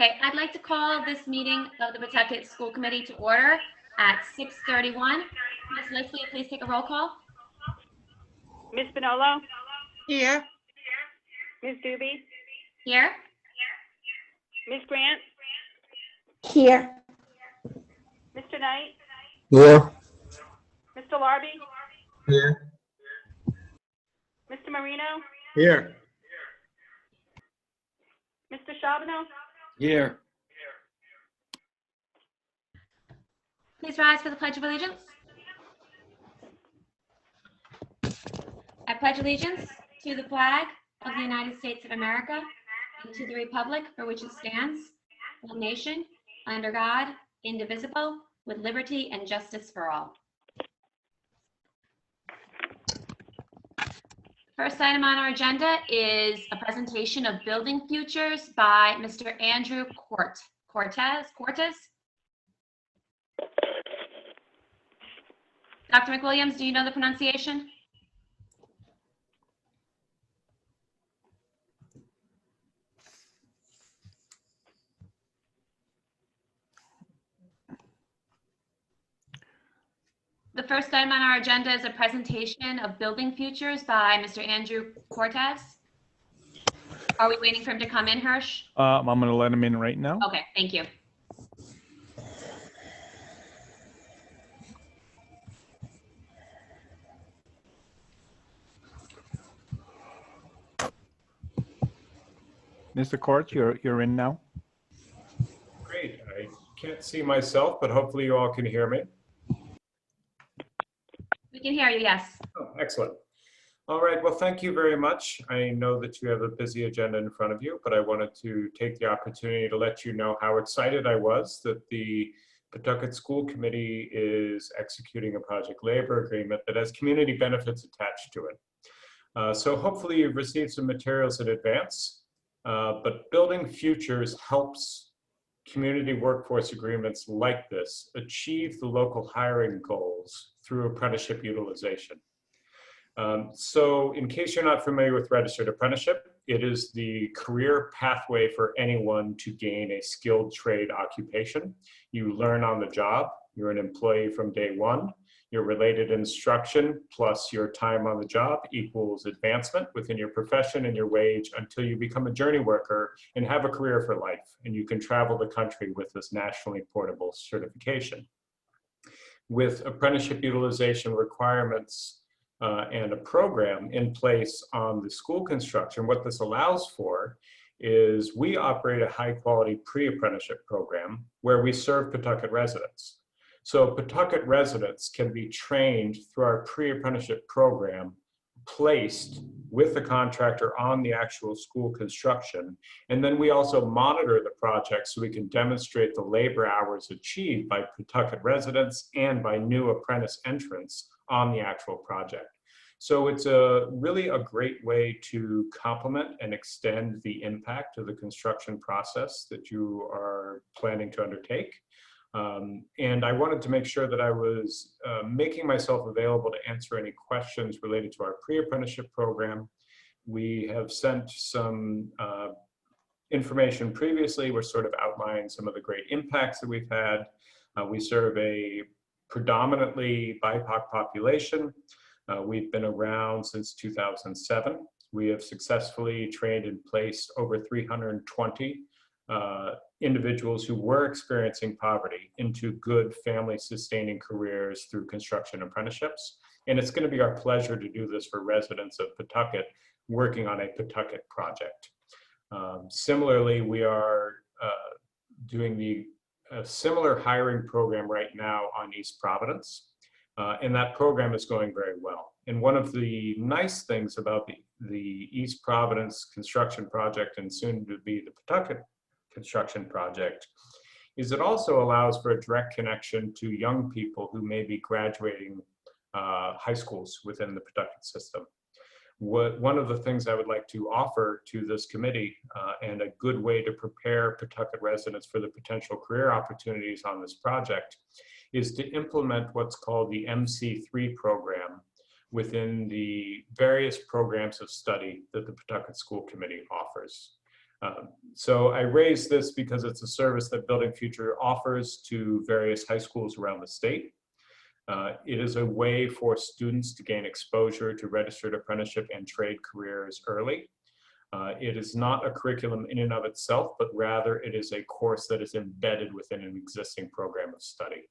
Okay, I'd like to call this meeting of the Pawtucket School Committee to order at 6:31. Ms. Leslie, please take a roll call. Ms. Bonolo, Here. Ms. Doobie, Here. Ms. Grant, Here. Mr. Knight, Here. Mr. Larby, Here. Mr. Marino, Here. Mr. Charbonneau, Here. Please rise for the Pledge of Allegiance. I pledge allegiance to the flag of the United States of America and to the republic for which it stands, one nation, under God, indivisible, with liberty and justice for all. First item on our agenda is a presentation of building futures by Mr. Andrew Cortez. Dr. McWilliams, do you know the pronunciation? The first item on our agenda is a presentation of building futures by Mr. Andrew Cortez. Are we waiting for him to come in, Hirsch? I'm going to let him in right now. Okay, thank you. Mr. Court, you're in now. Great. I can't see myself, but hopefully you all can hear me. We can hear you, yes. Oh, excellent. All right. Well, thank you very much. I know that you have a busy agenda in front of you, but I wanted to take the opportunity to let you know how excited I was that the Pawtucket School Committee is executing a project labor agreement that has community benefits attached to it. So hopefully you've received some materials in advance, but building futures helps community workforce agreements like this achieve the local hiring goals through apprenticeship utilization. So in case you're not familiar with registered apprenticeship, it is the career pathway for anyone to gain a skilled trade occupation. You learn on the job, you're an employee from day one, your related instruction plus your time on the job equals advancement within your profession and your wage until you become a journey worker and have a career for life. And you can travel the country with this nationally portable certification. With apprenticeship utilization requirements and a program in place on the school construction, what this allows for is we operate a high quality pre-apprenticeship program where we serve Pawtucket residents. So Pawtucket residents can be trained through our pre-apprenticeship program, placed with the contractor on the actual school construction. And then we also monitor the project so we can demonstrate the labor hours achieved by Pawtucket residents and by new apprentice entrants on the actual project. So it's really a great way to complement and extend the impact of the construction process that you are planning to undertake. And I wanted to make sure that I was making myself available to answer any questions related to our pre-apprenticeship program. We have sent some information previously. We're sort of outlining some of the great impacts that we've had. We serve a predominantly BIPOC population. We've been around since 2007. We have successfully trained and placed over 320 individuals who were experiencing poverty into good family sustaining careers through construction apprenticeships. And it's going to be our pleasure to do this for residents of Pawtucket working on a Pawtucket project. Similarly, we are doing a similar hiring program right now on East Providence. And that program is going very well. And one of the nice things about the East Providence construction project and soon to be the Pawtucket construction project is it also allows for a direct connection to young people who may be graduating high schools within the Pawtucket system. One of the things I would like to offer to this committee and a good way to prepare Pawtucket residents for the potential career opportunities on this project is to implement what's called the MC3 program within the various programs of study that the Pawtucket School Committee offers. So I raise this because it's a service that Building Future offers to various high schools around the state. It is a way for students to gain exposure to registered apprenticeship and trade careers early. It is not a curriculum in and of itself, but rather it is a course that is embedded within an existing program of study.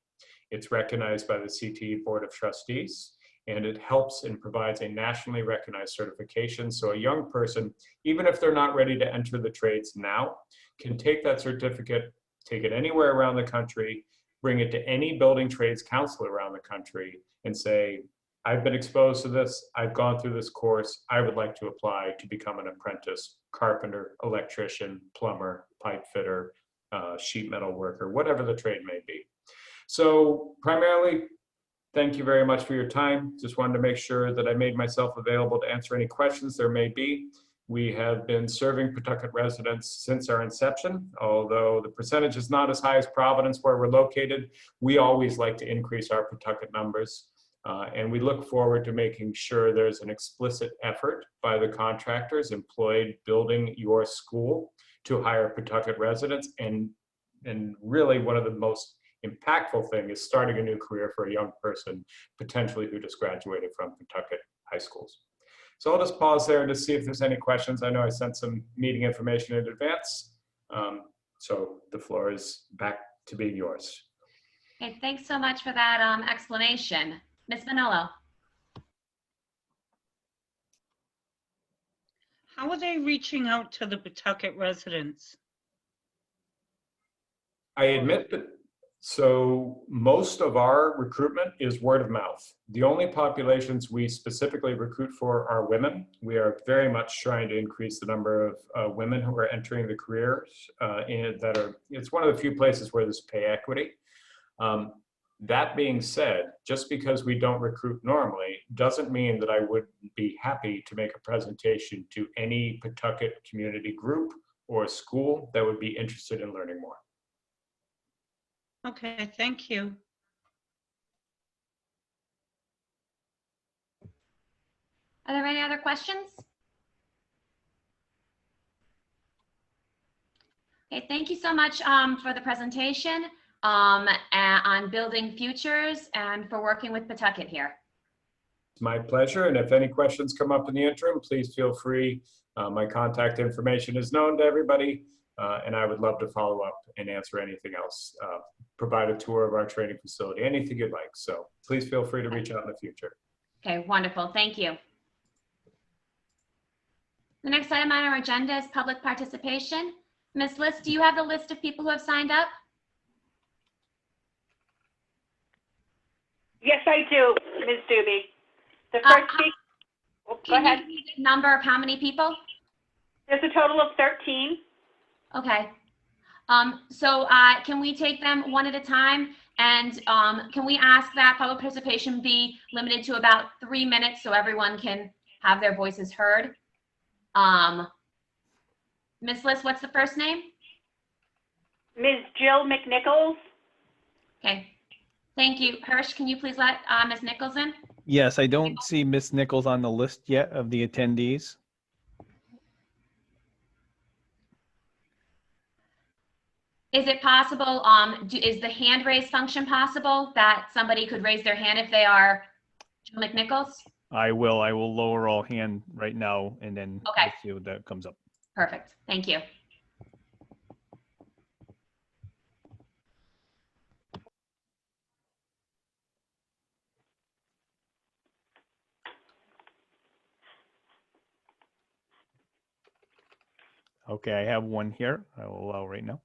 It's recognized by the CTE Board of Trustees, and it helps and provides a nationally recognized certification. So a young person, even if they're not ready to enter the trades now, can take that certificate, take it anywhere around the country, bring it to any building trades counselor around the country and say, I've been exposed to this, I've gone through this course, I would like to apply to become an apprentice carpenter, electrician, plumber, pipe fitter, sheet metal worker, whatever the trade may be. So primarily, thank you very much for your time. Just wanted to make sure that I made myself available to answer any questions there may be. We have been serving Pawtucket residents since our inception. Although the percentage is not as high as Providence where we're located, we always like to increase our Pawtucket numbers. And we look forward to making sure there's an explicit effort by the contractors employed building your school to hire Pawtucket residents. And really one of the most impactful thing is starting a new career for a young person, potentially who just graduated from Pawtucket high schools. So I'll just pause there to see if there's any questions. I know I sent some meeting information in advance. So the floor is back to being yours. Okay, thanks so much for that explanation. Ms. Manolo. How are they reaching out to the Pawtucket residents? I admit that, so most of our recruitment is word of mouth. The only populations we specifically recruit for are women. We are very much trying to increase the number of women who are entering the careers it's one of the few places where there's pay equity. That being said, just because we don't recruit normally doesn't mean that I would be happy to make a presentation to any Pawtucket community group or school that would be interested in learning more. Okay, thank you. Are there any other questions? Okay, thank you so much for the presentation on building futures and for working with Pawtucket here. It's my pleasure. And if any questions come up in the interim, please feel free. My contact information is known to everybody. And I would love to follow up and answer anything else, provide a tour of our training facility, anything you'd like. So please feel free to reach out in the future. Okay, wonderful. Thank you. The next item on our agenda is public participation. Ms. List, do you have the list of people who have signed up? Yes, I do, Ms. Doobie. The first speaker, go Can ahead. you give me the number of how many people? There's a total of 13. Okay. Can we take them one at a time? And can we ask that public participation be limited to about 3 minutes so everyone can have their voices heard? Ms. List, what's the first name? Ms. Jill McNichols. Okay. Thank you. Hirsch, can you please let Ms. Nichols in? Yes, I don't see Miss Nichols on the list yet of the attendees. Is it possible, is the hand raise function possible that somebody could raise their hand if they are Jill McNichols? I will lower all hand right now and then Okay. we'll see what that comes up. Perfect. Thank you. Okay, I have one here. I will allow right now.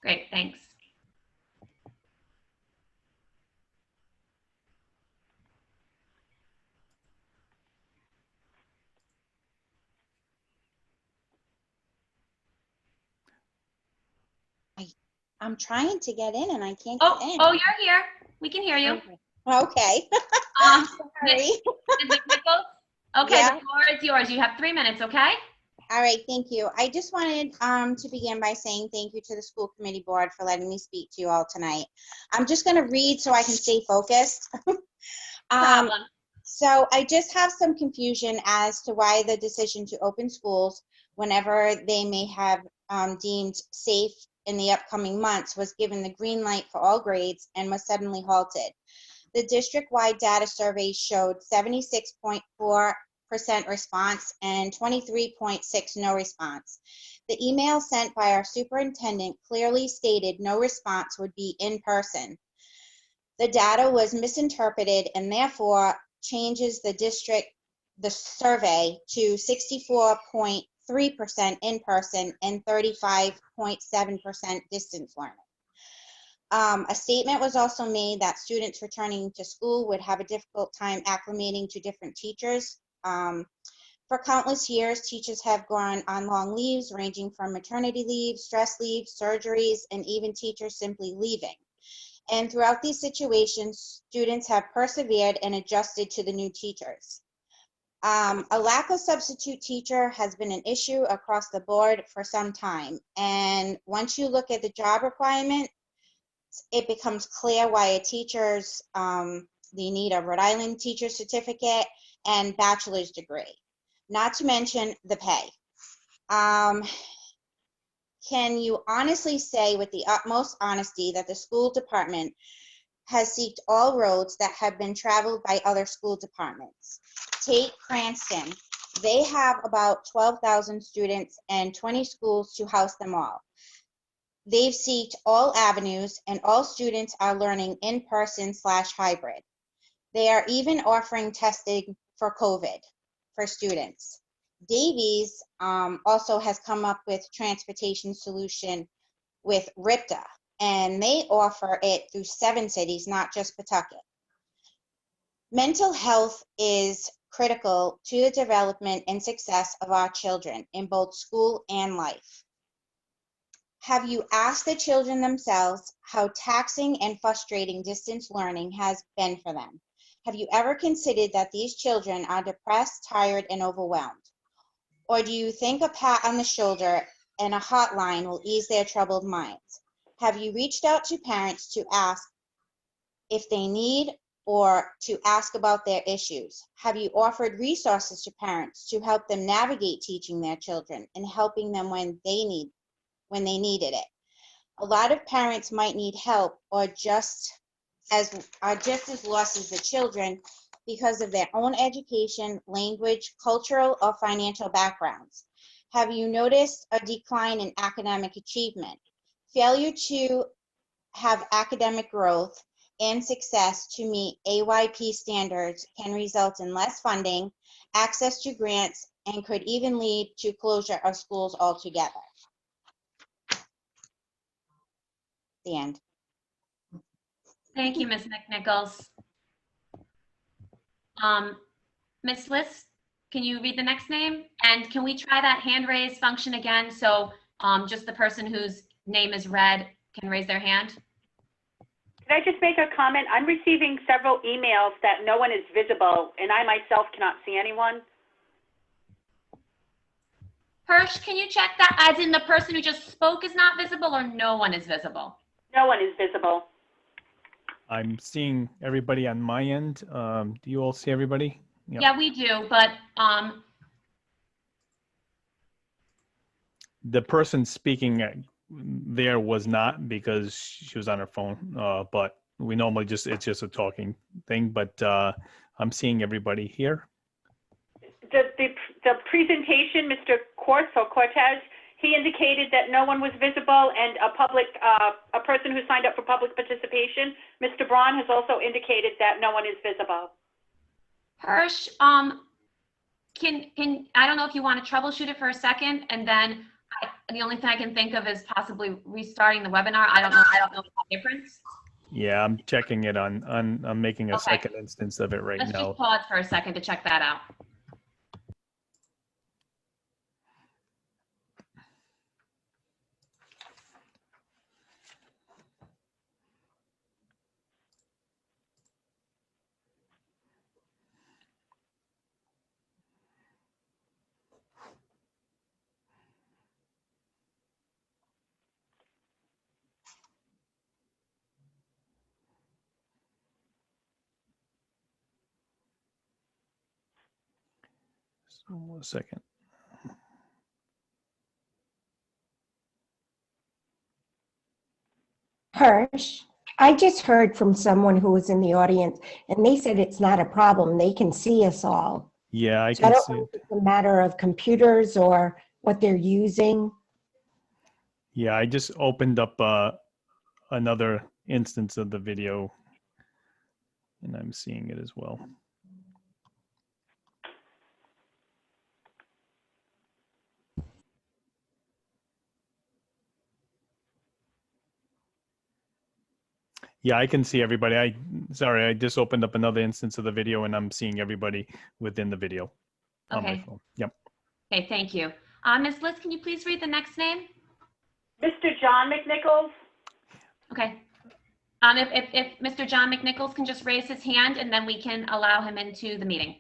Great, thanks. I'm trying to get in and I can't Oh, get in. oh, you're here. We can hear you. Okay. Ms. Sorry. McNichols? Okay, Yeah. the floor is yours. You have 3 minutes, okay? All right, thank you. I just wanted to begin by saying thank you to the school committee board for letting me speak to you all tonight. I'm just going to read so I can stay focused. Problem. So I just have some confusion as to why the decision to open schools whenever they may have deemed safe in the upcoming months, was given the green light for all grades and was suddenly halted. The district-wide data survey showed 76.4% response and 23.6% no response. The email sent by our superintendent clearly stated no response would be in person. The data was misinterpreted and therefore changes the survey to 64.3% in person and 35.7% distance learning. A statement was also made that students returning to school would have a difficult time acclimating to different teachers. For countless years, teachers have gone on long leaves, ranging from maternity leave, stress leave, surgeries, and even teachers simply leaving. And throughout these situations, students have persevered and adjusted to the new teachers. A lack of substitute teacher has been an issue across the board for some time. And once you look at the job requirement, it becomes clear why a teacher's, they need a Rhode Island teacher certificate and bachelor's degree, not to mention the pay. Can you honestly say with the utmost honesty that the school department has seeked all roads that have been traveled by other school departments? Take Cranston. They have about 12,000 students and 20 schools to house them all. They've seeked all avenues and all students are learning in person / hybrid. They are even offering testing for COVID for students. Davies also has come up with transportation solution with RIPTA, and they offer it through 7 cities, not just Pawtucket. Mental health is critical to the development and success of our children in both school and life. Have you asked the children themselves how taxing and frustrating distance learning has been for them? Have you ever considered that these children are depressed, tired, and overwhelmed? Or do you think a pat on the shoulder and a hotline will ease their troubled minds? Have you reached out to parents to ask if they need or to ask about their issues? Have you offered resources to parents to help them navigate teaching their children and helping them when they needed it? A lot of parents might need help or are just as lost as the children because of their own education, language, cultural, or financial backgrounds. Have you noticed a decline in academic achievement? Failure to have academic growth and success to meet AYP standards can result in less funding, access to grants, and could even lead to closure of schools altogether. The end. Thank you, Ms. McNichols. Ms. Liss, can you read the next name? And can we try that hand raise function again? So just the person whose name is read can raise their hand. Can I just make a comment? I'm receiving several emails that no one is visible, and I myself cannot see anyone. Hirsch, can you check that as in the person who just spoke is not visible or no one is visible? No one is visible. I'm seeing everybody on my end. Do you all see everybody? Yep. Yeah, we do, but The person speaking there was not because she was on her phone, but we normally it's just a talking thing, but I'm seeing everybody here. The presentation, Mr. Cortez, he indicated that no one was visible, and a person who signed up for public participation, Mr. Braun, has also indicated that no one is visible. Hirsch, can I don't know if you want to troubleshoot it for a second, and then the only thing I can think of is possibly restarting the webinar. I don't know the difference. Yeah, I'm checking it I'm making a second instance of it right Let's now. just pause for a second to check that out. So 1 second. Hirsch, I just heard from someone who was in the audience, and they said it's not a problem. They can see us all. Yeah, I So I can don't see know it. if it's a matter of computers or what they're using. Yeah, I just opened up another instance of the video, and I'm seeing it as well. Yeah, I can see everybody. Sorry, I just opened up another instance of the video, and I'm seeing everybody within the video on my Okay. phone. Yep. Okay, thank you. Ms. Liz, can you please read the next name? Mr. John McNichols? Okay. If Mr. John McNichols can just raise his hand, and then we can allow him into the meeting.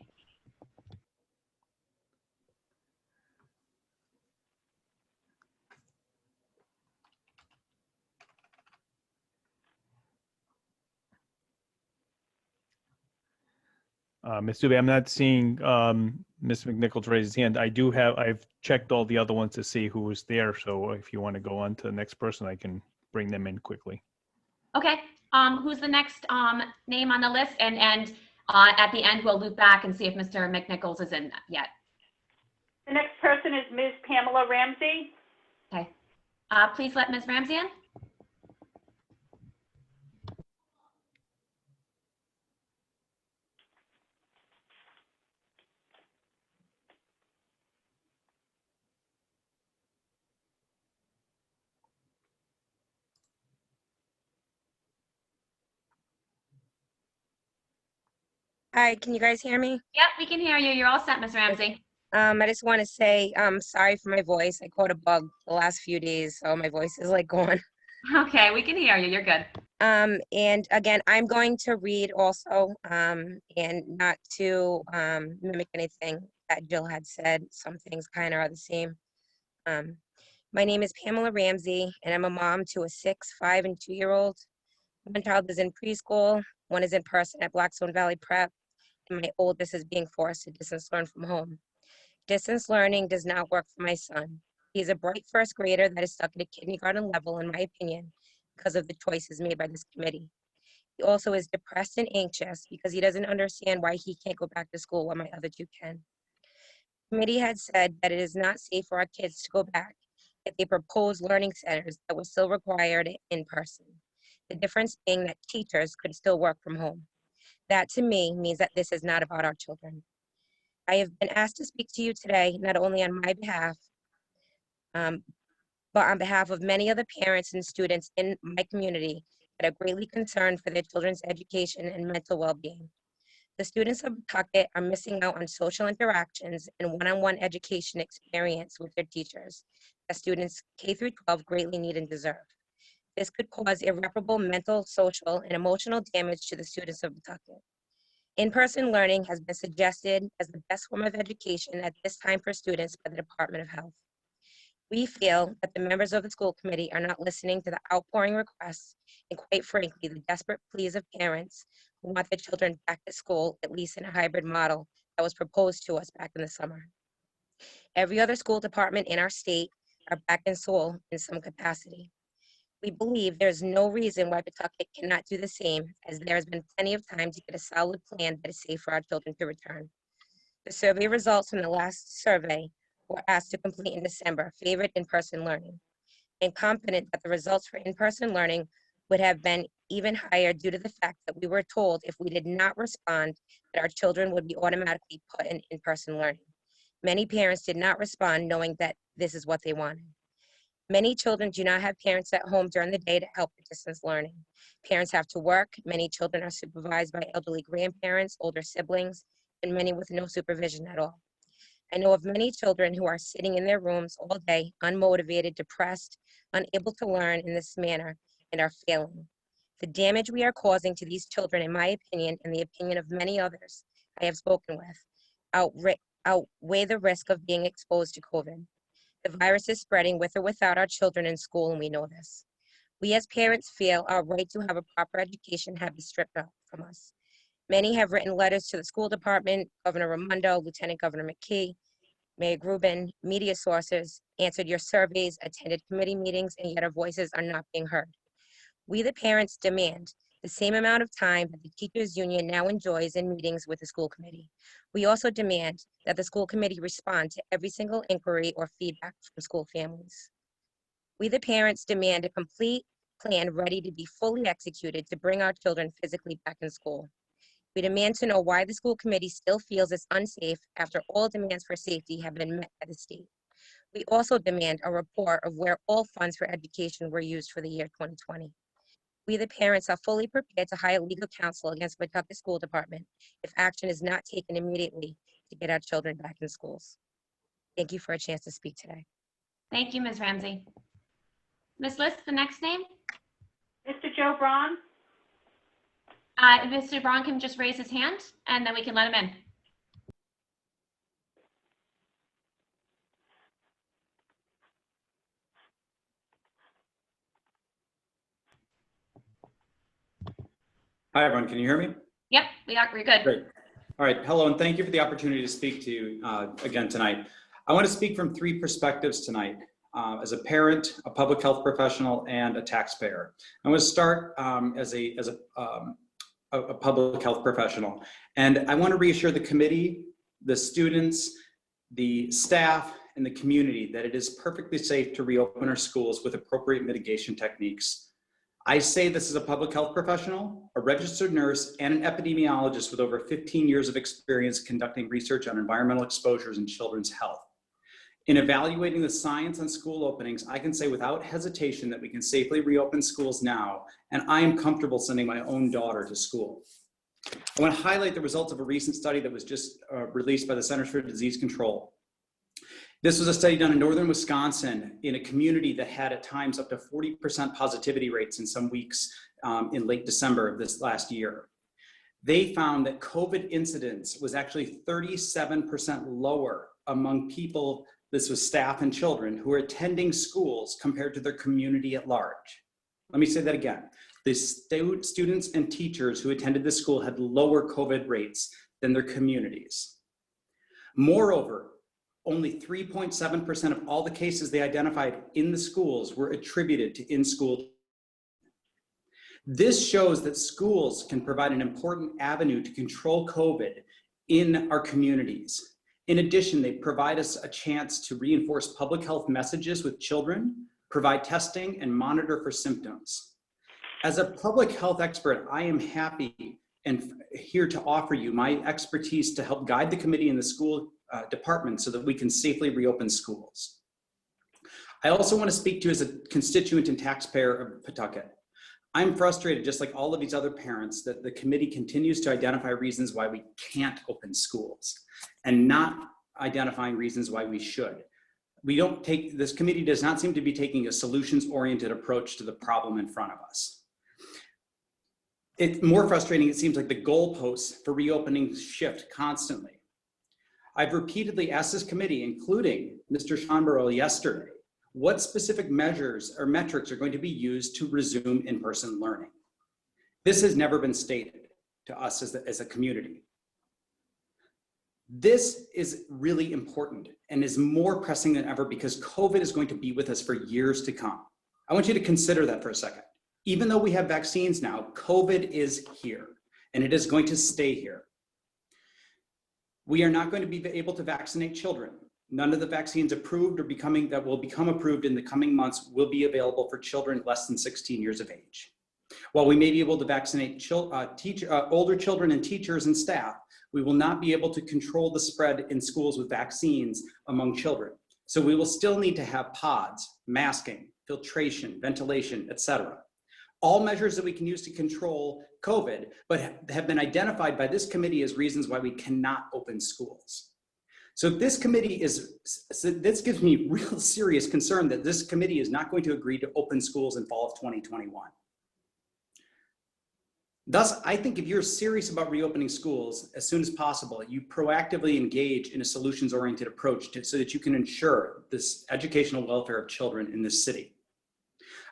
Ms. Dubé, I'm not seeing Ms. McNichols raise his hand. I've checked all the other ones to see who was there. So if you want to go on to the next person, I can bring them in quickly. Okay, who's the next name on the list? And at the end, we'll loop back and see if Mr. McNichols is in yet. The next person is Ms. Pamela Ramsey. Okay, please let Ms. Ramsey in. Hi, can you guys hear me? Yep, we can hear you. You're all set, Ms. Ramsey. I just want to say sorry for my voice. I caught a bug the last few days, so my voice is like gone. Okay, we can hear you. You're good. And again, I'm going to read also, and not to mimic anything that Jill had said. Some things kind of are the same. My name is Pamela Ramsey, and I'm a mom to a 6, 5, and 2-year-old. One child is in preschool, one is in person at Blackstone Valley Prep, and my oldest is being forced to distance learn from home. Distance learning does not work for my son. He's a bright first grader that is stuck at a kindergarten level, in my opinion, because of the choices made by this committee. He also is depressed and anxious because he doesn't understand why he can't go back to school while my other two can. The committee had said that it is not safe for our kids to go back, yet they proposed learning centers that were still required in person. The difference being that teachers could still work from home. That to me means that this is not about our children. I have been asked to speak to you today, not only on my behalf, but on behalf of many other parents and students in my community that are greatly concerned for their children's education and mental well-being. The students of Pawtucket are missing out on social interactions and one-on-one education experience with their teachers that students K through 12 greatly need and deserve. This could cause irreparable mental, social, and emotional damage to the students of Pawtucket. In-person learning has been suggested as the best form of education at this time for students by the Department of Health. We feel that the members of the school committee are not listening to the outpouring requests and, quite frankly, the desperate pleas of parents who want their children back at school, at least in a hybrid model that was proposed to us back in the summer. Every other school department in our state are back in school in some capacity. We believe there's no reason why Pawtucket cannot do the same, as there has been plenty of time to get a solid plan that is safe for our children to return. The survey results from the last survey were asked to complete in December favored in-person learning. I'm confident that the results for in-person learning would have been even higher due to the fact that we were told if we did not respond that our children would be automatically put in in-person learning. Many parents did not respond knowing that this is what they wanted. Many children do not have parents at home during the day to help with distance learning. Parents have to work. Many children are supervised by elderly grandparents, older siblings, and many with no supervision at all. I know of many children who are sitting in their rooms all day, unmotivated, depressed, unable to learn in this manner, and are failing. The damage we are causing to these children, in my opinion, and the opinion of many others I have spoken with, outweigh the risk of being exposed to COVID. The virus is spreading with or without our children in school, and we know this. We as parents feel our right to have a proper education have been stripped out from us. Many have written letters to the school department, Governor Raimondo, Lieutenant Governor McKee, Mayor Grubin, media sources, answered your surveys, attended committee meetings, and yet our voices are not being heard. We, the parents, demand the same amount of time that the teachers union now enjoys in meetings with the school committee. We also demand that the school committee respond to every single inquiry or feedback from school families. We, the parents, demand a complete plan ready to be fully executed to bring our children physically back in school. We demand to know why the school committee still feels it's unsafe after all demands for safety have been met by the state. We also demand a report of where all funds for education were used for the year 2020. We, the parents, are fully prepared to hire legal counsel against the Pawtucket School Department if action is not taken immediately to get our children back in schools. Thank you for a chance to speak today. Thank you, Ms. Ramsey. Ms. List, the next name? Mr. Joe Braun? Mr. Braun can just raise his hand and then we can let him in. Hi, everyone. Can you hear me? Yep, we're good. Great. All right. Hello, and thank you for the opportunity to speak to you again tonight. I want to speak from three perspectives tonight, as a parent, a public health professional, and a taxpayer. I'm going to start as a public health professional, and I want to reassure the committee, the students, the staff, and the community that it is perfectly safe to reopen our schools with appropriate mitigation techniques. I say this as a public health professional, a registered nurse, and an epidemiologist with over 15 years of experience conducting research on environmental exposures in children's health. In evaluating the science on school openings, I can say without hesitation that we can safely reopen schools now, and I am comfortable sending my own daughter to school. I want to highlight the results of a recent study that was just released by the Centers for Disease Control. This was a study done in northern Wisconsin in a community that had at times up to 40% positivity rates in some weeks in late December of this last year. They found that COVID incidence was actually 37% lower among people, this was staff and children, who were attending schools compared to their community at large. Let me say that again. The students and teachers who attended the school had lower COVID rates than their communities. Moreover, only 3.7% of all the cases they identified in the schools were attributed to in-school. This shows that schools can provide an important avenue to control COVID in our communities. In addition, they provide us a chance to reinforce public health messages with children, provide testing, and monitor for symptoms. As a public health expert, I am happy and here to offer you my expertise to help guide the committee and the school department so that we can safely reopen schools. I also want to speak to you as a constituent and taxpayer of Pawtucket. I'm frustrated, just like all of these other parents, that the committee continues to identify reasons why we can't open schools and not identifying reasons why we should. This committee does not seem to be taking a solutions-oriented approach to the problem in front of us. It's more frustrating, it seems like the goalposts for reopening shift constantly. I've repeatedly asked this committee, including Mr. Schonborough yesterday, what specific measures or metrics are going to be used to resume in-person learning. This has never been stated to us as a community. This is really important and is more pressing than ever because COVID is going to be with us for years to come. I want you to consider that for a second. Even though we have vaccines now, COVID is here and it is going to stay here. We are not going to be able to vaccinate children. None of the vaccines approved or that will become approved in the coming months will be available for children less than 16 years of age. While we may be able to vaccinate older children and teachers and staff, we will not be able to control the spread in schools with vaccines among children. So we will still need to have pods, masking, filtration, ventilation, etc. All measures that we can use to control COVID, but have been identified by this committee as reasons why we cannot open schools. So this gives me real serious concern that this committee is not going to agree to open schools in fall of 2021. Thus, I think if you're serious about reopening schools as soon as possible, you proactively engage in a solutions-oriented approach so that you can ensure this educational welfare of children in this city.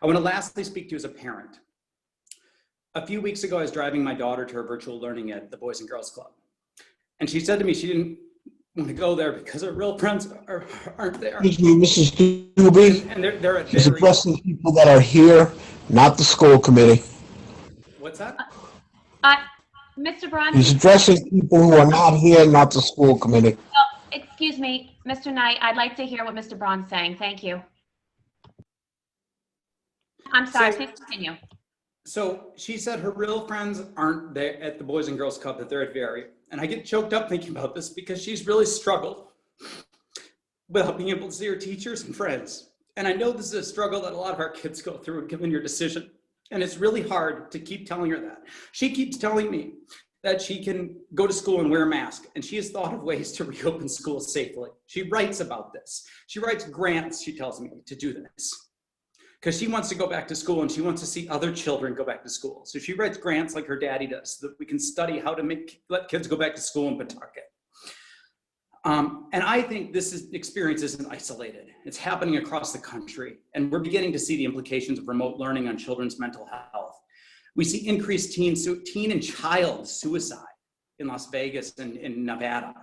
I want to lastly speak to you as a parent. A few weeks ago, I was driving my daughter to her virtual learning at the Boys and Girls Club. And she said to me she didn't want to go there because her real friends aren't there. Excuse me, Mrs. Doobie. And they're at She's addressing people that are here not the school committee. What's that? Mr. Braun, He's addressing people who are not here, not the school committee. excuse me, Mr. Knight, I'd like to hear what Mr. Braun's saying. Thank you. I'm sorry, please continue. So she said her real friends aren't there at the Boys and Girls Club, that they're at Very. And I get choked up thinking about this because she's really struggled without being able to see her teachers and friends. And I know this is a struggle that a lot of our kids go through given your decision. And it's really hard to keep telling her that. She keeps telling me that she can go to school and wear a mask. And she has thought of ways to reopen schools safely. She writes about this. She writes grants, she tells me, to do this. Because she wants to go back to school and she wants to see other children go back to school. So she writes grants like her daddy does so that we can study how to let kids go back to school in Pawtucket. And I think this experience isn't isolated. It's happening across the country. And we're beginning to see the implications of remote learning on children's mental health. We see increased teen and child suicide in Las Vegas and in Nevada.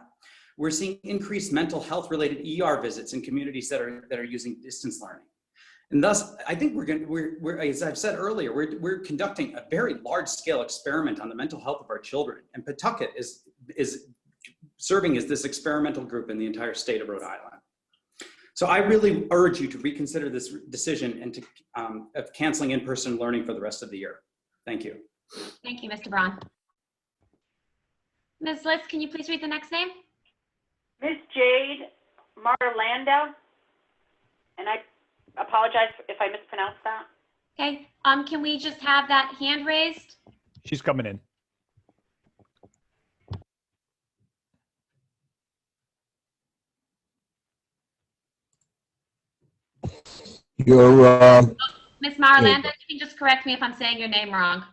We're seeing increased mental health related ER visits in communities that are using distance learning. And thus, I think we're as I've said earlier, we're conducting a very large scale experiment on the mental health of our children. And Pawtucket is serving as this experimental group in the entire state of Rhode Island. So I really urge you to reconsider this decision and to of canceling in-person learning for the rest of the year. Thank you. Thank you, Mr. Braun. Ms. Litz, can you please read the next name? Ms. Jade Marlanda, and I apologize if I mispronounced that. Okay, can we just have that hand raised? She's coming in. You're, Ms. Marlanda, you can just correct me if I'm saying your name wrong.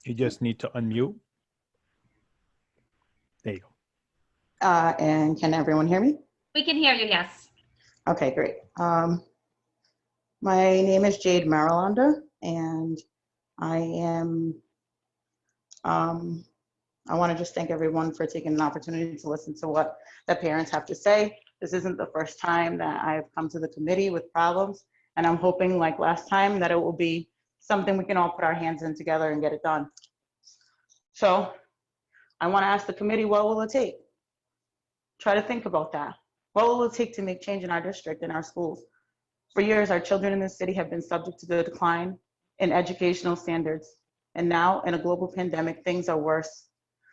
You just need to unmute. There you go. And can everyone hear me? We can hear you, yes. Okay, great. My name is Jade Marlanda, and I want to just thank everyone for taking an opportunity to listen to what the parents have to say. This isn't the first time that I've come to the committee with problems, and I'm hoping, like last time, that it will be something we can all put our hands in together and get it done. So I want to ask the committee, what will it take? Try to think about that. What will it take to make change in our district and our schools? For years, our children in this city have been subject to the decline in educational standards. And now, in a global pandemic, things are worse.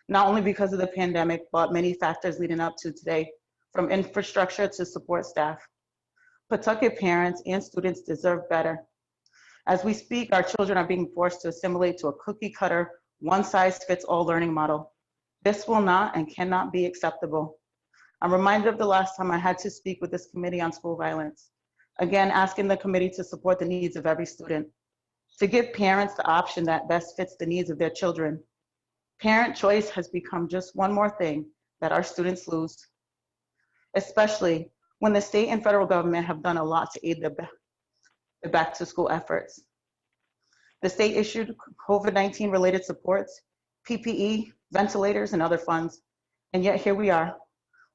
Not only because of the pandemic, but many factors leading up to today, from infrastructure to support staff. Pawtucket parents and students deserve better. As we speak, our children are being forced to assimilate to a cookie-cutter, one-size-fits-all learning model. This will not and cannot be acceptable. I'm reminded of the last time I had to speak with this committee on school violence. Again, asking the committee to support the needs of every student, to give parents the option that best fits the needs of their children. Parent choice has become just one more thing that our students lose, especially when the state and federal government have done a lot to aid the back to school efforts. The state issued COVID-19 related supports, PPE, ventilators, and other funds. And yet here we are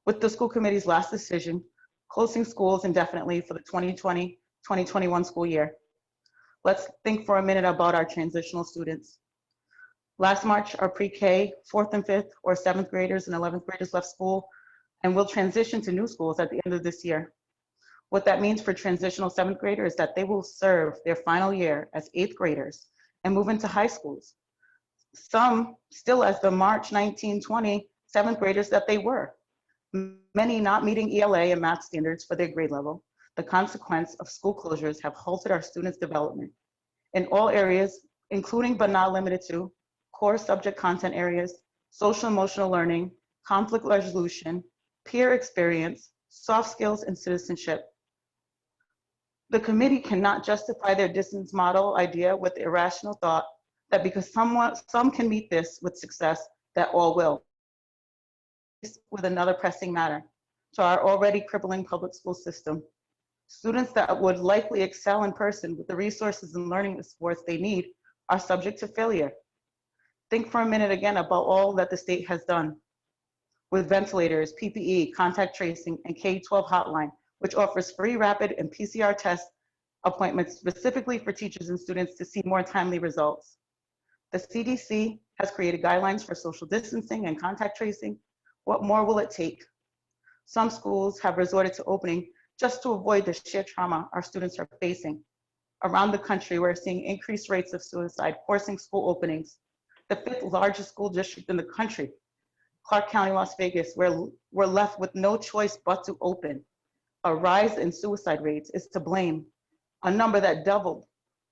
with the school committee's last decision, closing schools indefinitely for the 2020-2021 school year. Let's think for a minute about our transitional students. Last March, our pre-K, 4th and 5th, or 7th graders and 11th graders left school and will transition to new schools at the end of this year. What that means for transitional 7th graders is that they will serve their final year as 8th graders and move into high schools. Some still as the March 1920 7th graders that they were. Many not meeting ELA and math standards for their grade level. The consequence of school closures have halted our students' development in all areas, including but not limited to core subject content areas, social emotional learning, conflict resolution, peer experience, soft skills, and citizenship. The committee cannot justify their distance model idea with the irrational thought that because some can meet this with success, that all will. With another pressing matter to our already crippling public school system. Students that would likely excel in person with the resources and learning supports they need are subject to failure. Think for a minute again about all that the state has done. with ventilators, PPE, contact tracing, and K-12 hotline, which offers free rapid and PCR test appointments specifically for teachers and students to see more timely results. The CDC has created guidelines for social distancing and contact tracing. What more will it take? Some schools have resorted to opening just to avoid the sheer trauma our students are facing. Around the country, we're seeing increased rates of suicide forcing school openings. The 5th largest school district in the country, Clark County, Las Vegas, where we're left with no choice but to open. A rise in suicide rates is to blame, a number that doubled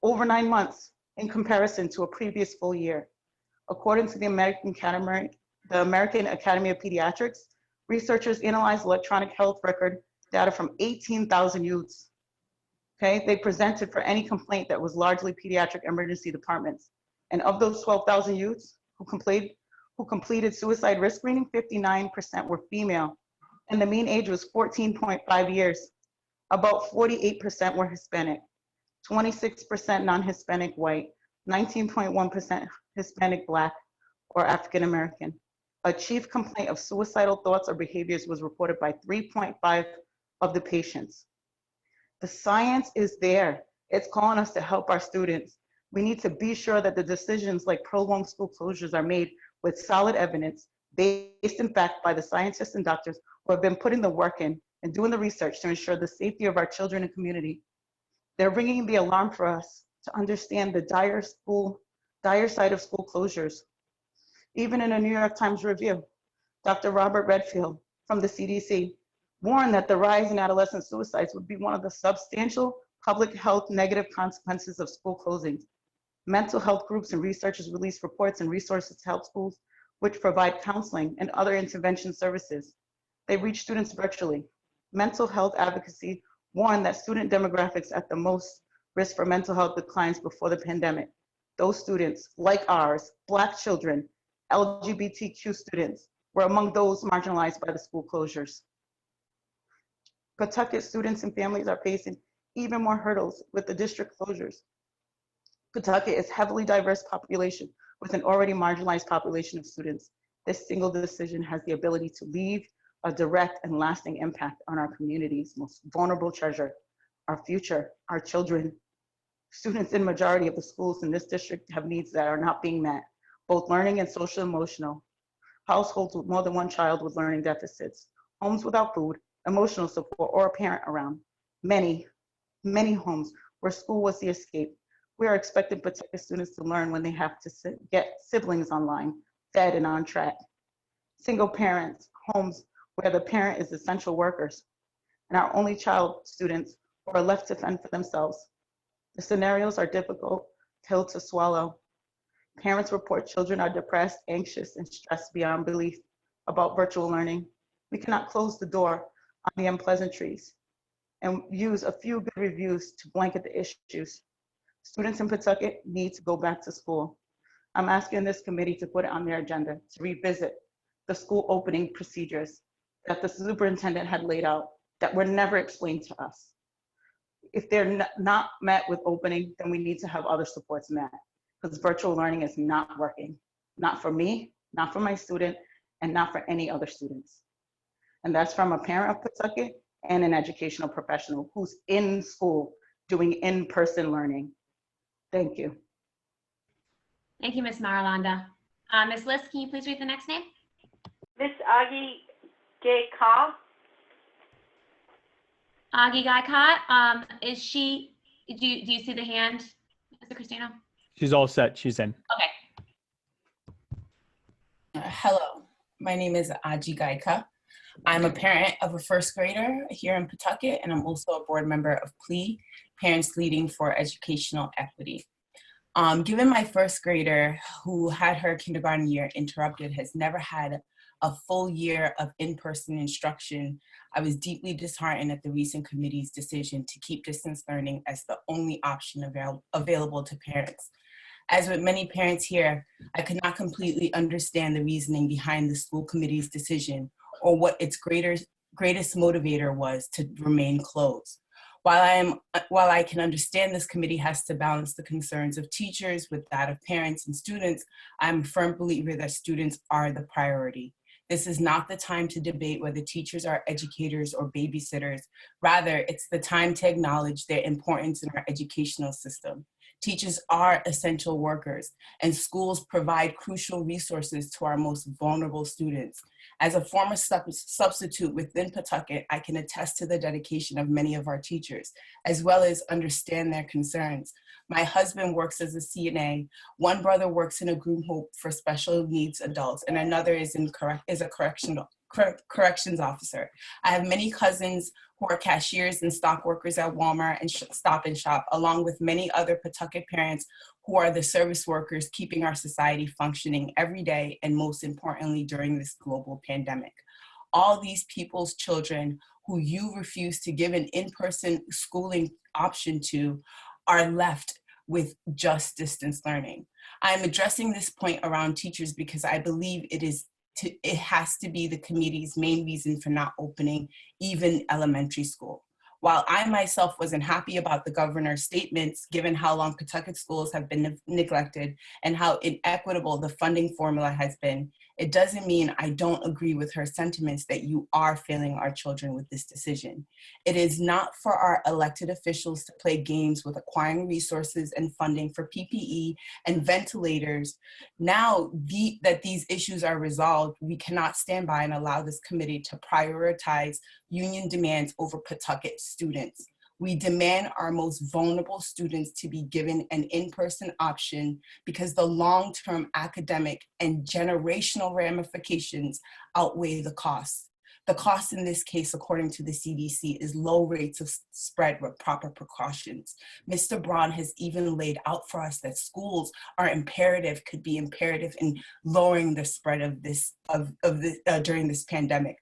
over 9 months in comparison to a previous full year. According to the American Academy of Pediatrics, researchers analyzed electronic health record data from 18,000 youths. Okay, they presented for any complaint that was largely pediatric emergency departments. And of those 12,000 youths who completed suicide risk screening, 59% were female, and the mean age was 14.5 years. About 48% were Hispanic, 26% non-Hispanic white, 19.1% Hispanic Black or African American. A chief complaint of suicidal thoughts or behaviors was reported by 3.5 of the patients. The science is there. It's calling us to help our students. We need to be sure that the decisions like prolonged school closures are made with solid evidence, based in fact by the scientists and doctors who have been putting the work in and doing the research to ensure the safety of our children and community. They're ringing the alarm for us to understand the dire side of school closures. Even in a New York Times review, Dr. Robert Redfield from the CDC warned that the rise in adolescent suicides would be one of the substantial public health negative consequences of school closings. Mental health groups and researchers release reports and resources to help schools, which provide counseling and other intervention services. They reach students virtually. Mental health advocacy warned that student demographics at the most risk for mental health declines before the pandemic. Those students, like ours, Black children, LGBTQ students, were among those marginalized by the school closures. Pawtucket students and families are facing even more hurdles with the district closures. Pawtucket is a heavily diverse population with an already marginalized population of students. This single decision has the ability to leave a direct and lasting impact on our community's most vulnerable treasure, our future, our children. Students in majority of the schools in this district have needs that are not being met, both learning and social emotional. Households with more than one child with learning deficits, homes without food, emotional support, or a parent around. Many homes where school was the escape. We are expecting Pawtucket students to learn when they have to get siblings online, fed and on track. Single parents, homes where the parent is essential workers, and our only child students who are left to fend for themselves. The scenarios are difficult pill to swallow. Parents report children are depressed, anxious, and stressed beyond belief about virtual learning. We cannot close the door on the unpleasantries and use a few good reviews to blanket the issues. Students in Pawtucket need to go back to school. I'm asking this committee to put it on their agenda to revisit the school opening procedures that the superintendent had laid out that were never explained to us. If they're not met with opening, then we need to have other supports met, because virtual learning is not working. Not for me, not for my student, and not for any other students. And that's from a parent of Pawtucket and an educational professional who's in school doing in-person learning. Thank you. Thank you, Ms. Marulanda. Ms. Liz, can you please read the next name? Miss Agi Gay-Ka. Agi Gaikat, is she, do you see the hand, Mr. Christina? She's all set. She's in. Okay. Hello, my name is Aji Gaika. I'm a parent of a first grader here in Pawtucket, and I'm also a board member of PLE, Parents Leading for Educational Equity. Given my first grader, who had her kindergarten year interrupted, has never had a full year of in-person instruction, I was deeply disheartened at the recent committee's decision to keep distance learning as the only option available to parents. As with many parents here, I could not completely understand the reasoning behind the school committee's decision or what its greatest motivator was to remain closed. While I can understand this committee has to balance the concerns of teachers with that of parents and students, I'm a firm believer that students are the priority. This is not the time to debate whether teachers are educators or babysitters. Rather, it's the time to acknowledge their importance in our educational system. Teachers are essential workers, and schools provide crucial resources to our most vulnerable students. As a former substitute within Pawtucket, I can attest to the dedication of many of our teachers, as well as understand their concerns. My husband works as a CNA. One brother works in a group home for special needs adults, and another is a corrections officer. I have many cousins who are cashiers and stock workers at Walmart and Stop and Shop, along with many other Pawtucket parents who are the service workers keeping our society functioning every day, and most importantly, during this global pandemic. All these people's children who you refuse to give an in-person schooling option to are left with just distance learning. I am addressing this point around teachers because I believe it has to be the committee's main reason for not opening even elementary school. While I myself wasn't happy about the governor's statements, given how long Pawtucket schools have been neglected and how inequitable the funding formula has been, it doesn't mean I don't agree with her sentiments that you are failing our children with this decision. It is not for our elected officials to play games with acquiring resources and funding for PPE and ventilators. Now that these issues are resolved, we cannot stand by and allow this committee to prioritize union demands over Pawtucket students. We demand our most vulnerable students to be given an in-person option because the long-term academic and generational ramifications outweigh the costs. The cost in this case, according to the CDC, is low rates of spread with proper precautions. Mr. Braun has even laid out for us that schools could be imperative in lowering the spread of this during this pandemic.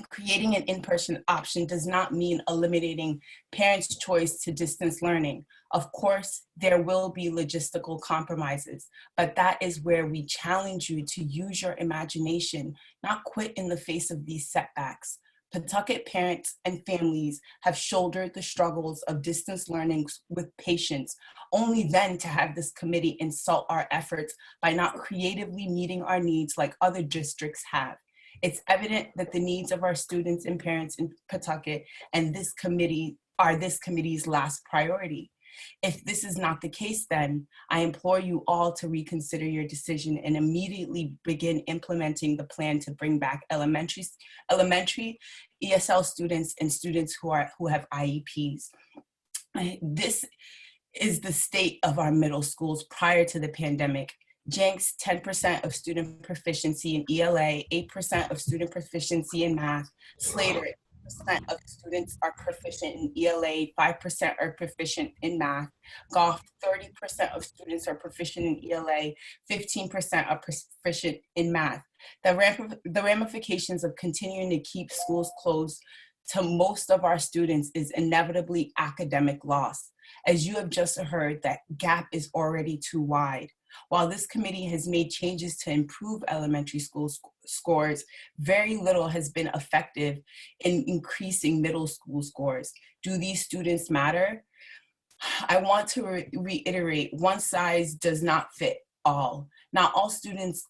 Creating an in-person option does not mean eliminating parents' choice to distance learning. Of course, there will be logistical compromises, but that is where we challenge you to use your imagination, not quit in the face of these setbacks. Pawtucket parents and families have shouldered the struggles of distance learning with patience, only then to have this committee insult our efforts by not creatively meeting our needs like other districts have. It's evident that the needs of our students and parents in Pawtucket and this committee are this committee's last priority. If this is not the case, then I implore you all to reconsider your decision and immediately begin implementing the plan to bring back elementary ESL students and students who have IEPs. This is the state of our middle schools prior to the pandemic. Jenks, 10% of student proficiency in ELA, 8% of student proficiency in math. Slater, 8% of students are proficient in ELA, 5% are proficient in math. Goff, 30% of students are proficient in ELA, 15% are proficient in math. The ramifications of continuing to keep schools closed to most of our students is inevitably academic loss. As you have just heard, that gap is already too wide. While this committee has made changes to improve elementary school scores, very little has been effective in increasing middle school scores. Do these students matter? I want to reiterate, one size does not fit all. Not all students'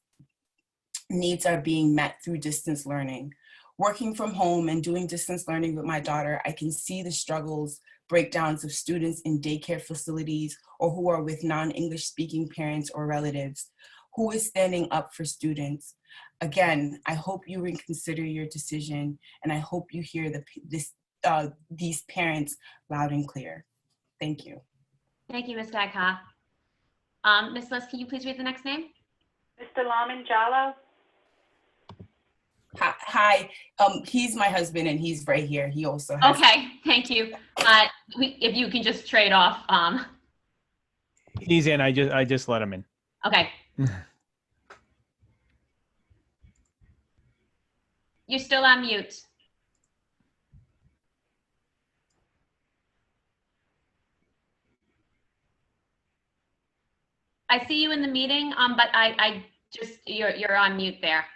needs are being met through distance learning. Working from home and doing distance learning with my daughter, I can see the struggles, breakdowns of students in daycare facilities or who are with non-English speaking parents or relatives. Who is standing up for students? Again, I hope you reconsider your decision, and I hope you hear these parents loud and clear. Thank you. Thank you, Ms. Gagha. Ms. Liz, can you please read the next name? Mr. Laman Jallo? Hi, he's my husband and he's right here. He also has. Okay, thank you. If you can just trade off. He's in. I just let him in. Okay. You're still on mute. I see you in the meeting, but I just you're on mute there.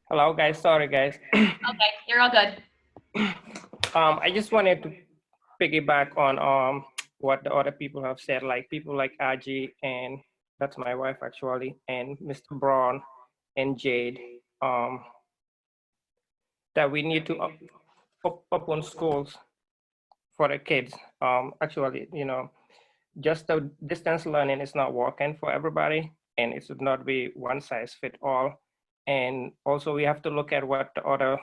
Hello, guys. Sorry, guys. Okay, you're all good. I just wanted to piggyback on what the other people have said, like people like Aji, and that's my wife actually, and Mr. Braun and Jade, that we need to open schools for the kids. Actually, just the distance learning is not working for everybody, and it should not be one size fit all. And also we have to look at what the other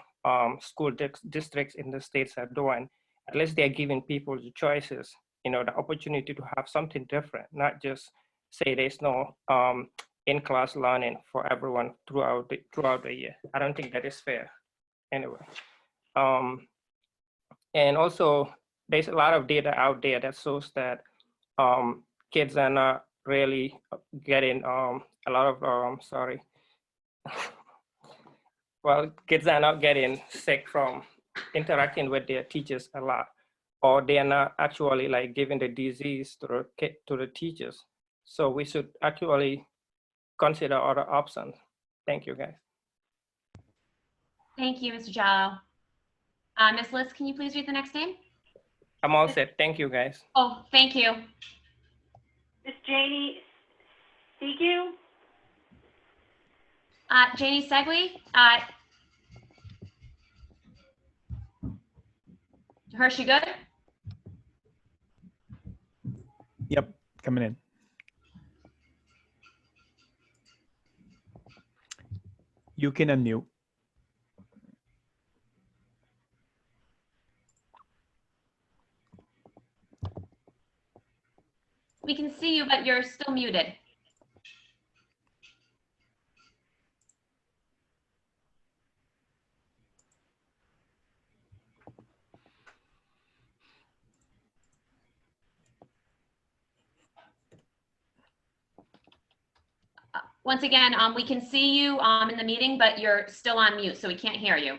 school districts in the states are doing. At least they're giving people the choices, the opportunity to have something different, not just say there's no in-class learning for everyone throughout the year. I don't think that is fair anyway. And also there's a lot of data out there that shows that kids are not really getting a lot of, well, kids are not getting sick from interacting with their teachers a lot, or they're not actually like giving the disease to the teachers. So we should actually consider other options. Thank you, guys. Thank you, Mr. Jallo. Ms. Liz, can you please read the next name? I'm all set. Thank you, guys. Oh, thank you. Miss Janie Segu? Janie Segui, Hershey good? Yep, coming in. You can unmute. We can see you, but you're still muted. Once again, we can see you in the meeting, but you're still on mute, so we can't hear you.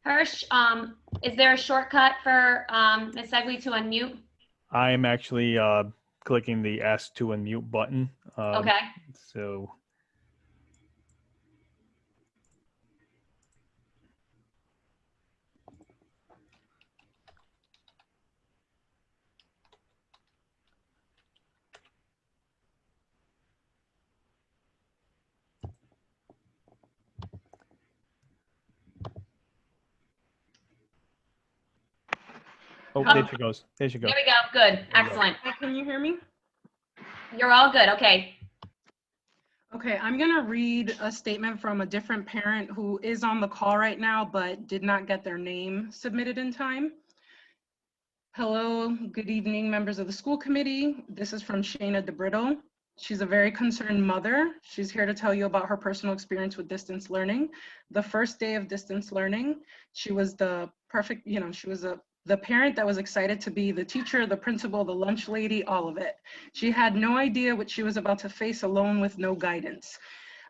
Hirsch, is there a shortcut for Ms. Segui to unmute? I am actually clicking the Ask to Unmute button. Okay. So. Oh, there she goes. There she goes. There we go. Good. Excellent. Can you hear me? You're all good. Okay. Okay, I'm going to read a statement from a different parent who is on the call right now, but did not get their name submitted in time. Hello, good evening, members of the school committee. This is from Shayna DeBritto. She's a very concerned mother. She's here to tell you about her personal experience with distance learning. The first day of distance learning, she was the perfect, she was the parent that was excited to be the teacher, the principal, the lunch lady, all of it. She had no idea what she was about to face alone with no guidance.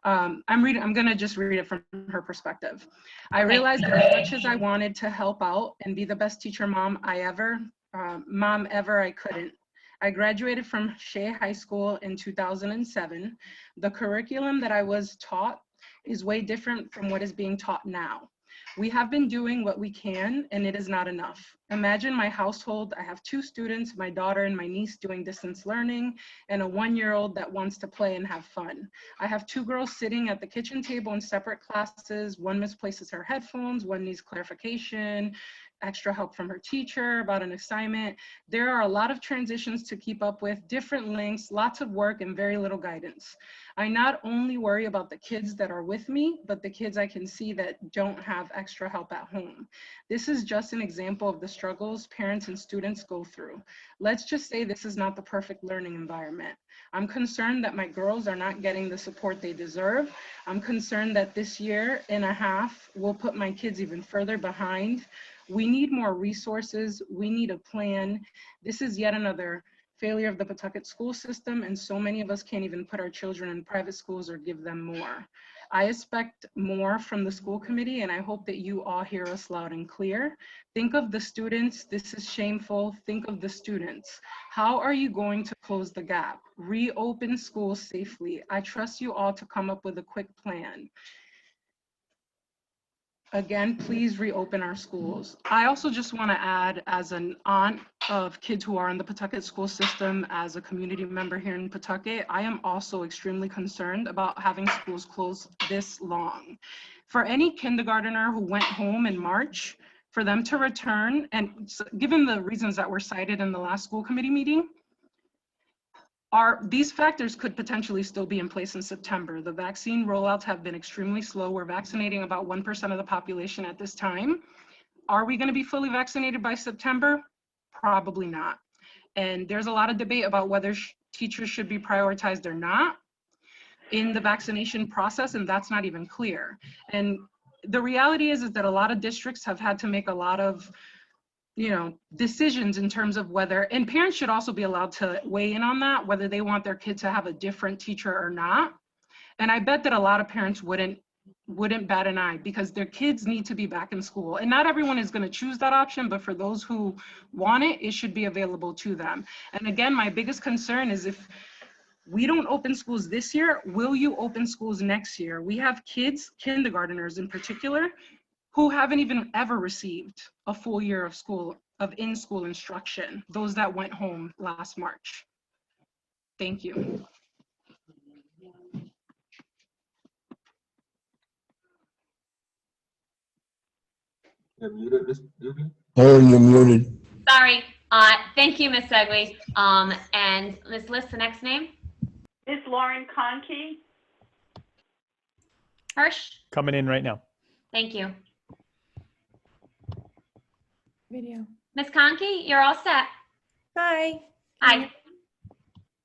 I'm going to just read it from her perspective. I realized that as much as I wanted to help out and be the best teacher mom ever, I couldn't. I graduated from Shea High School in 2007. The curriculum that I was taught is way different from what is being taught now. We have been doing what we can, and it is not enough. Imagine my household. I have 2 students, my daughter and my niece doing distance learning, and a 1-year-old that wants to play and have fun. I have 2 girls sitting at the kitchen table in separate classes. One misplaces her headphones, one needs clarification, extra help from her teacher about an assignment. There are a lot of transitions to keep up with, different links, lots of work, and very little guidance. I not only worry about the kids that are with me, but the kids I can see that don't have extra help at home. This is just an example of the struggles parents and students go through. Let's just say this is not the perfect learning environment. I'm concerned that my girls are not getting the support they deserve. I'm concerned that this year and a half will put my kids even further behind. We need more resources. We need a plan. This is yet another failure of the Pawtucket school system, and so many of us can't even put our children in private schools or give them more. I expect more from the school committee, and I hope that you all hear us loud and clear. Think of the students. This is shameful. Think of the students. How are you going to close the gap? Reopen schools safely. I trust you all to come up with a quick plan. Again, please reopen our schools. I also just want to add, as an aunt of kids who are in the Pawtucket school system, as a community member here in Pawtucket, I am also extremely concerned about having schools closed this long. For any kindergartner who went home in March, for them to return, and given the reasons that were cited in the last school committee meeting, these factors could potentially still be in place in September. The vaccine rollouts have been extremely slow. We're vaccinating about 1% of the population at this time. Are we going to be fully vaccinated by September? Probably not. And there's a lot of debate about whether teachers should be prioritized or not in the vaccination process, and that's not even clear. And the reality is that a lot of districts have had to make a lot of decisions in terms of whether, and parents should also be allowed to weigh in on that, whether they want their kid to have a different teacher or not. And I bet that a lot of parents wouldn't bat an eye, because their kids need to be back in school. And not everyone is going to choose that option, but for those who want it, it should be available to them. And again, my biggest concern is, if we don't open schools this year, will you open schools next year? We have kids, kindergarteners in particular, who haven't even ever received a full year of school, of in-school instruction, those that went home last March. Thank you. Helen, you're muted. Sorry. Thank you, Ms. Segway. And Ms. List, the next name? Ms. Lauren Conkey. Hirsch? Coming in right now. Thank you. Video. Ms. Conkey, you're all set. Hi. Hi.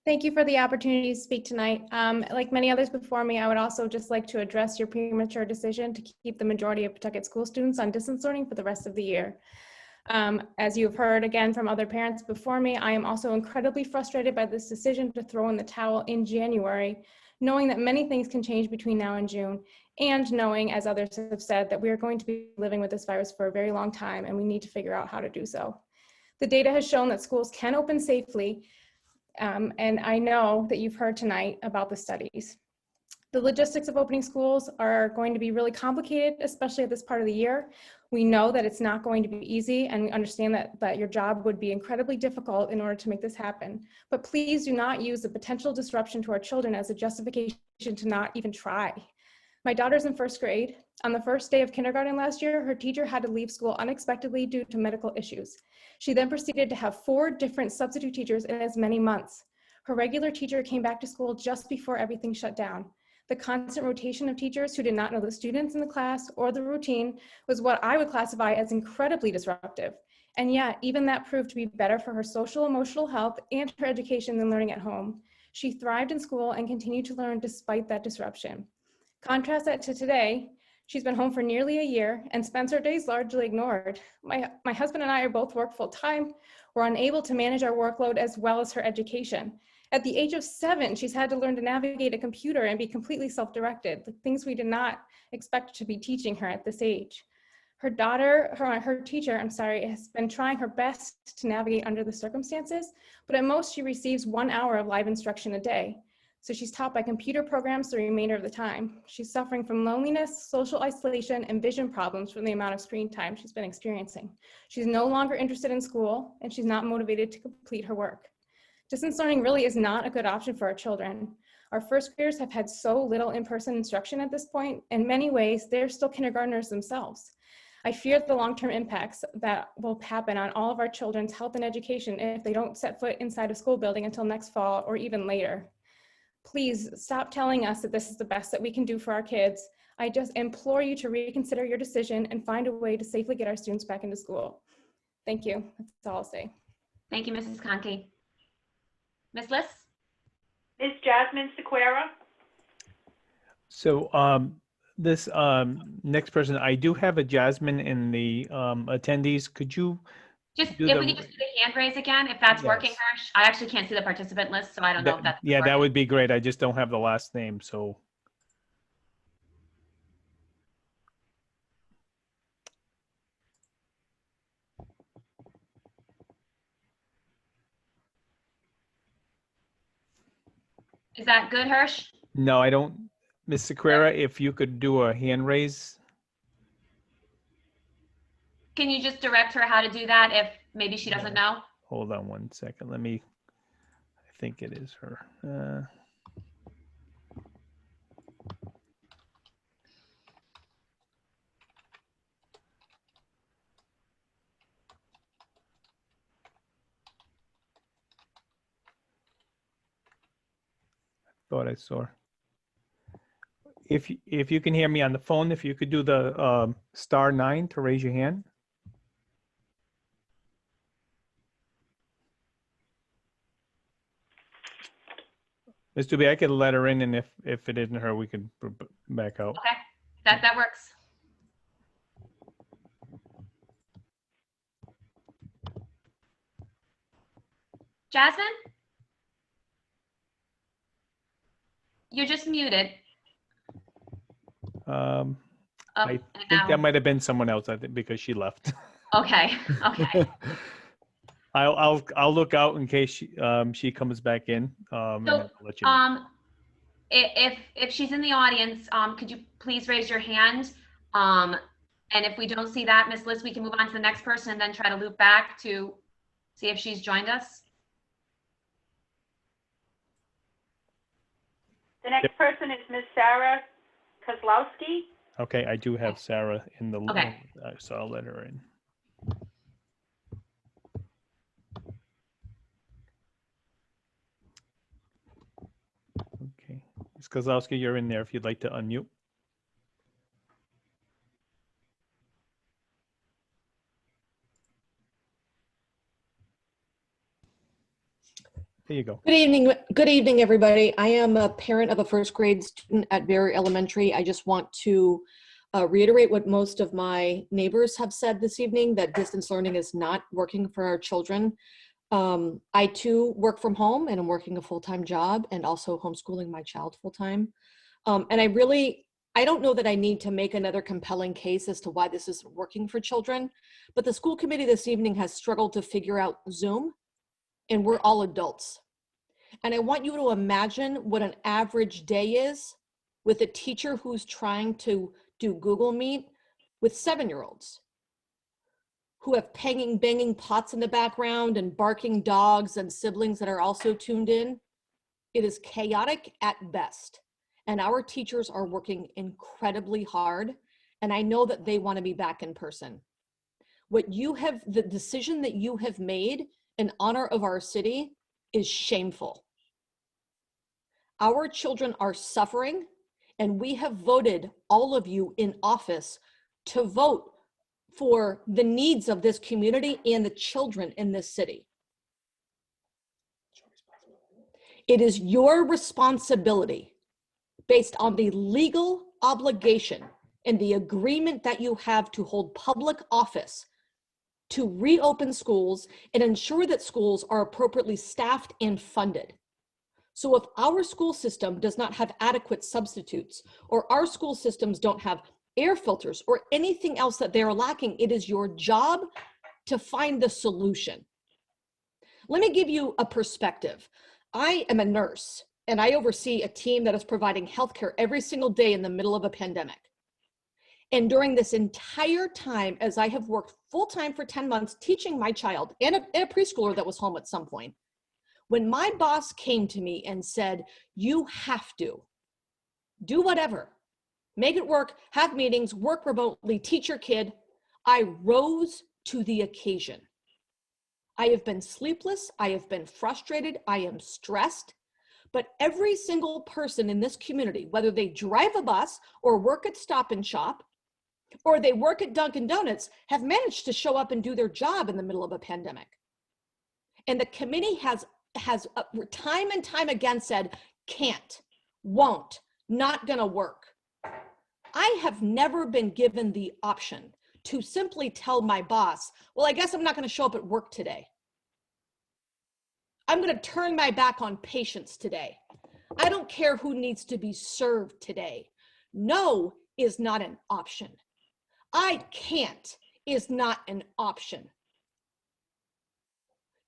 Thank you for the opportunity to speak tonight. Like many others before me, I would also just like to address your premature decision to keep the majority of Pawtucket school students on distance learning for the rest of the year. As you've heard again from other parents before me, I am also incredibly frustrated by this decision to throw in the towel in January, knowing that many things can change between now and June, and knowing, as others have said, that we are going to be living with this virus for a very long time, and we need to figure out how to do so. The data has shown that schools can open safely, and I know that you've heard tonight about the studies. The logistics of opening schools are going to be really complicated, especially at this part of the year. We know that it's not going to be easy, and we understand that your job would be incredibly difficult in order to make this happen. But please do not use the potential disruption to our children as a justification to not even try. My daughter's in first grade. On the first day of kindergarten last year, her teacher had to leave school unexpectedly due to medical issues. She then proceeded to have 4 different substitute teachers in as many months. Her regular teacher came back to school just before everything shut down. The constant rotation of teachers who did not know the students in the class or the routine was what I would classify as incredibly disruptive. And yet, even that proved to be better for her social emotional health and her education than learning at home. She thrived in school and continued to learn despite that disruption. Contrast that to today. She's been home for nearly a year and spends her days largely ignored. My husband and I are both work full time. We're unable to manage our workload as well as her education. At the age of 7, she's had to learn to navigate a computer and be completely self-directed, the things we did not expect to be teaching her at this age. Her teacher, has been trying her best to navigate under the circumstances, but at most she receives 1 hour of live instruction a day. So she's taught by computer programs the remainder of the time. She's suffering from loneliness, social isolation, and vision problems from the amount of screen time she's been experiencing. She's no longer interested in school, and she's not motivated to complete her work. Distance learning really is not a good option for our children. Our first graders have had so little in-person instruction at this point. In many ways, they're still kindergartners themselves. I fear the long-term impacts that will happen on all of our children's health and education if they don't set foot inside a school building until next fall or even later. Please stop telling us that this is the best that we can do for our kids. I just implore you to reconsider your decision and find a way to safely get our students back into school. Thank you. That's all I'll say. Thank you, Mrs. Conkey. Ms. Liss? Ms. Jasmine Sequeira. So this next person, I do have a Jasmine in the attendees. Could you If we could just do the hand raise again, if that's working, Hirsch. I actually can't see the participant list, so I don't know if that's Yeah, working. that would be great. I just don't have the last name, so. Is that good, Hirsch? No, I don't. Ms. Sequeira, if you could do a hand raise. can you just direct her how to do that if maybe she doesn't know? Hold on one second. I think it is her. Thought I saw her. If you can hear me on the phone, if you could do the *9 to raise your hand. Ms. Dubé, I could let her in, and if it isn't her, we could back out. Okay, that works. Jasmine? You're just muted. I think now. that might have been someone else, I think, because she left. Okay, okay. I'll look out in case she comes back in. And then I'll let you know. If she's in the audience, could you please raise your hand? And if we don't see that, Ms. Liz, we can move on to the next person and then try to loop back to see if she's joined us. The next person is Ms. Sarah Kozlowski. Okay, I do have Sarah in the Okay. So I'll let her in. Okay, Ms. Kozlowski, you're in there if you'd like to unmute. There you go. Good evening, everybody. I am a parent of a first grade student at Berry Elementary. I just want to reiterate what most of my neighbors have said this evening, that distance learning is not working for our children. I too work from home and I'm working a full-time job and also homeschooling my child full-time. And I don't know that I need to make another compelling case as to why this isn't working for children, but the school committee this evening has struggled to figure out Zoom, and we're all adults. And I want you to imagine what an average day is with a teacher who's trying to do Google Meet with 7-year-olds who have banging pots in the background and barking dogs and siblings that are also tuned in. It is chaotic at best. And our teachers are working incredibly hard. And I know that they want to be back in person. The decision that you have made in honor of our city is shameful. Our children are suffering, and we have voted all of you in office to vote for the needs of this community and the children in this city. It is your responsibility, based on the legal obligation and the agreement that you have to hold public office, to reopen schools and ensure that schools are appropriately staffed and funded. So if our school system does not have adequate substitutes, or our school systems don't have air filters or anything else that they're lacking, it is your job to find the solution. Let me give you a perspective. I am a nurse and I oversee a team that is providing healthcare every single day in the middle of a pandemic. And during this entire time, as I have worked full-time for 10 months teaching my child and a preschooler that was home at some point, when my boss came to me and said, you have to do whatever, make it work, have meetings, work remotely, teach your kid, I rose to the occasion. I have been sleepless, I have been frustrated, I am stressed, but every single person in this community, whether they drive a bus or work at Stop and Shop, or they work at Dunkin' Donuts, have managed to show up and do their job in the middle of a pandemic. And the committee has time and time again said, can't, won't, not gonna work. I have never been given the option to simply tell my boss, well, I guess I'm not gonna show up at work today. I'm gonna turn my back on patients today. I don't care who needs to be served today. No is not an option. I can't is not an option.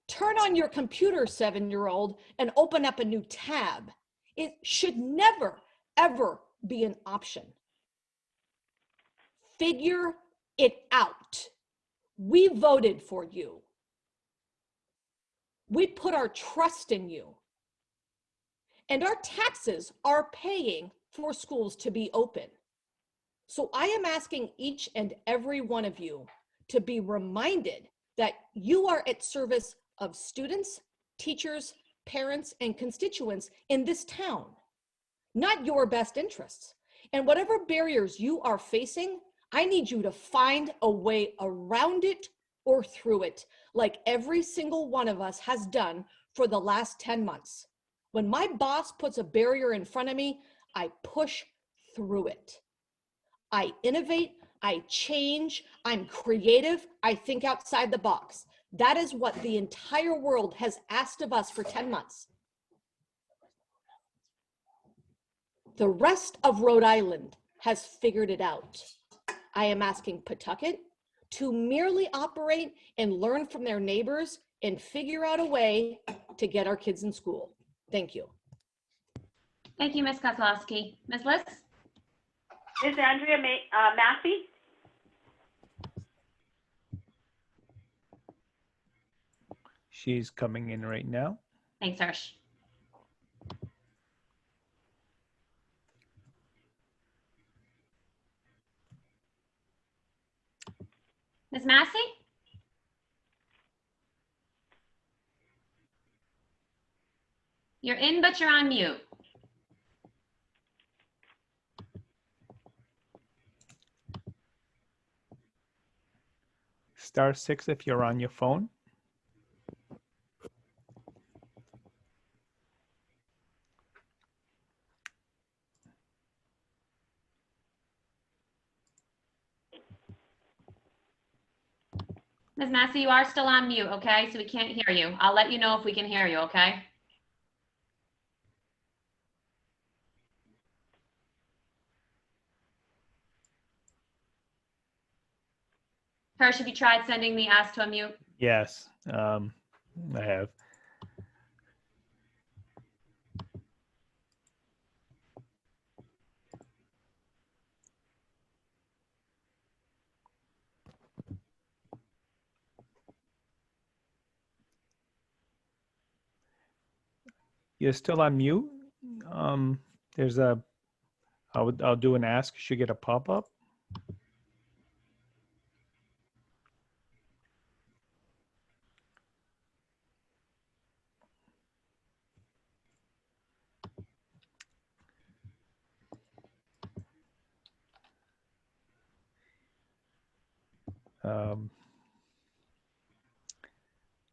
Turn on your computer, 7-year-old, and open up a new tab. It should never, ever be an option. Figure it out. We voted for you. We put our trust in you. And our taxes are paying for schools to be open. So I am asking each and every one of you to be reminded that you are at service of students, teachers, parents, and constituents in this town, not your best interests. And whatever barriers you are facing, I need you to find a way around it or through it, like every single one of us has done for the last 10 months. When my boss puts a barrier in front of me, I push through it. I innovate, I change, I'm creative, I think outside the box. That is what the entire world has asked of us for 10 months. The rest of Rhode Island has figured it out. I am asking Pawtucket to merely operate and learn from their neighbors and figure out a way to get our kids in school. Thank you. Thank you, Ms. Kozlowski. Ms. Liss? Ms. Andrea Massey? She's coming in right now. Thanks, Harsh. Ms. Massey? You're in, but you're on mute. *6 if you're on your phone. Ms. Massey, you are still on mute, okay? So we can't hear you. I'll let you know if we can hear you, okay? Hirsch, have you tried sending the ask to unmute? Yes, I have. You're still on mute. There's a, I'll do an ask. You should get a pop-up.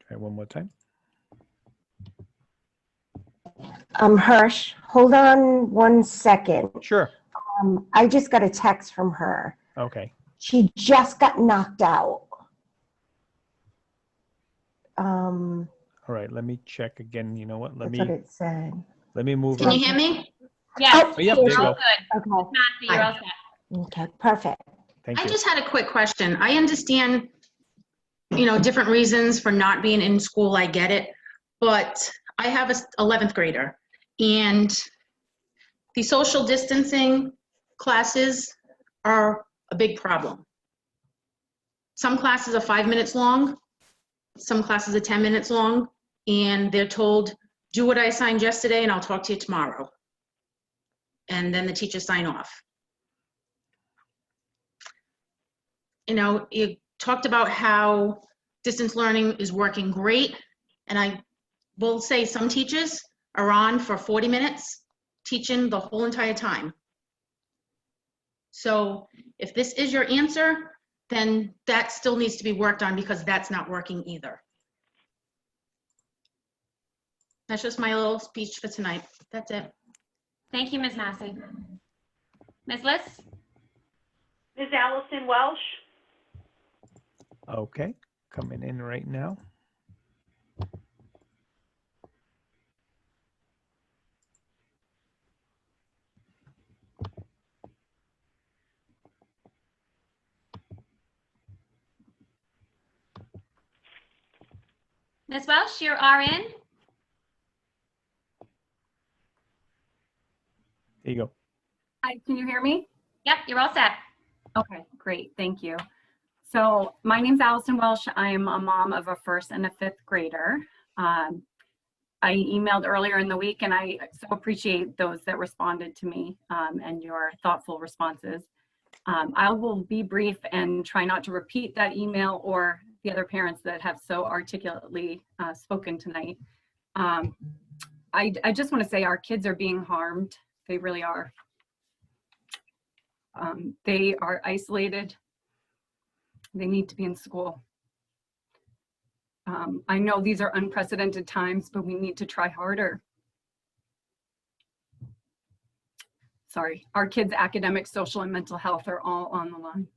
Try one more time. Hirsch, hold on 1 second. Sure. I just got a text from her. Okay. She just got knocked out. All right. Let me check again. You know what? That's what it said. Let me move. Can you hear me? Yes. Oh, yep, there you You're all go. good. Okay. Massey, you're all set. Okay, perfect. Thank I you. just had a quick question. I understand, different reasons for not being in school. I get it. But I have a 11th grader, and the social distancing classes are a big problem. Some classes are 5 minutes long. Some classes are 10 minutes long, and they're told, do what I assigned yesterday and I'll talk to you tomorrow. And then the teachers sign off. You talked about how distance learning is working great, and I will say some teachers are on for 40 minutes teaching the whole entire time. So if this is your answer, then that still needs to be worked on, because that's not working either. That's just my little speech for tonight. That's it. Thank you, Ms. Massey. Ms. Liss? Ms. Allison Welsh? Okay. Coming in right now. Ms. Welsh, you're RN? There you go. Hi, can you hear me? Yep, you're all set. Okay, great, thank you. So my name's Allison Welsh. I am a mom of a first and a fifth grader. I emailed earlier in the week, and I so appreciate those that responded to me and your thoughtful responses. I will be brief and try not to repeat that email or the other parents that have so articulately spoken tonight. I just want to say our kids are being harmed. They really are. They are isolated. They need to be in school. I know these are unprecedented times, but we need to try harder. Sorry, our kids' academic, social, and mental health are all on the line.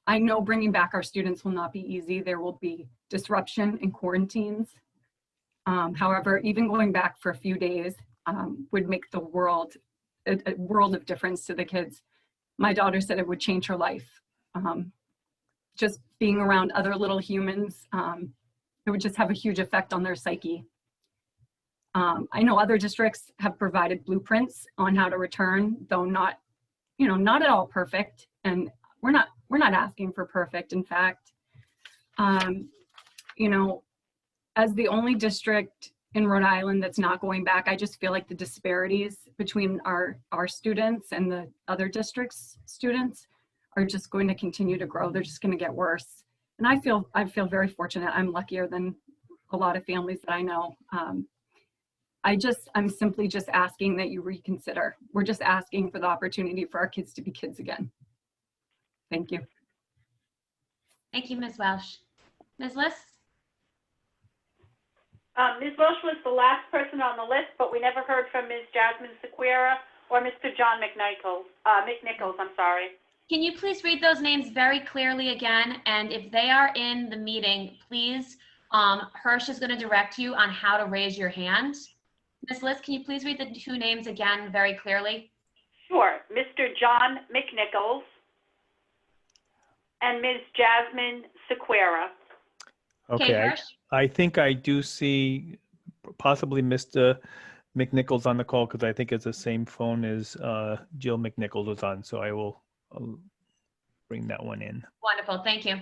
I know bringing back our students will not be easy. There will be disruption and quarantines. However, even going back for a few days would make the world, a world of difference to the kids. My daughter said it would change her life. Just being around other little humans, it would just have a huge effect on their psyche. I know other districts have provided blueprints on how to return, though not, not at all perfect. And we're not asking for perfect. In fact, as the only district in Rhode Island that's not going back, I just feel like the disparities between our students and the other districts' students are just going to continue to grow. They're just going to get worse. And I feel very fortunate. I'm luckier than a lot of families that I know. I'm simply just asking that you reconsider. We're just asking for the opportunity for our kids to be kids again. Thank you. Thank you, Ms. Welsh. Ms. Liss? Ms. Welsh was the last person on the list, but we never heard from Ms. Jasmine Sequeira or Mr. John McNichols. I'm sorry. Can you please read those names very clearly again? And if they are in the meeting, please, Hirsch is going to direct you on how to raise your hand. Ms. Liss, can you please read the two names again very clearly? Sure. Mr. John McNichols and Ms. Jasmine Sequeira. Okay, I think I do see possibly Mr. McNichols on the call because I think it's the same phone as Jill McNichols was on. So I'll bring that one in. Wonderful, thank you.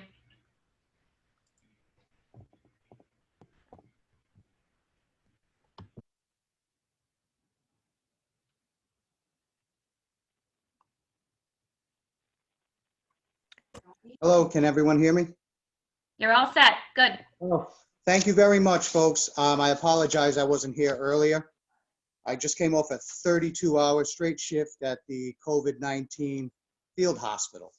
Hello, can everyone hear me? You're all set, good. Oh, thank you very much, folks. I apologize I wasn't here earlier. I just came off a 32-hour straight shift at the COVID-19 field hospital.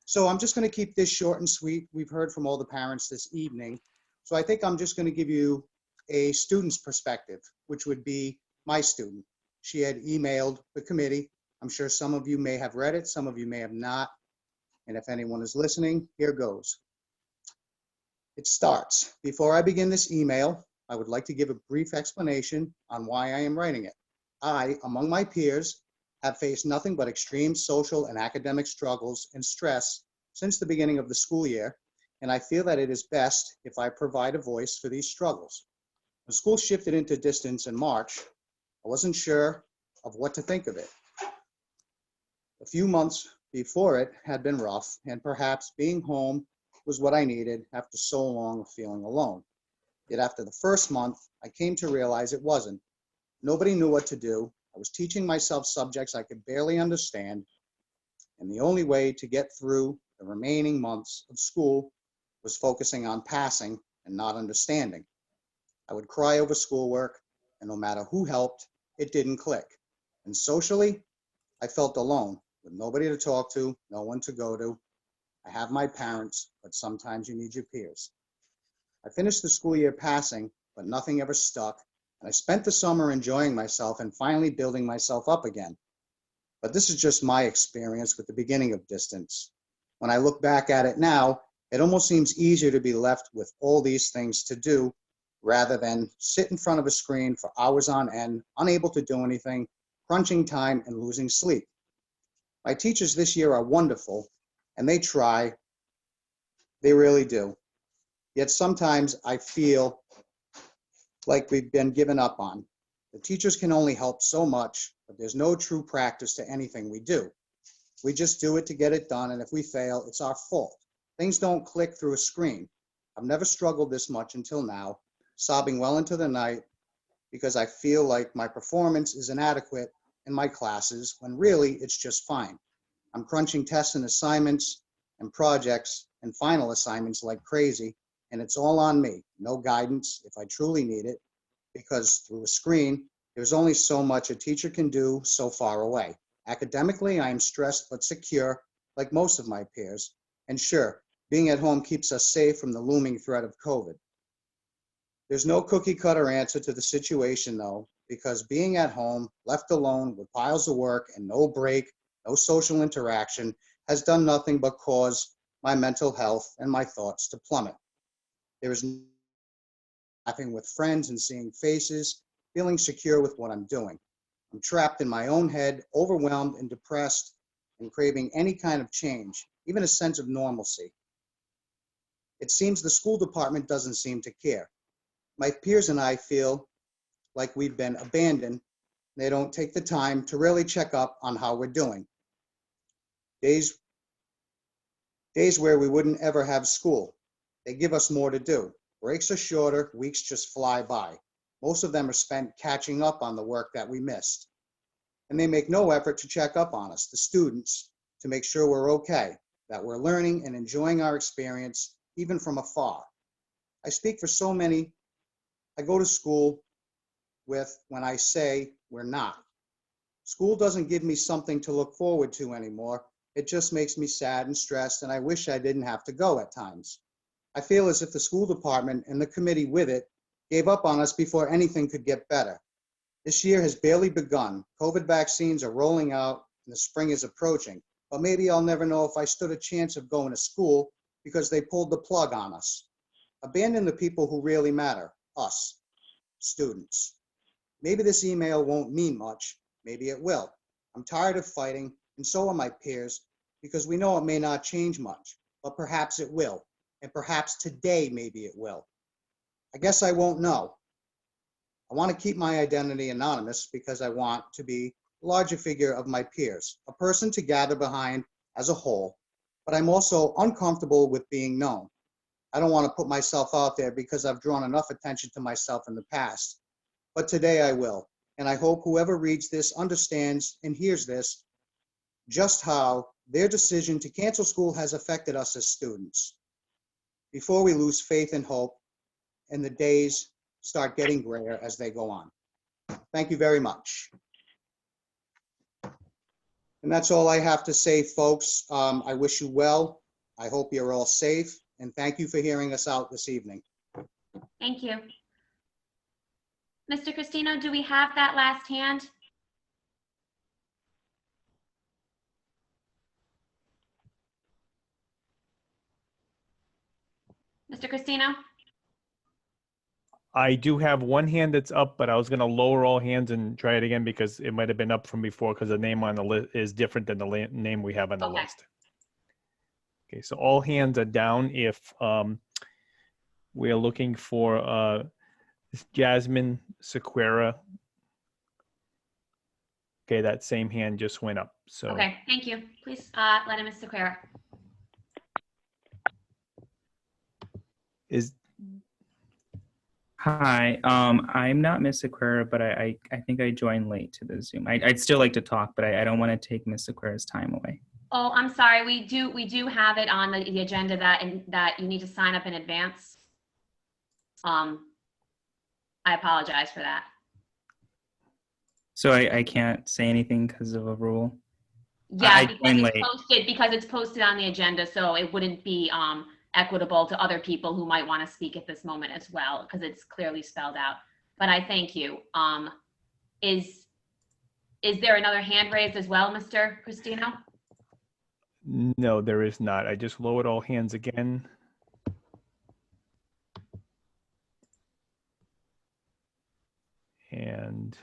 So I'm just going to keep this short and sweet. We've heard from all the parents this evening. So I think I'm just going to give you a student's perspective, which would be my student. She had emailed the committee. I'm sure some of you may have read it, some of you may have not. And if anyone is listening, here goes. It starts, before I begin this email, I would like to give a brief explanation on why I am writing it. I, among my peers, have faced nothing but extreme social and academic struggles and stress since the beginning of the school year, and I feel that it is best if I provide a voice for these struggles. When school shifted into distance in March, I wasn't sure of what to think of it. A few months before it had been rough, and perhaps being home was what I needed after so long of feeling alone. Yet after the first month, I came to realize it wasn't. Nobody knew what to do. I was teaching myself subjects I could barely understand, and the only way to get through the remaining months of school was focusing on passing and not understanding. I would cry over schoolwork, and no matter who helped, it didn't click. And socially, I felt alone, with nobody to talk to, no one to go to. I have my parents, but sometimes you need your peers. I finished the school year passing, but nothing ever stuck, and I spent the summer enjoying myself and finally building myself up again. But this is just my experience with the beginning of distance. When I look back at it now, it almost seems easier to be left with all these things to do rather than sit in front of a screen for hours on end, unable to do anything, crunching time and losing sleep. My teachers this year are wonderful, and they try. They really do. Yet sometimes I feel like we've been given up on. The teachers can only help so much, but there's no true practice to anything we do. We just do it to get it done, and if we fail, it's our fault. Things don't click through a screen. I've never struggled this much until now, sobbing well into the night because I feel like my performance is inadequate in my classes when really it's just fine. I'm crunching tests and assignments and projects and final assignments like crazy, and it's all on me. No guidance if I truly need it, because through a screen, there's only so much a teacher can do so far away. Academically, I am stressed but secure, like most of my peers. And sure, being at home keeps us safe from the looming threat of COVID. There's no cookie cutter answer to the situation though, because being at home, left alone with piles of work and no break, no social interaction, has done nothing but cause my mental health and my thoughts to plummet. There is laughing with friends and seeing faces, feeling secure with what I'm doing. I'm trapped in my own head, overwhelmed and depressed, and craving any kind of change, even a sense of normalcy. It seems the school department doesn't seem to care. My peers and I feel like we've been abandoned. They don't take the time to really check up on how we're doing. Days where we wouldn't ever have school. They give us more to do. Breaks are shorter, weeks just fly by. Most of them are spent catching up on the work that we missed. And they make no effort to check up on us, the students, to make sure we're okay, that we're learning and enjoying our experience, even from afar. I speak for so many I go to school with when I say we're not. School doesn't give me something to look forward to anymore. It just makes me sad and stressed, and I wish I didn't have to go at times. I feel as if the school department and the committee with it gave up on us before anything could get better. This year has barely begun. COVID vaccines are rolling out and the spring is approaching, but maybe I'll never know if I stood a chance of going to school because they pulled the plug on us. Abandon the people who really matter, us, students. Maybe this email won't mean much, maybe it will. I'm tired of fighting, and so are my peers, because we know it may not change much, but perhaps it will, and perhaps today maybe it will. I guess I won't know. I want to keep my identity anonymous because I want to be a larger figure of my peers, a person to gather behind as a whole, but I'm also uncomfortable with being known. I don't want to put myself out there because I've drawn enough attention to myself in the past, but today I will. And I hope whoever reads this understands and hears this, just how their decision to cancel school has affected us as students. Before we lose faith and hope, and the days start getting grayer as they go on. Thank you very much. And that's all I have to say, folks. I wish you well. I hope you're all safe, and thank you for hearing us out this evening. Thank you. Mr. Cristino, do we have that last hand? Mr. Cristino? I do have one hand that's up, but I was going to lower all hands and try it again because it might have been up from before because the name on the list is different than the name we have on the list. Okay, so all hands are down if we're looking for Jasmine Sequeira. Okay, that same hand just went up. So Okay, thank you. Please let in Ms. Sequeira. Hi, I'm not Miss Sequeira, but I think I joined late to the Zoom. I'd still like to talk, but I don't want to take Miss Sequeira's time away. Oh, I'm sorry. We do have it on the agenda that you need to sign up in advance. I apologize for that. So I can't say anything because of a rule? Yeah, because it's posted on the agenda, so it wouldn't be equitable to other people who might want to speak at this moment as well, because it's clearly spelled out. But I thank you. Is there another hand raised as well, Mr. Cristino? No, there is not. I just lowered all hands again. And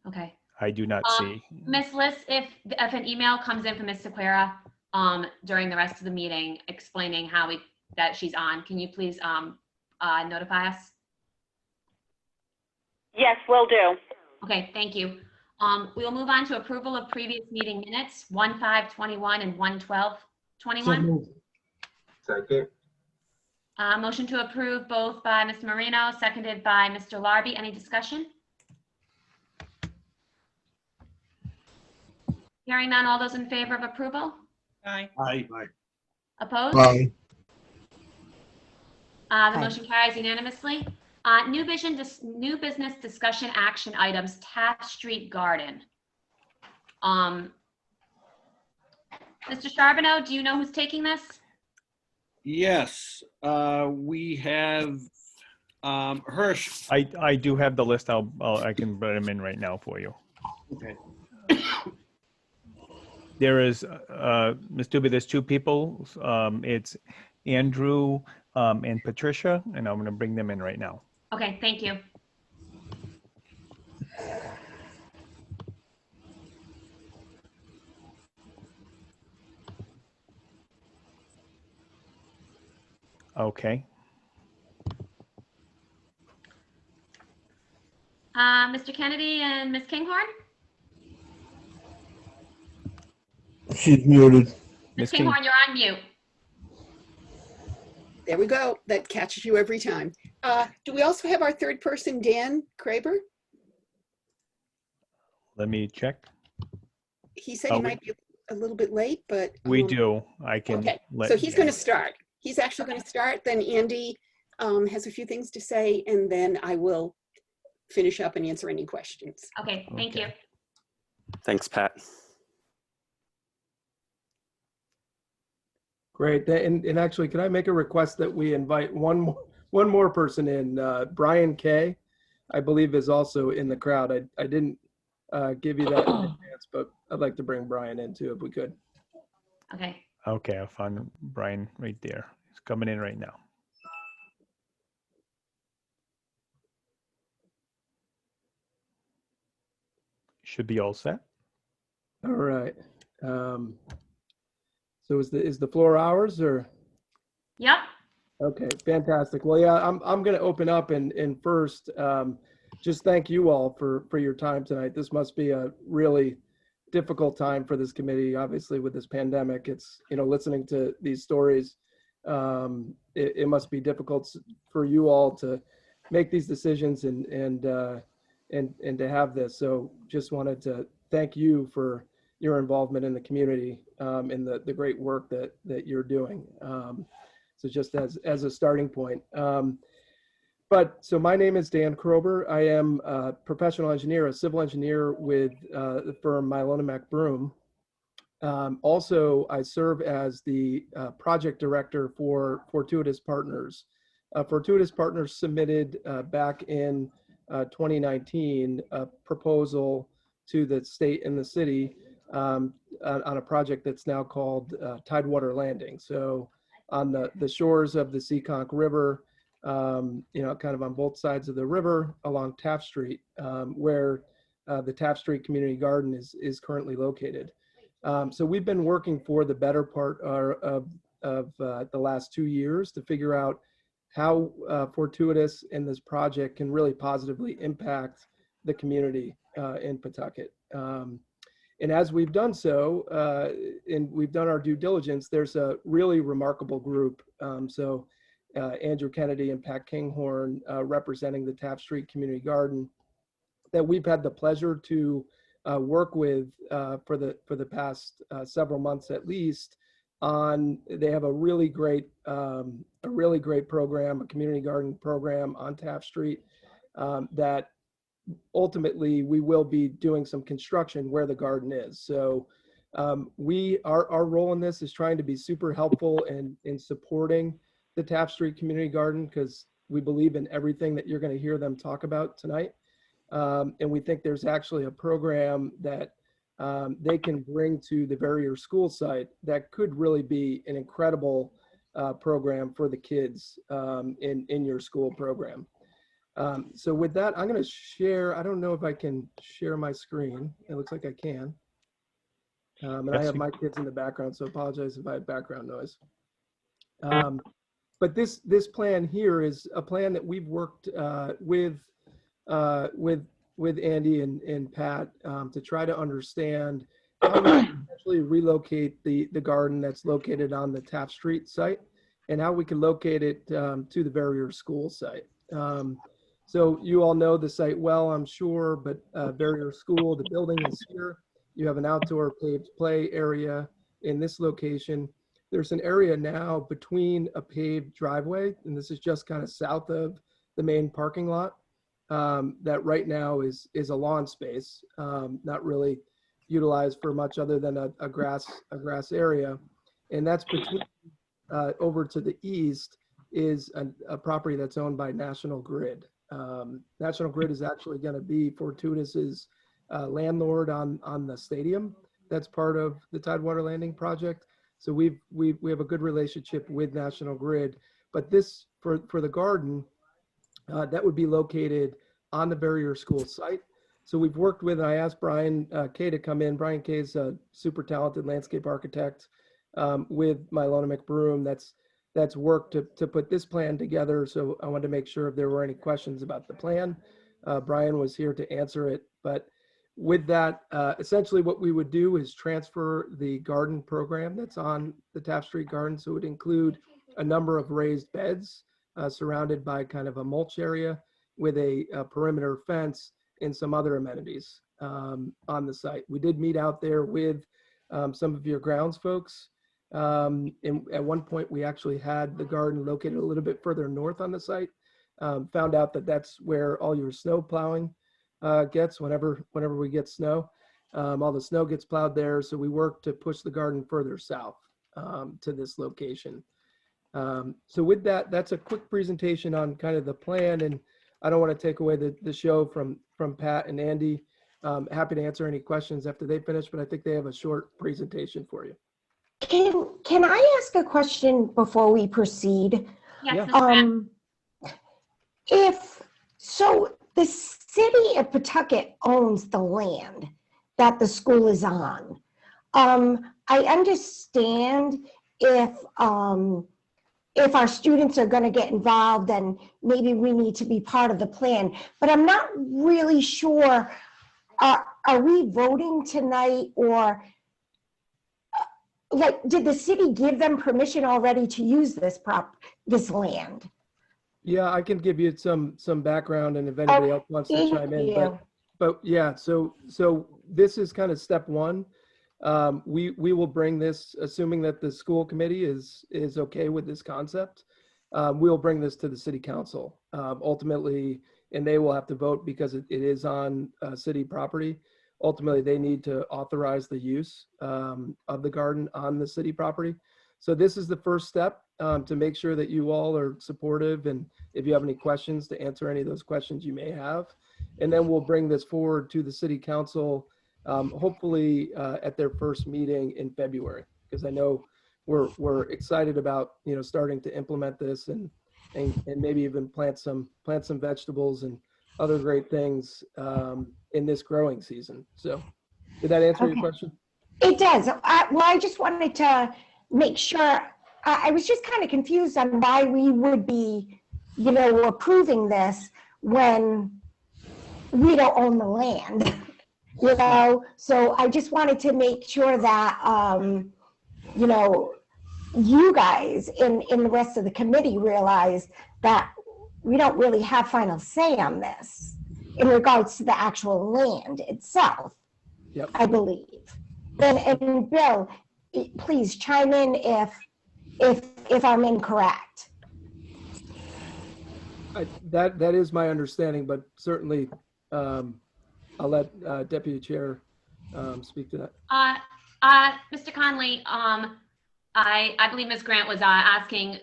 okay, I do not see. Ms. Liss, if an email comes in from Ms. Sequeira during the rest of the meeting explaining that she's on, can you please notify us? Yes, will do. Okay, thank you. We will move on to approval of previous meeting minutes, 1/5/21 and 1/12/21. Second. Motion to approve both by Mr. Marino, seconded by Mr. Larby. Any discussion? Hearing none, all those in favor of approval? Aye. Aye. Opposed? Aye. The motion carries unanimously. New business discussion action items, Taft Street Garden. Mr. Charbonneau, do you know who's taking this? Yes, we have Hirsch. I do have the list. I can put them in right now for you. Okay. There is, Ms. Doobie, there's two people. It's Andrew and Patricia, and I'm going to bring them in right now. Okay, thank you. Okay. Mr. Kennedy and Ms. Kinghorn? She's muted. Ms. Kinghorn, you're on mute. There we go. That catches you every time. Do we also have our third person, Dan Kraber? Let me check. He said he might be a little bit late, but We do. I can. okay. Let So he's you- going to start. He's actually going to start. Then Andy has a few things to say, and then I will finish up and answer any questions. Okay, thank you. Thanks, Pat. Great. And actually, can I make a request that we invite one more person in? Brian Kay, I believe, is also in the crowd. I didn't give you that in advance, but I'd like to bring Brian in too, if we could. Okay. Okay, I found Brian right there. He's coming in right now. Should be all set. All right. So is the floor ours or? Yep. Okay, fantastic. Well, yeah, I'm going to open up and first just thank you all for your time tonight. This must be a really difficult time for this committee. Obviously, with this pandemic, it's, you know, listening to these stories, it must be difficult for you all to make these decisions and to have this. So just wanted to thank you for your involvement in the community and the great work that you're doing. So just as a starting point. So my name is Dan Krober. I am a professional engineer, a civil engineer with the firm Milona Broom. Also, I serve as the project director for Fortuitous Partners. Fortuitous Partners submitted back in 2019 a proposal to the state and the city on a project that's now called Tidewater Landing. So on the shores of the Seekonk River, you know, kind of on both sides of the river along Taft Street, where the Taft Street Community Garden is currently located. So we've been working for the better part of the last 2 years to figure out how Fortuitous and this project can really positively impact the community in Pawtucket. And as we've done so, and we've done our due diligence, there's a really remarkable group. Andrew Kennedy and Pat Kinghorn representing the Taft Street Community Garden that we've had the pleasure to work with for the past several months at least. They have a really great program, a community garden program on Taft Street that ultimately we will be doing some construction where the garden is. So our role in this is trying to be super helpful in supporting the Taft Street Community Garden, because we believe in everything that you're going to hear them talk about tonight. And we think there's actually a program that they can bring to the Verrier School site that could really be an incredible program for the kids in your school program. So with that, I'm going to share, I don't know if I can share my screen. It looks like I can. And I have my kids in the background, so apologize if I have background noise. But this plan here is a plan that we've worked with with Andy and Pat to try to understand how we can actually relocate the garden that's located on the Taft Street site and how we can locate it to the Verrier School site. So you all know the site well, I'm sure, but Verrier School, the building is here. You have an outdoor paved play area in this location. There's an area now between a paved driveway, and this is just kind of south of the main parking lot, that right now is a lawn space, not really utilized for much other than a grass area. And that's between, over to the east is a property that's owned by National Grid. National Grid is actually going to be Fortunatus's landlord on the stadium. That's part of the Tidewater Landing project. So we have a good relationship with National Grid, but this for the garden, that would be located on the Verrier School site. So we've worked with, and I asked Brian Kay to come in. Brian Kay is a super talented landscape architect with Mylona McBroom that's worked to put this plan together. So I wanted to make sure if there were any questions about the plan, Brian was here to answer it. But with that, essentially what we would do is transfer the garden program that's on the Taft Street Garden. So it would include a number of raised beds surrounded by kind of a mulch area with a perimeter fence and some other amenities on the site. We did meet out there with some of your grounds folks. And at one point we actually had the garden located a little bit further north on the site. Found out that that's where all your snow plowing gets whenever we get snow. All the snow gets plowed there. So we work to push the garden further south to this location. So with that, that's a quick presentation on kind of the plan, and I don't want to take away the show from Pat and Andy. Happy to answer any questions after they finish, but I think they have a short presentation for you. Can I ask a question before we proceed? Yes, If so, the city of Pawtucket owns the land that the school is on. I understand if our students are going to get involved, then maybe we need to be part of the plan. But I'm not really sure. Are we voting tonight, or like, did the city give them permission already to use this land? Yeah, I can give you some background, and if anybody else wants to chime in. But yeah, so this is kind of step one. We will bring this, assuming that the school committee is okay with this concept. We'll bring this to the city council ultimately, and they will have to vote because it is on city property. Ultimately, they need to authorize the use of the garden on the city property. So this is the first step to make sure that you all are supportive, and if you have any questions, to answer any of those questions you may have. And then we'll bring this forward to the city council, hopefully at their first meeting in February, because I know we're excited about starting to implement this and maybe even plant some vegetables and other great things in this growing season. So did that answer your question? It does. I just wanted to make sure. I was just kind of confused on why we would be, approving this when we don't own the land, So I just wanted to make sure that, you guys in the rest of the committee realized that we don't really have final say on this in regards to the actual land itself. Yep. I believe. And Bill, please chime in if I'm incorrect. That is my understanding, but certainly I'll let Deputy Chair speak to that. Mr. Conley, I believe Ms. Grant was asking,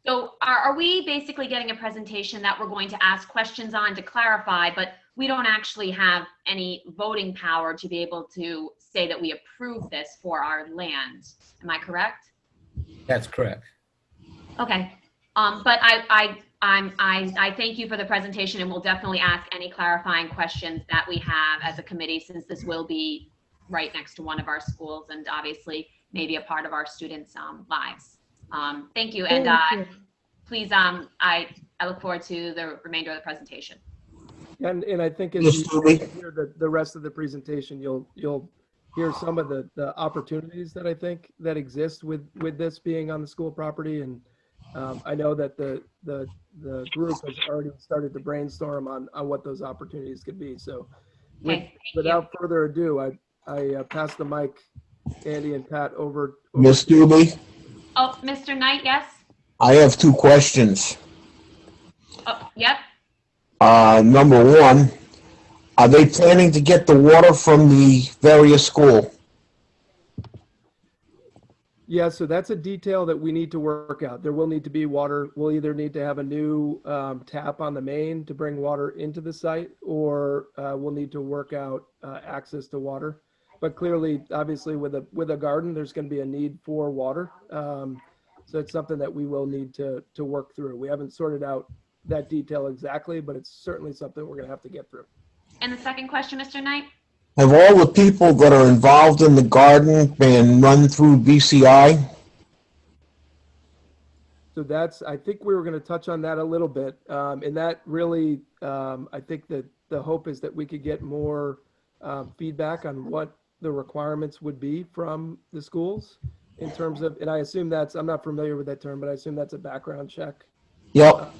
so are we basically getting a presentation that we're going to ask questions on to clarify, but we don't actually have any voting power to be able to say that we approve this for our land? Am I correct? That's correct. Okay, but I thank you for the presentation, and we'll definitely ask any clarifying questions that we have as a committee, since this will be right next to one of our schools and obviously maybe a part of our students' lives. Thank you, and please, I look forward to the remainder of the presentation. And I think as Ms. you Stubbe? hear the rest of the presentation, you'll hear some of the opportunities that I think that exist with this being on the school property. And I know that the group has already started to brainstorm on what those opportunities could be. So without further ado, I pass the mic, Andy and Pat, over. Ms. Stubbe? Oh, Mr. Knight, yes? I have two questions. Oh, yep. Number one, are they planning to get the water from the various school? Yeah, so that's a detail that we need to work out. There will need to be water. We'll either need to have a new tap on the main to bring water into the site, or we'll need to work out access to water. But clearly, obviously, with a garden, there's going to be a need for water. So it's something that we will need to work through. We haven't sorted out that detail exactly, but it's certainly something we're going to have to get through. And the second question, Mr. Knight? Have all the people that are involved in the garden been run through BCI? So that's, I think we were going to touch on that a little bit. And that really, I think that the hope is that we could get more feedback on what the requirements would be from the schools in terms of, and I assume that's, I'm not familiar with that term, but I assume that's a background check. Yep.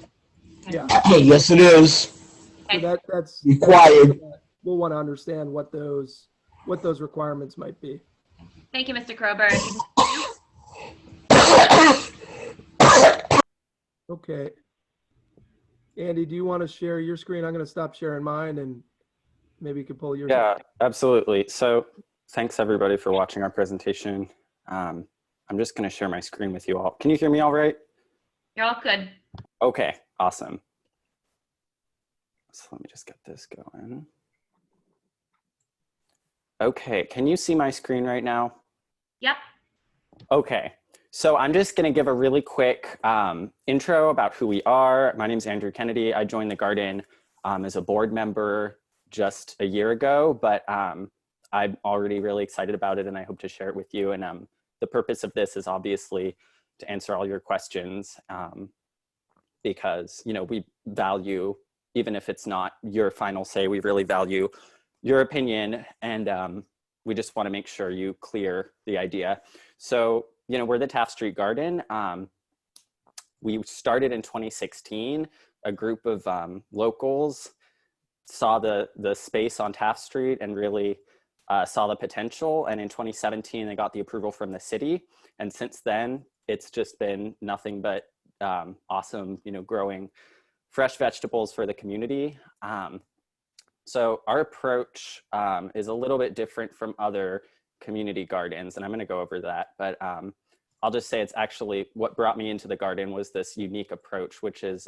Yeah. Yes, it is. So that's required. We'll want to understand what those requirements might be. Thank you, Mr. Krober. Okay. Andy, do you want to share your screen? I'm going to stop sharing mine and maybe you can pull yours. Yeah, absolutely. So thanks everybody for watching our presentation. I'm just going to share my screen with you all. Can you hear me all right? You're all good. Okay, awesome. So let me just get this going. Okay, can you see my screen right now? Yep. Okay, so I'm just gonna give a really quick intro about who we are. My name is Andrew Kennedy. I joined the garden as a board member just a year ago, but I'm already really excited about it and I hope to share it with you. And the purpose of this is obviously to answer all your questions because, you know, we value, even if it's not your final say, we really value your opinion, and we just want to make sure you clear the idea. So, you know, we're the Taft Street Garden. We started in 2016. A group of locals saw the space on Taft Street and really saw the potential. And in 2017, they got the approval from the city. And since then, it's just been nothing but awesome, you know, growing fresh vegetables for the community. So our approach is a little bit different from other community gardens, and I'm going to go over that. But I'll just say it's actually what brought me into the garden was this unique approach, which is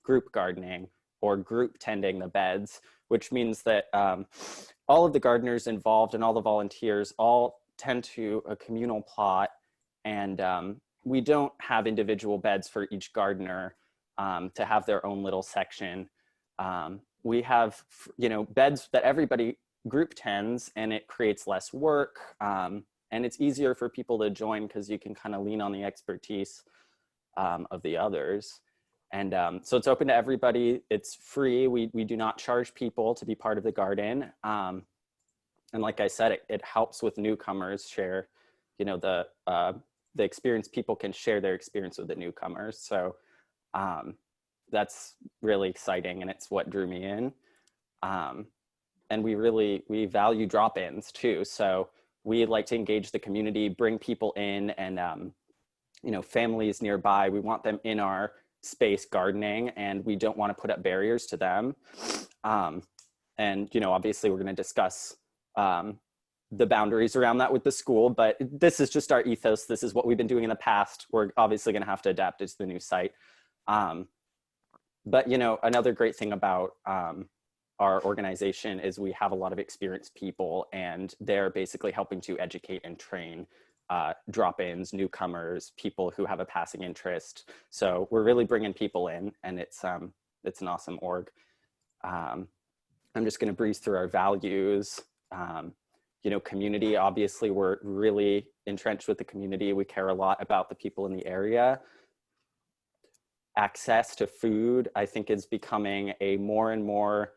group gardening or group tending the beds, which means that all of the gardeners involved and all the volunteers all tend to a communal plot, and we don't have individual beds for each gardener to have their own little section. We have, you know, beds that everybody group tends, and it creates less work, and it's easier for people to join because you can kind of lean on the expertise of the others. And so it's open to everybody. It's free. We do not charge people to be part of the garden. And like I said, it helps with newcomers share, you know, the experience. People can share their experience with the newcomers. So that's really exciting, and it's what drew me in. And we value drop-ins too. So we like to engage the community, bring people in, and you know, families nearby. We want them in our space gardening, and we don't want to put up barriers to them. And you know, obviously, we're going to discuss the boundaries around that with the school, but this is just our ethos. This is what we've been doing in the past. We're obviously going to have to adapt it to the new site. But you know, another great thing about our organization is we have a lot of experienced people, and they're basically helping to educate and train drop-ins, newcomers, people who have a passing interest. So we're really bringing people in, and it's an awesome org. I'm just going to breeze through our values. You know, community, obviously we're really entrenched with the community. We care a lot about the people in the area. Access to food, I think, is becoming a more and more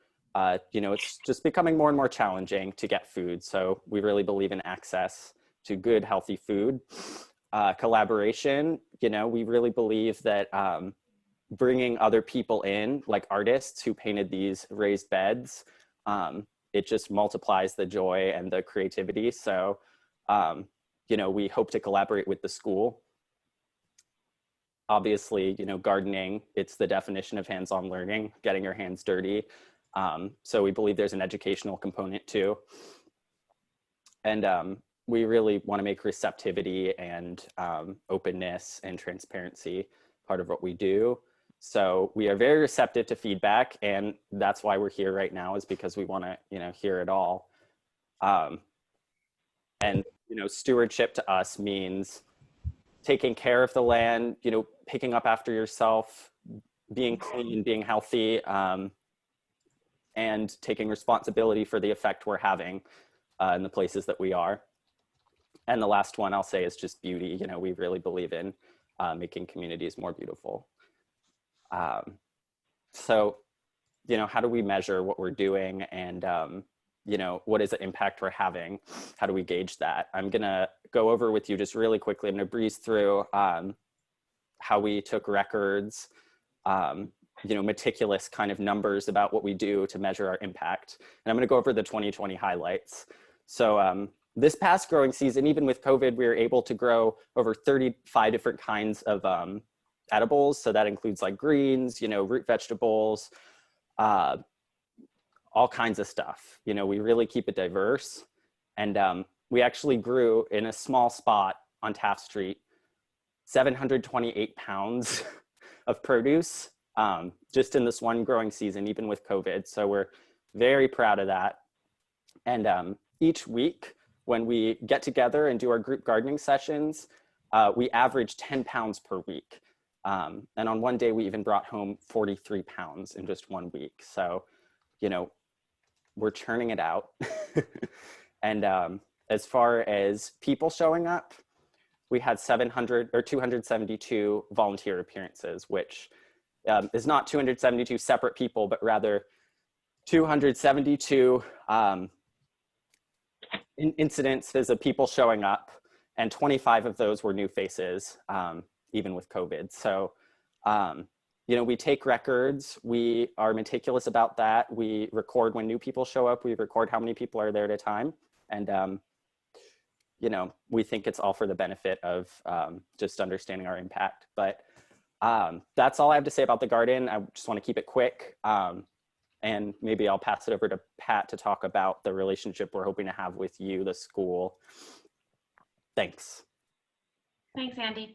it's just becoming more and more challenging to get food. So we really believe in access to good, healthy food. Collaboration, we really believe that bringing other people in, like artists who painted these raised beds, it just multiplies the joy and the creativity. So, we hope to collaborate with the school. Obviously, gardening, it's the definition of hands-on learning, getting your hands dirty. So we believe there's an educational component too. And we really want to make receptivity and openness and transparency part of what we do. So we are very receptive to feedback, and that's why we're here right now, is because we want to, hear it all. And, stewardship to us means taking care of the land, picking up after yourself, being clean, being healthy, and taking responsibility for the effect we're having in the places that we are. And the last one I'll say is just beauty. We really believe in making communities more beautiful. So, how do we measure what we're doing, and, what is the impact we're having? How do we gauge that? I'm gonna go over with you just really quickly. I'm gonna breeze through how we took records, meticulous kind of numbers about what we do to measure our impact. And I'm gonna go over the 2020 highlights. So this past growing season, even with COVID, we were able to grow over 35 different kinds of edibles. So that includes like greens, root vegetables, all kinds of stuff. We really keep it diverse. And we actually grew in a small spot on Taft Street, 728 pounds of produce just in this one growing season, even with COVID. So we're very proud of that. And each week when we get together and do our group gardening sessions, we average 10 pounds per week. And on one day, we even brought home 43 pounds in just 1 week. So, we're churning it out. And as far as people showing up, we had 272 volunteer appearances, which is not 272 separate people, but rather 272 incidences of people showing up, and 25 of those were new faces, even with COVID. So, we take records, we are meticulous about that. We record when new people show up, we record how many people are there at a time. And, we think it's all for the benefit of just understanding our impact. But that's all I have to say about the garden. I just want to keep it quick. And maybe I'll pass it over to Pat to talk about the relationship we're hoping to have with you, the school. Thanks. Thanks, Andy.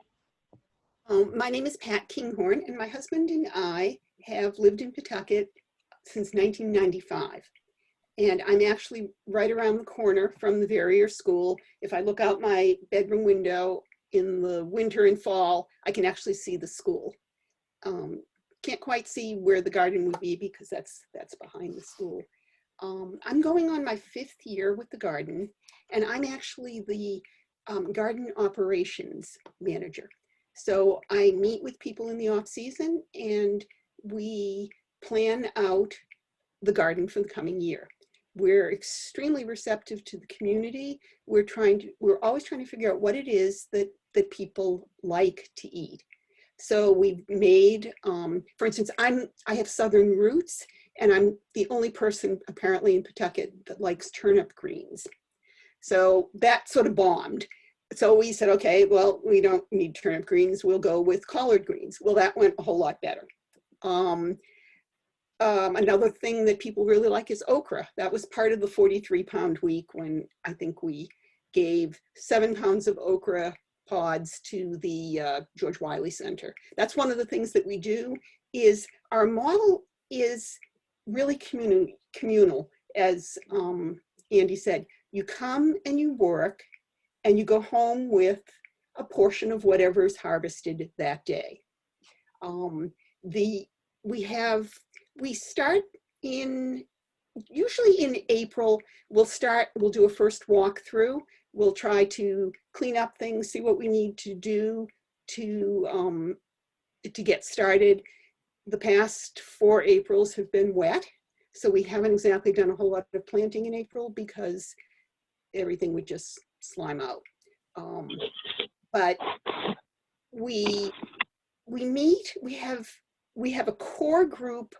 My name is Pat Kinghorn, and my husband and I have lived in Pawtucket since 1995. And I'm actually right around the corner from the Verrier School. If I look out my bedroom window in the winter and fall, I can actually see the school. Can't quite see where the garden would be because that's behind the school. I'm going on my 5th year with the garden, and I'm actually the garden operations manager. So I meet with people in the off season, and we plan out the garden for the coming year. We're extremely receptive to the community. We're always trying to figure out what it is that people like to eat. So we've made, for instance, I have Southern roots, and I'm the only person apparently in Pawtucket that likes turnip greens. So that sort of bombed. So we said, okay, well, we don't need turnip greens. We'll go with collard greens. Well, that went a whole lot better. Another thing that people really like is okra. That was part of the 43-pound week when I think we gave 7 pounds of okra pods to the George Wiley Center. That's one of the things that we do. Is our model is really communal, as Andy said. You come and you work, and you go home with a portion of whatever is harvested that day. We start usually in April, we'll do a first walkthrough. We'll try to clean up things, see what we need to do to get started. The past 4 Aprils have been wet. So we haven't exactly done a whole lot of planting in April because everything would just slime out. But we meet, we have a core group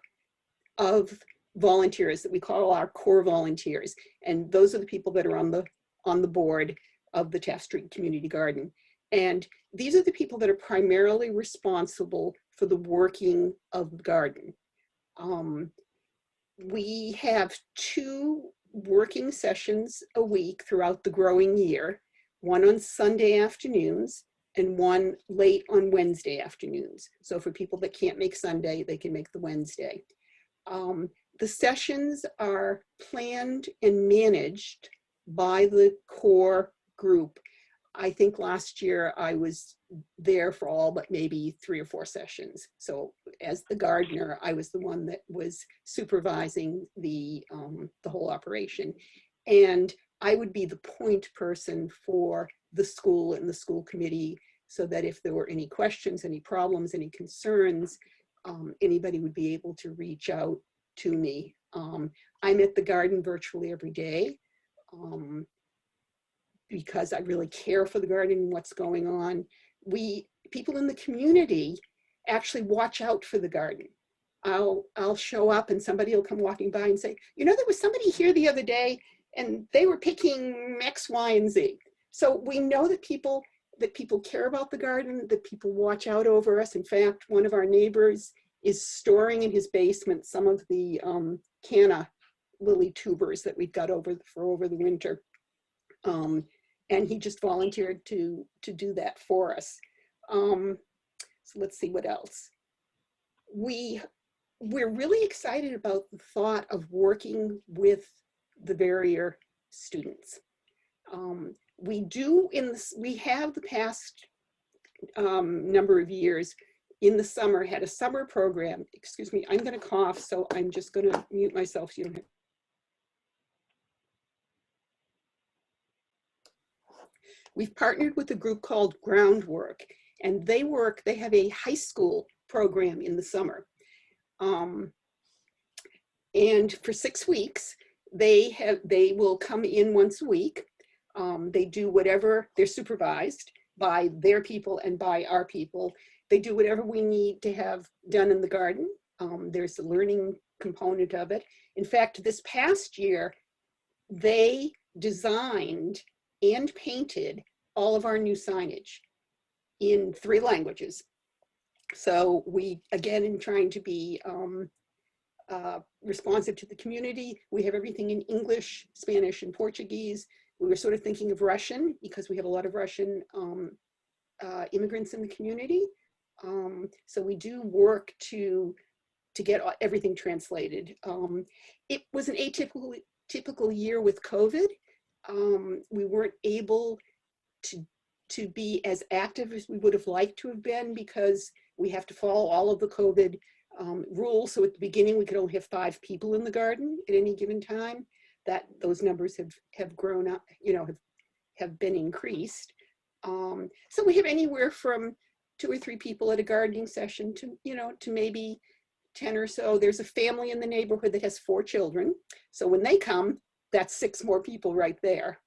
of volunteers that we call our core volunteers. And those are the people that are on the board of the Taft Street Community Garden. And these are the people that are primarily responsible for the working of the garden. We have 2 working sessions a week throughout the growing year, one on Sunday afternoons and one late on Wednesday afternoons. So for people that can't make Sunday, they can make the Wednesday. The sessions are planned and managed by the core group. I think last year I was there for all but maybe 3 or 4 sessions. So as the gardener, I was the one that was supervising the whole operation. And I would be the point person for the school and the school committee, so that if there were any questions, any problems, any concerns, anybody would be able to reach out to me. I'm at the garden virtually every day. Because I really care for the garden and what's going on. People in the community actually watch out for the garden. I'll show up and somebody will come walking by and say, you know, there was somebody here the other day and they were picking X, Y, and Z. So we know that people care about the garden, that people watch out over us. In fact, one of our neighbors is storing in his basement some of the canna lily tubers that we've got over the winter. And he just volunteered to do that for us. So let's see what else. We're really excited about the thought of working with the barrier students. We have the past number of years in the summer had a summer program. Excuse me, I'm going to cough, so I'm just going to mute myself so you don't have. We've partnered with a group called Groundwork, and they have a high school program in the summer. And for 6 weeks, they will come in once a week. They do whatever, they're supervised by their people and by our people. They do whatever we need to have done in the garden. There's a learning component of it. In fact, this past year, they designed and painted all of our new signage in 3 languages. So we, again, in trying to be responsive to the community, we have everything in English, Spanish, and Portuguese. We were sort of thinking of Russian because we have a lot of Russian immigrants in the community. So we do work to get everything translated. It was an atypical year with COVID. We weren't able to be as active as we would have liked to have been because we have to follow all of the COVID rules. So at the beginning, we could only have 5 people in the garden at any given time. Those numbers have grown up, have been increased. So we have anywhere from 2 or 3 people at a gardening session to maybe 10 or so. There's a family in the neighborhood that has 4 children. So when they come, that's 6 more people right there.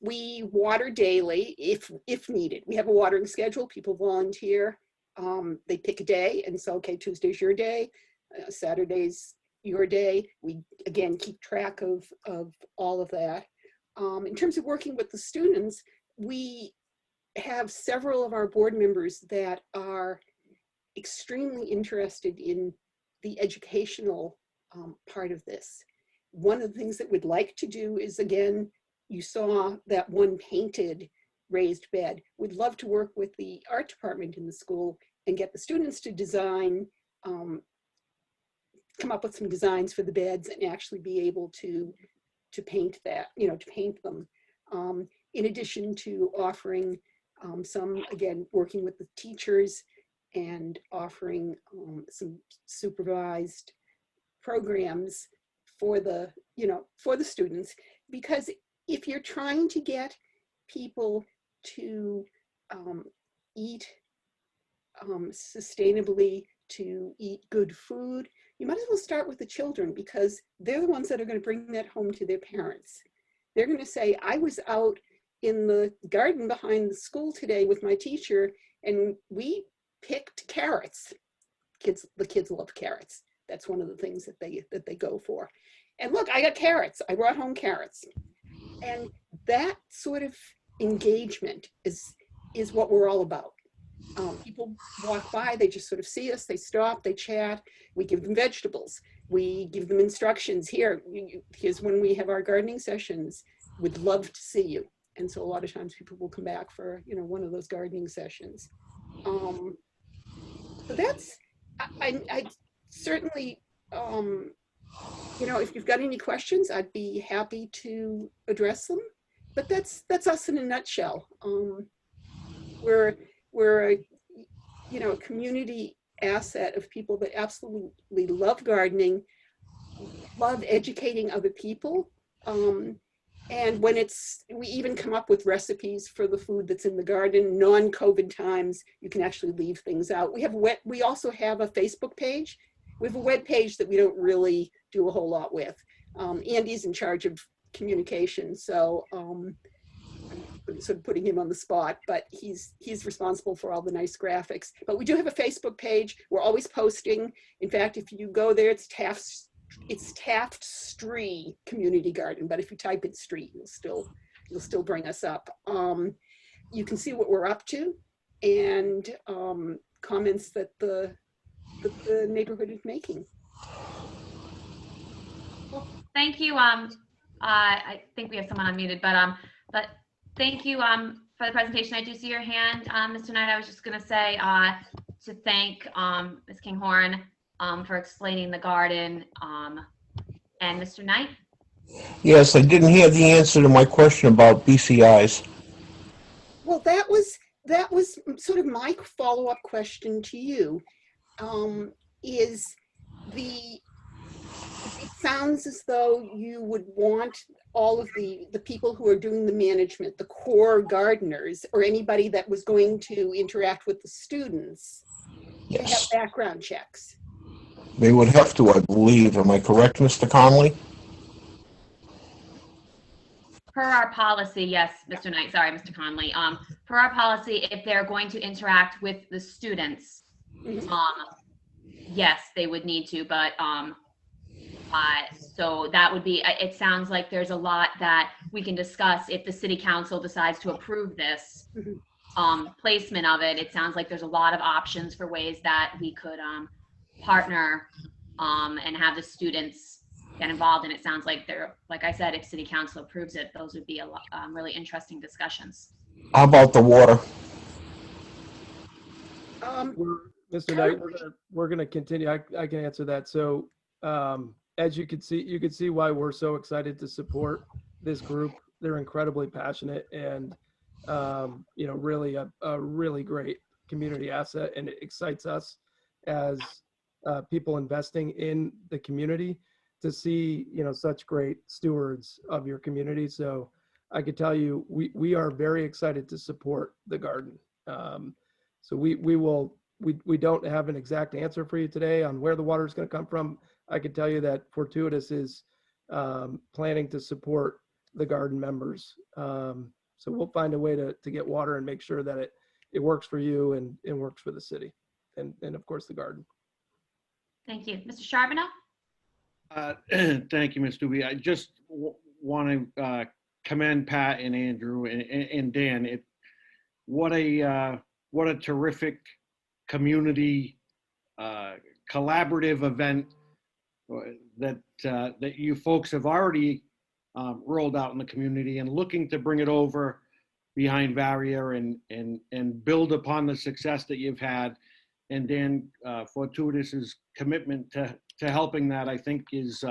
We water daily if needed. We have a watering schedule. People volunteer. They pick a day and so, okay, Tuesday's your day, Saturday's your day. We, again, keep track of all of that. In terms of working with the students, we have several of our board members that are extremely interested in the educational part of this. One of the things that we'd like to do is, again, you saw that one painted raised bed. We'd love to work with the art department in the school and get the students to design, come up with some designs for the beds and actually be able to paint that, to paint them. In addition to offering some, again, working with the teachers and offering some supervised programs for the students, because if you're trying to get people to eat sustainably, to eat good food, you might as well start with the children, because they're the ones that are going to bring that home to their parents. They're going to say, I was out in the garden behind the school today with my teacher, and we picked carrots. The kids love carrots. That's one of the things that they go for. And look, I got carrots. I brought home carrots. And that sort of engagement is what we're all about. People walk by, they just sort of see us, they stop, they chat, we give them vegetables, we give them instructions. Here's when we have our gardening sessions, we'd love to see you. And so a lot of times people will come back for, one of those gardening sessions. So that's, I certainly, if you've got any questions, I'd be happy to address them. But that's us in a nutshell. We're a community asset of people that absolutely love gardening, love educating other people. And when we even come up with recipes for the food that's in the garden, non-COVID times, you can actually leave things out. We also have a Facebook page. We have a web page that we don't really do a whole lot with. Andy's in charge of communication, so I'm sort of putting him on the spot, but he's responsible for all the nice graphics. But we do have a Facebook page. We're always posting. In fact, if you go there, it's Taft Street Community Garden, but if you type in street, you'll still bring us up. You can see what we're up to and comments that the neighborhood is making. Well, thank you. I think we have someone unmuted, but thank you for the presentation. I do see your hand, Mr. Knight. I was just going to say to thank Ms. Kinghorn for explaining the garden. And Mr. Knight? Yes, I didn't hear the answer to my question about BCIs. Well, that was sort of my follow-up question to you. It sounds as though you would want all of the people who are doing the management, the core gardeners, or anybody that was going to interact with the students, to have background checks. They would have to, I believe. Am I correct, Mr. Conley? Per our policy, yes, Mr. Knight, sorry, Mr. Conley. Per our policy, if they're going to interact with the students, yes, they would need to, but so that would be, it sounds like there's a lot that we can discuss if the city council decides to approve this placement of it. It sounds like there's a lot of options for ways that we could partner and have the students get involved. And it sounds like like I said, if city council approves it, those would be a lot, really interesting discussions. How about the water? Mr. Knight, we're gonna continue. I can answer that. So as you can see why we're so excited to support this group. They're incredibly passionate and really a really great community asset, and it excites us as people investing in the community to see such great stewards of your community. So I could tell you we are very excited to support the garden. So we don't have an exact answer for you today on where the water is going to come from. I could tell you that Fortuitous is planning to support the garden members. So we'll find a way to get water and make sure that it works for you and works for the city and of course the garden. Thank you. Mr. Charbonneau? Thank you, Ms. Doobie. I just want to commend Pat and Andrew and Dan. What a terrific community collaborative event that you folks have already rolled out in the community, and looking to bring it over behind Varia and build upon the success that you've had. And Dan, Fortuitous's commitment to helping that, I think, is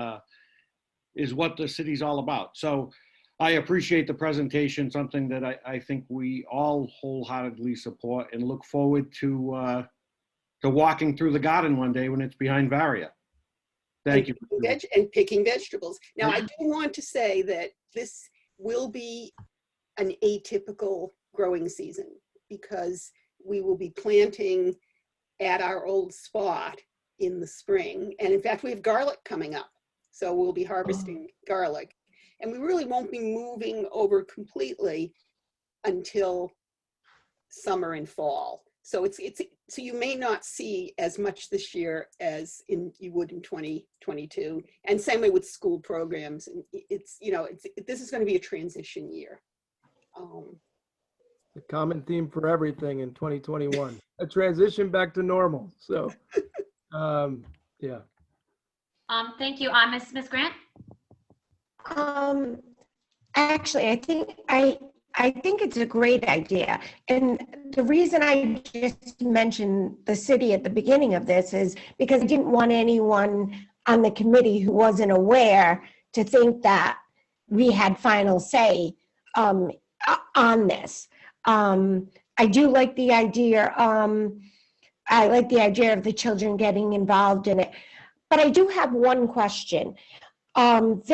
what the city's all about. So I appreciate the presentation, something that I think we all wholeheartedly support, and look forward to walking through the garden one day when it's behind Varia. Thank you. And picking vegetables. Now, I do want to say that this will be an atypical growing season because we will be planting at our old spot in the spring. And in fact, we have garlic coming up. So we'll be harvesting garlic. And we really won't be moving over completely until summer and fall. So so you may not see as much this year as you would in 2022. And same way with school programs. And this is going to be a transition year. The common theme for everything in 2021, a transition back to normal. So, yeah. Thank you. Miss Grant? Actually, I think it's a great idea. And the reason I just mentioned the city at the beginning of this is because I didn't want anyone on the committee who wasn't aware to think that we had final say on this. I do like the idea. I like the idea of the children getting involved in it. But I do have one question. Behind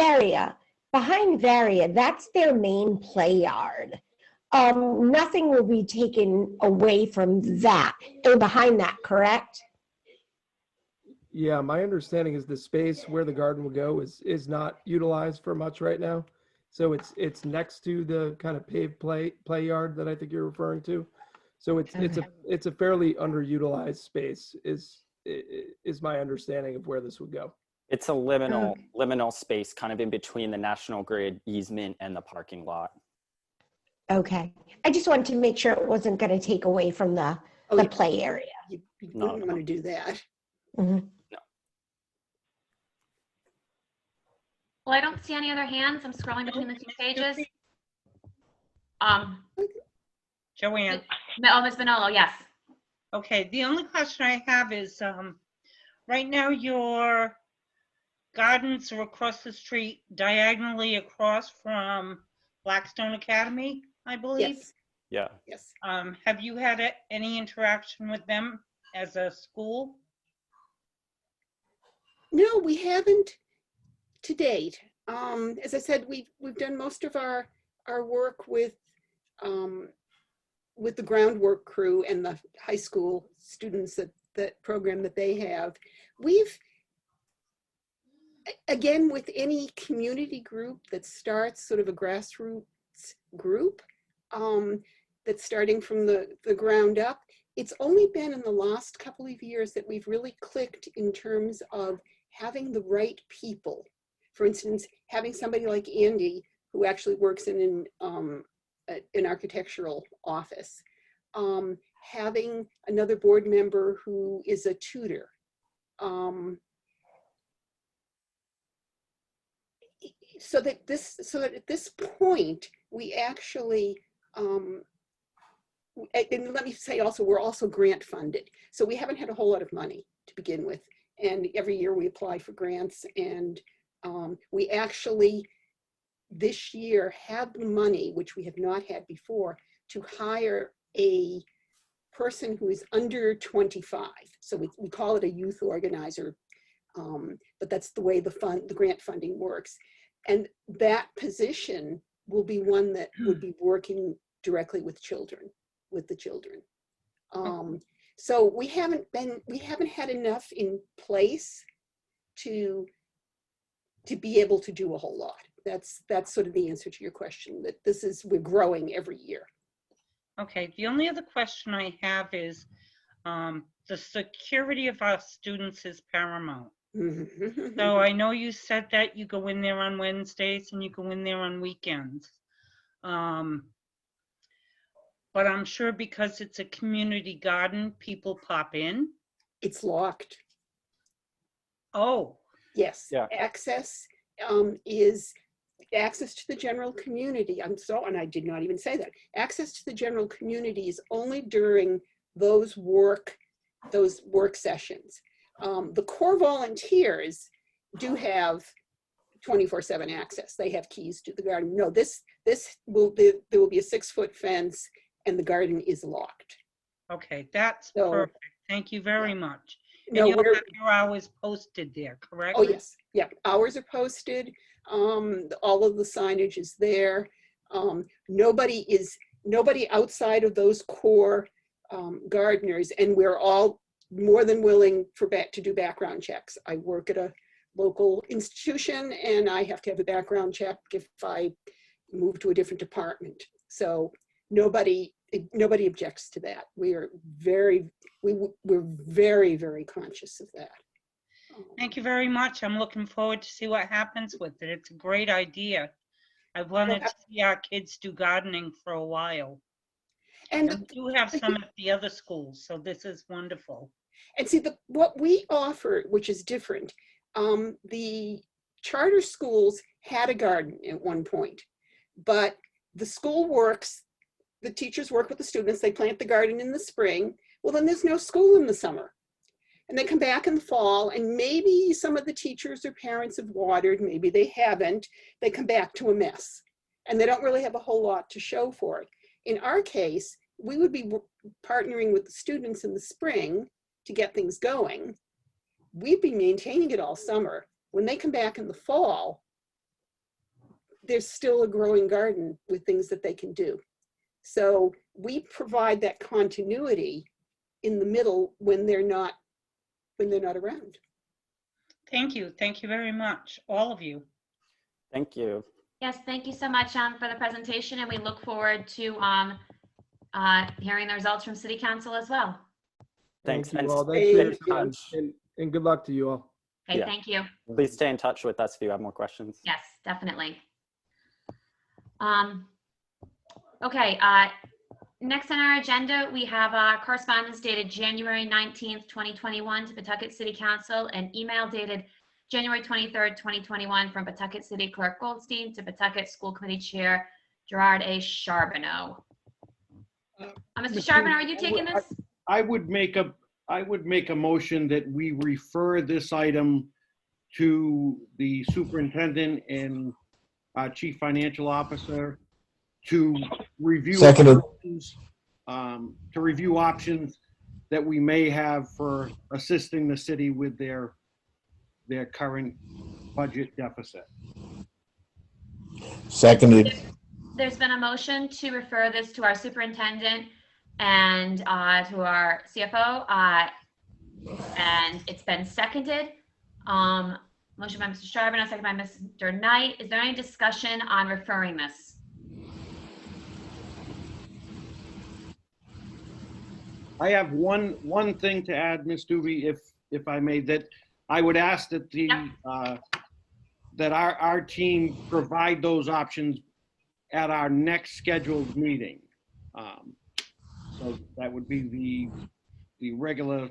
Varia, that's their main play yard. Nothing will be taken away from that and behind that, correct? Yeah, my understanding is the space where the garden will go is not utilized for much right now. So it's next to the kind of paved play yard that I think you're referring to. So it's a fairly underutilized space is my understanding of where this would go. It's a liminal space kind of in between the National Grid easement and the parking lot. Okay. I just wanted to make sure it wasn't going to take away from the play area. You wouldn't want to do that. Mm-hmm. Well, I don't see any other hands. I'm scrolling between the two pages. Joanne. Ms. Manolo, yes. Okay, the only question I have is, right now your gardens are across the street, diagonally across from Blackstone Academy, I believe? Yes. Yeah. Yes. Have you had any interaction with them as a school? No, we haven't to date. As I said, we've done most of our work with the groundwork crew and the high school students that program that they have. We've, again, with any community group that starts sort of a grassroots group that's starting from the ground up, it's only been in the last couple of years that we've really clicked in terms of having the right people. For instance, having somebody like Andy, who actually works in an architectural office, having another board member who is a tutor. So that at this point, we actually, and let me say also, we're also grant funded. So we haven't had a whole lot of money to begin with. And every year we apply for grants, and we actually this year have the money, which we have not had before, to hire a person who is under 25. So we call it a youth organizer, but that's the way the grant funding works. And that position will be one that would be working directly with the children. So we haven't had enough in place to be able to do a whole lot. That's sort of the answer to your question, that we're growing every year. Okay, the only other question I have is the security of our students is paramount. So I know you said that you go in there on Wednesdays and you go in there on weekends. But I'm sure because it's a community garden, people pop in. It's locked. Oh. Yes, yeah. Access is access to the general community. And I did not even say that. Access to the general community is only during those work sessions. The core volunteers do have 24/7 access. They have keys to the garden. No, there will be a 6-foot fence, and the garden is locked. Okay, that's perfect. Thank you very much. No, and you'll have your hours posted there, correct? Oh yes, yeah. Hours are posted. All of the signage is there. Nobody outside of those core gardeners, and we're all more than willing to do background checks. I work at a local institution and I have to have a background check if I move to a different department. So nobody objects to that. We're very, very conscious of that. Thank you very much. I'm looking forward to see what happens with it. It's a great idea. I've wanted to see our kids do gardening for a while. And we do have some at the other schools, so this is wonderful. And see, what we offer, which is different, the charter schools had a garden at one point, but the school works, the teachers work with the students, they plant the garden in the spring. Well, then there's no school in the summer. And they come back in the fall, and maybe some of the teachers or parents have watered, maybe they haven't. They come back to a mess, and they don't really have a whole lot to show for it. In our case, we would be partnering with the students in the spring to get things going. We'd be maintaining it all summer. When they come back in the fall, there's still a growing garden with things that they can do. So we provide that continuity in the middle when they're not around. Thank you. Thank you very much, all of you. Thank you. Yes, thank you so much for the presentation, and we look forward to hearing the results from City Council as well. Thanks. Thank you all. Stay in Thanks for your time, and good luck to you all. Okay, thank you. Please stay in touch with us if you have more questions. Yes, definitely. Okay, next on our agenda, we have correspondence dated January 19th, 2021 to Pawtucket City Council, and email dated January 23rd, 2021 from Pawtucket City Clerk Goldstein to Pawtucket School Committee Chair Gerard A. Charbonneau. Mr. Charbonneau, are you taking this? I would make a motion that we refer this item to the superintendent and chief financial officer to review options that we may have for assisting the city with their current budget deficit. Seconded. There's been a motion to refer this to our superintendent and to our CFO, and it's been seconded. Motion by Mr. Charbonneau, second by Mr. Knight. Is there any discussion on referring this? I have one thing to add, Ms. Doobie, if I may, that I would ask that that our team provide those options at our next scheduled meeting. So that would be the regular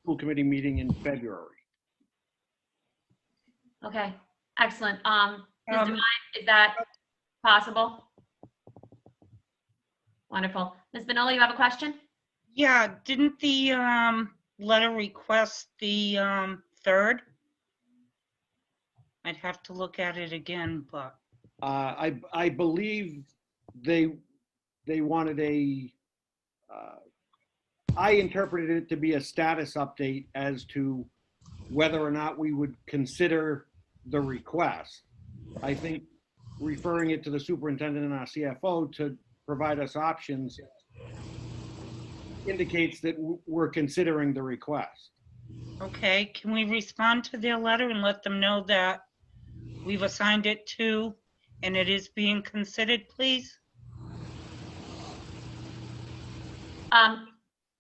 school committee meeting in February. Okay, excellent. Mr. Vine, is that possible? Wonderful. Ms. Benoli, you have a question? Yeah, didn't the letter request the 3rd? I'd have to look at it again, but I believe they wanted a. I interpreted it to be a status update as to whether or not we would consider the request. I think referring it to the superintendent and our CFO to provide us options indicates that we're considering the request. okay. Can we respond to their letter and let them know that we've assigned it to and it is being considered, please?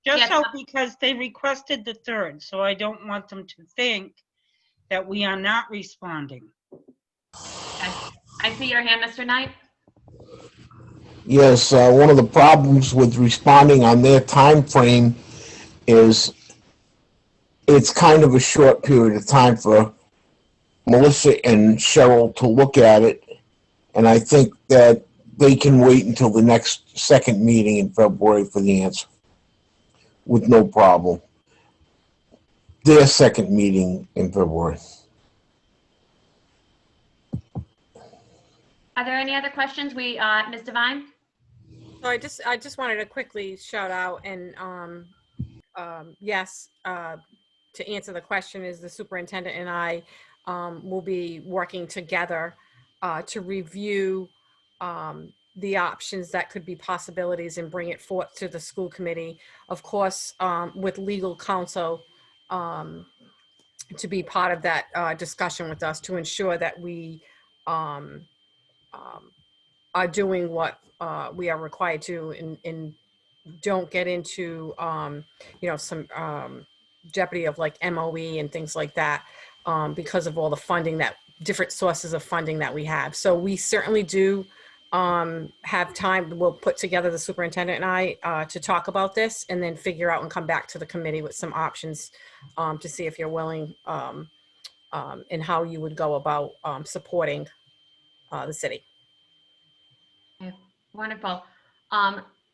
Just yes, so because they requested the 3rd, so I don't want them to think that we are not responding. Okay. I see your hand, Mr. Knight. Yes, one of the problems with responding on their time frame is it's kind of a short period of time for Melissa and Cheryl to look at it. And I think that they can wait until the next second meeting in February for the answer with no problem. Their second meeting in February. Are there any other questions? Ms. Devine? So I just wanted to quickly shout out and yes, to answer the question is the superintendent and I will be working together to review the options that could be possibilities and bring it forth to the school committee. Of course, with legal counsel to be part of that discussion with us to ensure that we are doing what we are required to and don't get into, some jeopardy of like MOE and things like that because of all the funding different sources of funding that we have. So we certainly do have time. We'll put together, the superintendent and I, to talk about this and then figure out and come back to the committee with some options to see if you're willing and how you would go about supporting the city. Okay, wonderful.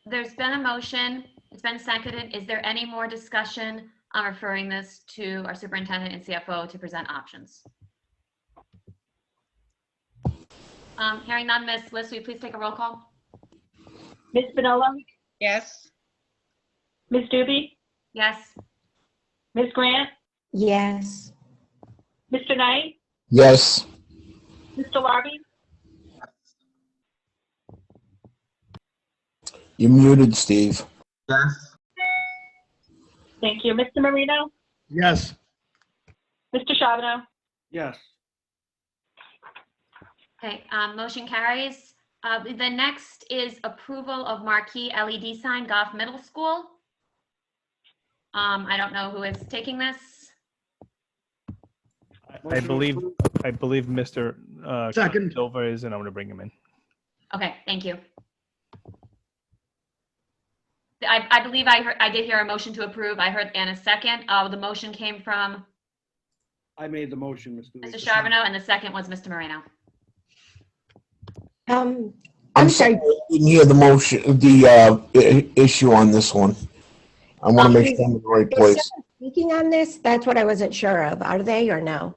There's been a motion. It's been seconded. Is there any more discussion on referring this to our superintendent and CFO to present options? Hearing none, Ms. List, will you please take a roll call? Ms. Bonillo? Yes. Ms. Doobie? Yes. Ms. Grant? Yes. Mr. Knight? Yes. Mr. Larby? You're muted, Steve. Yes. Thank you. Mr. Marino? Yes. Mr. Charbonneau? Yes. Okay, motion carries. The next is approval of marquee LED sign, Goff Middle School. I don't know who is taking this. I believe Mr. Second. Silva is, and I'm going to bring him in. Okay, thank you. I believe I did hear a motion to approve. I heard Anna second. The motion came from I made the motion, Mr. Charbonneau, and the second was Mr. Moreno. I'm sorry. I didn't hear the motion, the issue on this one. I want to make sure I'm in the right Is place. someone speaking on this? That's what I wasn't sure of. Are they or no?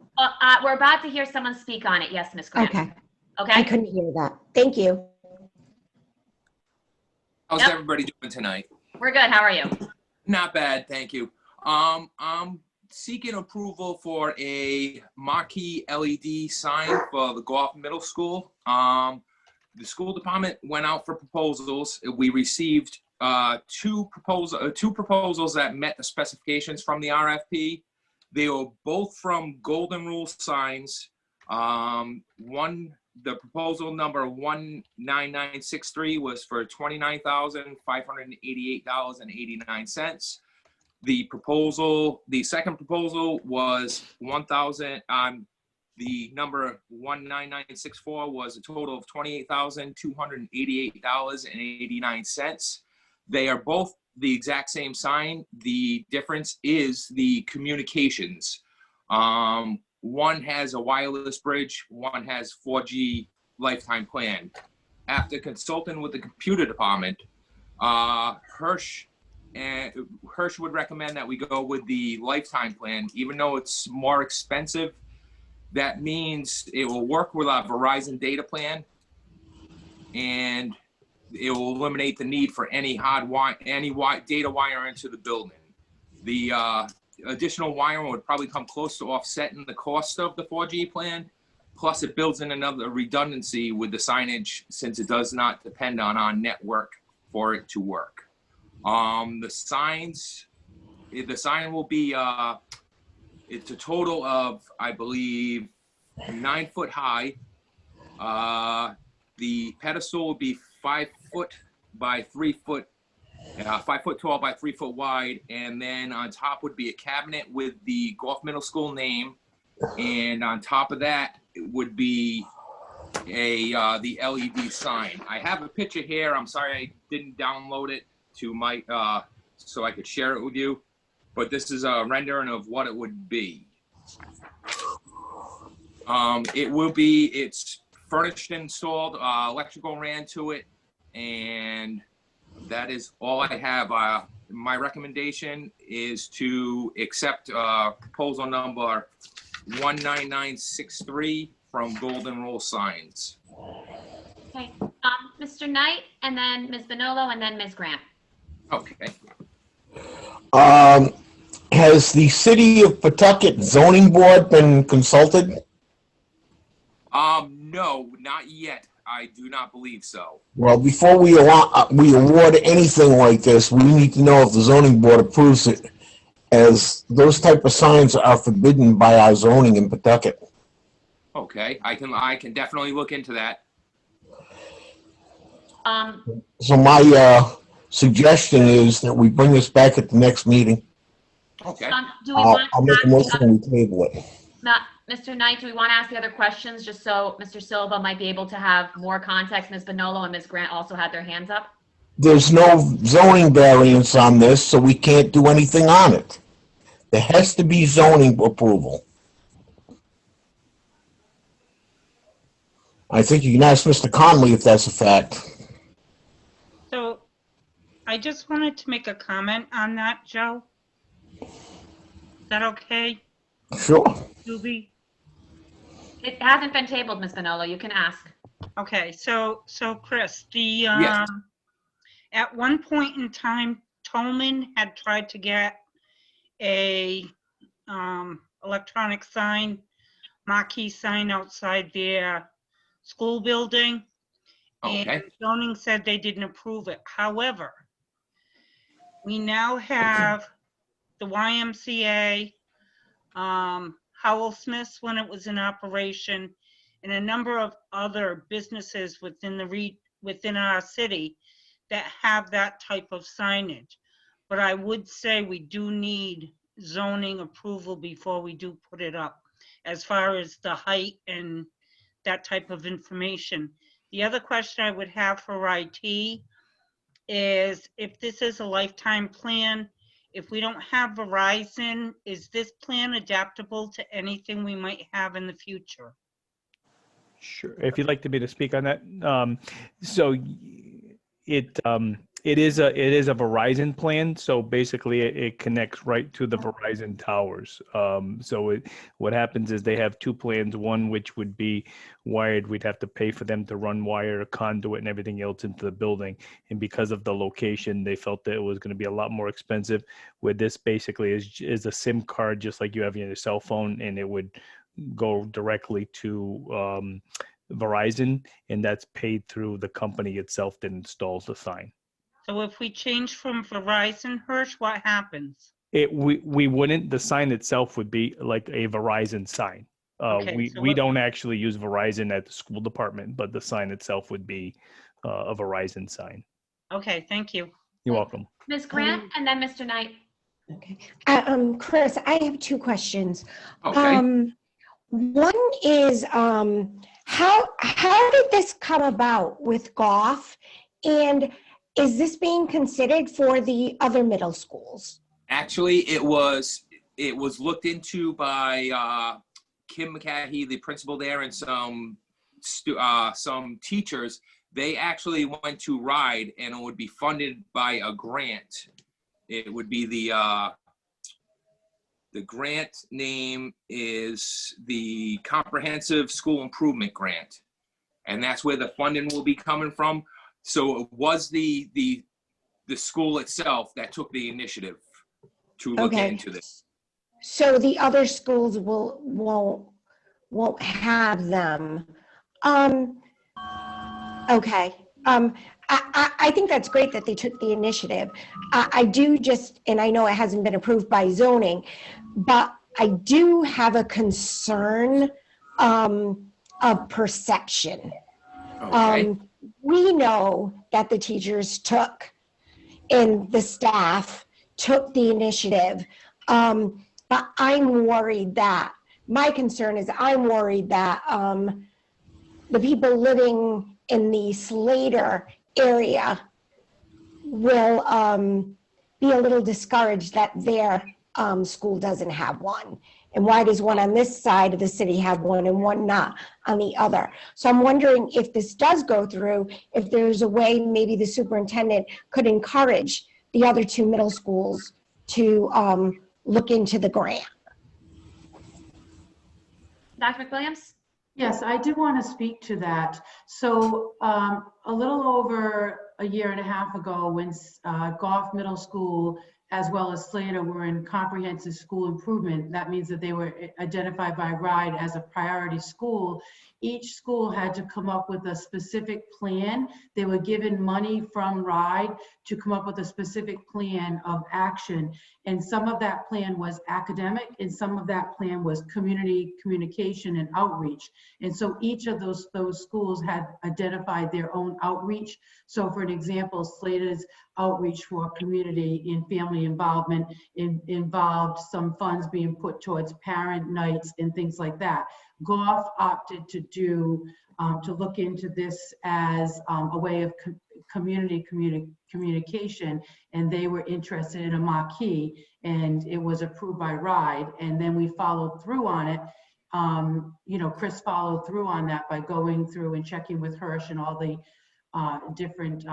We're about to hear someone speak on it. Yes, Ms. Grant. Okay. Okay. I couldn't hear that. Thank you. How's everybody doing tonight? We're good. How are you? Not bad, thank you. I'm seeking approval for a marquee LED sign for the Goff Middle School. The school department went out for proposals. We received two proposals that met the specifications from the RFP. They were both from Golden Rule Signs. The proposal number 19963 was for $29,588.89. The second proposal was the number 19964 was a total of $28,288.89. They are both the exact same sign. The difference is the communications. One has a wireless bridge, one has 4G lifetime plan. After consulting with the computer department, Hirsch would recommend that we go with the lifetime plan, even though it's more expensive. That means it will work with our Verizon data plan, and it will eliminate the need for any data wire into the building. The additional wiring would probably come close to offsetting the cost of the 4G plan. Plus, it builds in another redundancy with the signage, since it does not depend on our network for it to work. The sign will be, it's a total of, I believe, 9 foot high. The pedestal will be 5 foot by 3 foot, 5 foot tall by 3 foot wide. And then on top would be a cabinet with the Goff Middle School name. And on top of that, it would be the LED sign. I have a picture here. I'm sorry I didn't download it to my so I could share it with you, but this is a rendering of what it would be. It's furnished and installed, electrical ran to it, and that is all I have. My recommendation is to accept proposal number 19963 from Golden Rule Signs. Okay, Mr. Knight, and then Ms. Bonillo, and then Ms. Grant. Okay. Has the city of Pawtucket zoning board been consulted? No, not yet. I do not believe so. Well, before we award anything like this, we need to know if the zoning board approves it, as those type of signs are forbidden by our zoning in Pawtucket. Okay, I can definitely look into that. So my suggestion is that we bring this back at the next meeting. Okay. Do we want I'll make a motion and we table it. Mr. Knight, do we want to ask the other questions just so Mr. Silva might be able to have more context? Ms. Bonolo and Ms. Grant also had their hands up. There's no zoning variance on this, so we can't do anything on it. There has to be zoning approval. I think you can ask Mr. Conley if that's a fact. So I just wanted to make a comment on that, Joe. Is that okay? Sure. Julie? It hasn't been tabled, Ms. Bonolo. You can ask. Okay, so Chris, the Yes. at one point in time, Tolman had tried to get a electronic sign, marquee sign outside their school building. Okay. And zoning said they didn't approve it. However, we now have the YMCA, Howell Smith's when it was in operation, and a number of other businesses within our city that have that type of signage. But I would say we do need zoning approval before we do put it up, as far as the height and that type of information. The other question I would have for IT is, if this is a lifetime plan, if we don't have Verizon, is this plan adaptable to anything we might have in the future? Sure. If you'd like me to speak on that. So it is a Verizon plan. So basically it connects right to the Verizon towers. What happens is they have two plans, one which would be wired. We'd have to pay for them to run wire, conduit, and everything else into the building. And because of the location, they felt that it was going to be a lot more expensive. Where this basically is a SIM card, just like you have in your cell phone, and it would go directly to Verizon, and that's paid through the company itself that installs the sign. So if we change from Verizon, Hirsch, what happens? We wouldn't. The sign itself would be like a Verizon sign. Okay, We don't actually use Verizon at the school department, but the sign itself would be a Verizon sign. Okay, thank you. You're welcome. Ms. Grant and then Mr. Knight. Okay. Chris, I have two questions. Okay. One is, how did this come about with Goff? And is this being considered for the other middle schools? Actually, it was looked into by Kim McCahey, the principal there, and some teachers. They actually went to RIDE, and it would be funded by a grant. It would be the grant name is the Comprehensive School Improvement Grant, and that's where the funding will be coming from. So it was the school itself that took the initiative to look into this. So the other schools won't have them. Okay. I think that's great that they took the initiative. I do and I know it hasn't been approved by zoning, but I do have a concern of perception. Okay. We know that the teachers and the staff took the initiative, but I'm worried that, my concern is I'm worried that the people living in the Slater area will be a little discouraged that their school doesn't have one. And why does one on this side of the city have one and one not on the other? So I'm wondering if this does go through, if there's a way maybe the superintendent could encourage the other two middle schools to look into the grant. Dr. McWilliams? Yes, I do want to speak to that. So a little over a year and a half ago, when Goff Middle School as well as Slater were in comprehensive school improvement. That means that they were identified by RIDE as a priority school. Each school had to come up with a specific plan. They were given money from RIDE to come up with a specific plan of action. And some of that plan was academic, and some of that plan was community communication and outreach. And so each of those schools had identified their own outreach. So for an example, Slater's outreach for community and family involvement involved some funds being put towards parent nights and things like that. Goff opted to look into this as a way of community communication, and they were interested in a marquee, and it was approved by RIDE, and then we followed through on it. You know, Chris followed through on that by going through and checking with Hirsch and all the different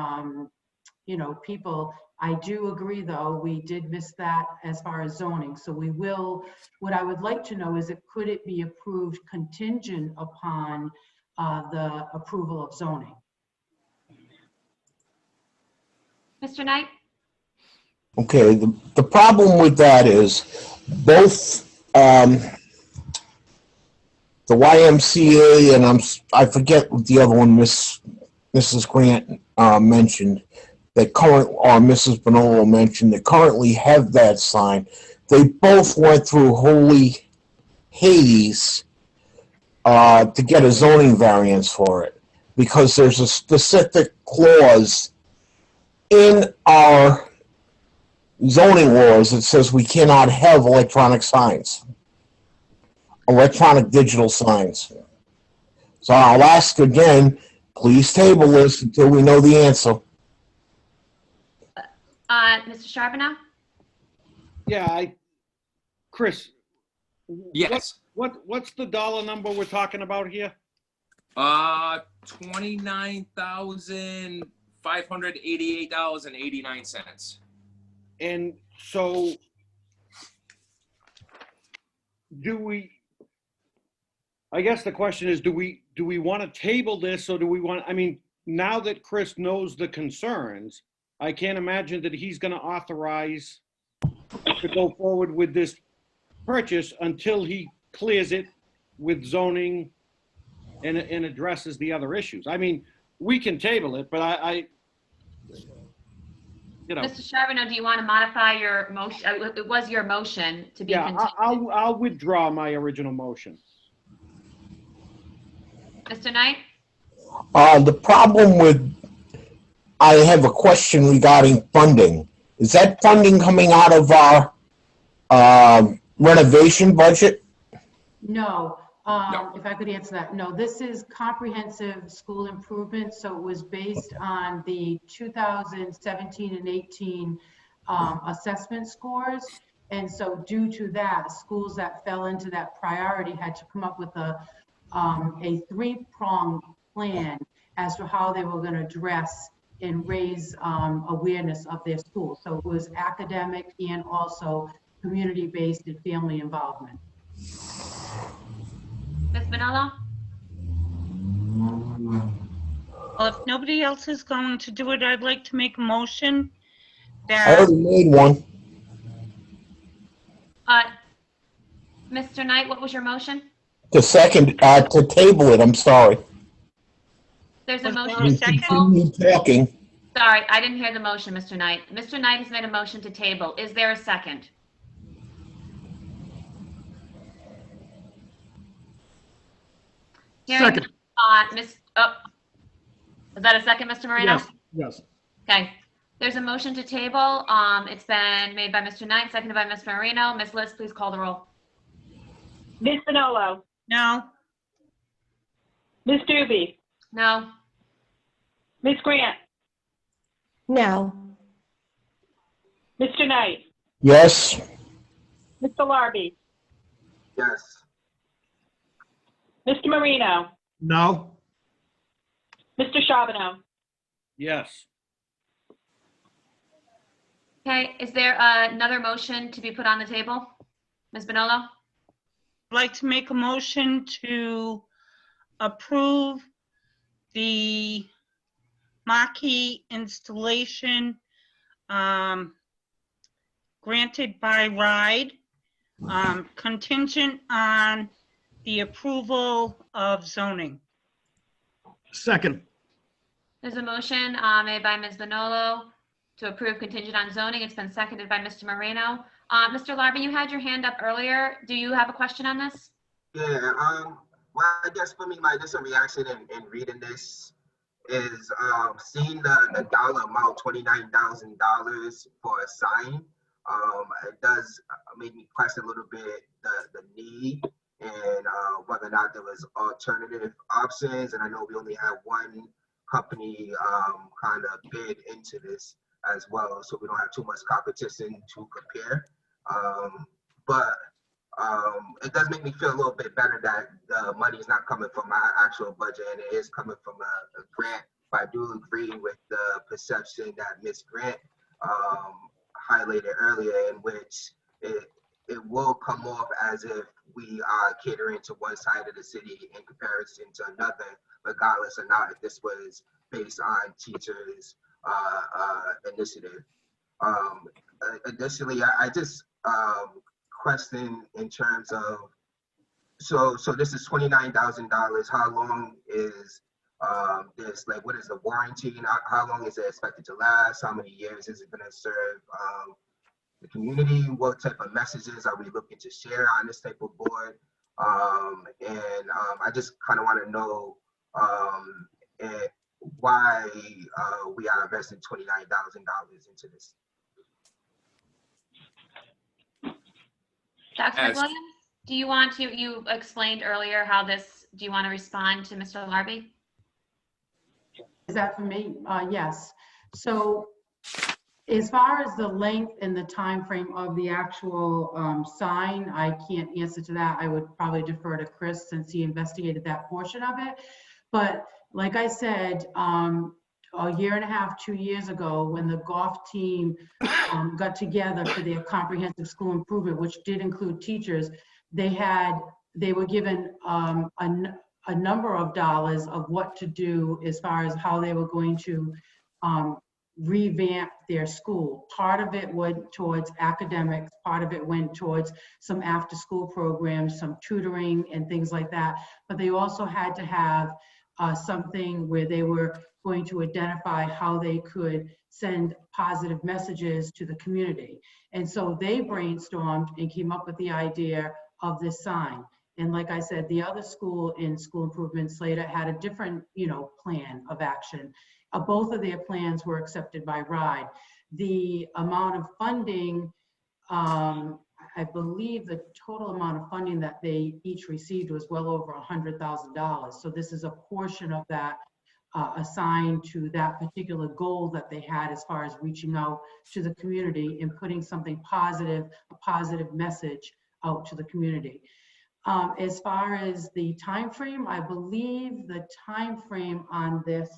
you know, people. I do agree, though, we did miss that as far as zoning. So we will, what I would like to know is, could it be approved contingent upon the approval of zoning? Mr. Knight? Okay, the problem with that is both the YMCA and I forget what the other one Mrs. Grant mentioned, that Mrs. Bonolo mentioned, that currently have that sign. They both went through holy Hades to get a zoning variance for it, because there's a specific clause in our zoning laws that says we cannot have electronic signs, electronic digital signs. So I'll ask again, please table this until we know the answer. Mr. Charbonneau? Yeah, Chris. Yes. What's the dollar number we're talking about here? $29,588.89. And so I guess the question is, do we want to table this, or do we want, I mean, now that Chris knows the concerns, I can't imagine that he's going to authorize to go forward with this purchase until he clears it with zoning and addresses the other issues. I mean, we can table it, but you know. Mr. Charbonneau, do you want to modify your motion? It was your motion to be continued. I'll withdraw my original motion. Mr. Knight? The problem with, I have a question regarding funding. Is that funding coming out of our renovation budget? No. If I could answer that. No, this is comprehensive school improvement. So it was based on the 2017 and 18 assessment scores. And so due to that, schools that fell into that priority had to come up with a three-pronged plan as to how they were going to address and raise awareness of their school. So it was academic and also community-based and family involvement. Ms. Bonello? Well, if nobody else is going to do it, I'd like to make a motion I that, already made one. Mr. Knight, what was your motion? The second, to table it, I'm sorry. There's a motion You to table. continue talking. Sorry, I didn't hear the motion, Mr. Knight. Mr. Knight has made a motion to table. Is there a second? Second. Is that a second, Mr. Moreno? Yes. Okay. There's a motion to table. It's been made by Mr. Knight, seconded by Ms. Marino. Ms. List, please call the roll. Ms. Bonolo? no, Ms. Doobie? No. Ms. Grant? No. Mr. Knight? Yes. Mr. Larby? Yes. Mr. Marino? No. Mr. Charbonneau? Yes. Okay, is there another motion to be put on the table? Ms. Bonello? I'd like to make a motion to approve the marquee installation granted by RIDE, contingent on the approval of zoning. Second. There's a motion made by Ms. Manolo to approve contingent on zoning. It's been seconded by Mr. Moreno. Mr. Larby, you had your hand up earlier. Do you have a question on this? Yeah, well, I guess for me, my initial reaction in reading this is seeing the dollar amount, $29,000 for a sign. It does make me question a little bit the need and whether or not there was alternative options. And I know we only have one company kind of bid into this as well, so we don't have too much competition to compare. But it does make me feel a little bit better that the money is not coming from my actual budget and it is coming from a grant. But I do agree with the perception that Ms. Grant highlighted earlier, in which it will come off as if we are catering to one side of the city in comparison to another, regardless or not if this was based on teachers' initiative. Additionally, I just question in terms of, so this is $29,000. How long is this, like, what is the warranty? How long is it expected to last? How many years is it going to serve the community? What type of messages are we looking to share on this type of board? I just kind of want to know why we are investing $29,000 into this. Dr. McWilliams, do you want to, you explained earlier how this, do you want to respond to Mr. Larby? Is that for me? Yes. So as far as the length and the time frame of the actual sign, I can't answer to that. I would probably defer to Chris since he investigated that portion of it. But like I said, a year and a half, 2 years ago, when the golf team got together for their comprehensive school improvement, which did include teachers, they were given a number of dollars of what to do as far as how they were going to revamp their school. Part of it went towards academics, part of it went towards some after-school programs, some tutoring and things like that. But they also had to have something where they were going to identify how they could send positive messages to the community. And so they brainstormed and came up with the idea of this sign. And like I said, the other school in school improvement, Slater, had a different, plan of action. Both of their plans were accepted by RIDE. The amount of funding, I believe the total amount of funding that they each received was well over $100,000. So this is a portion of that assigned to that particular goal that they had as far as reaching out to the community and putting something positive, a positive message out to the community. As far as the time frame, I believe the time frame on this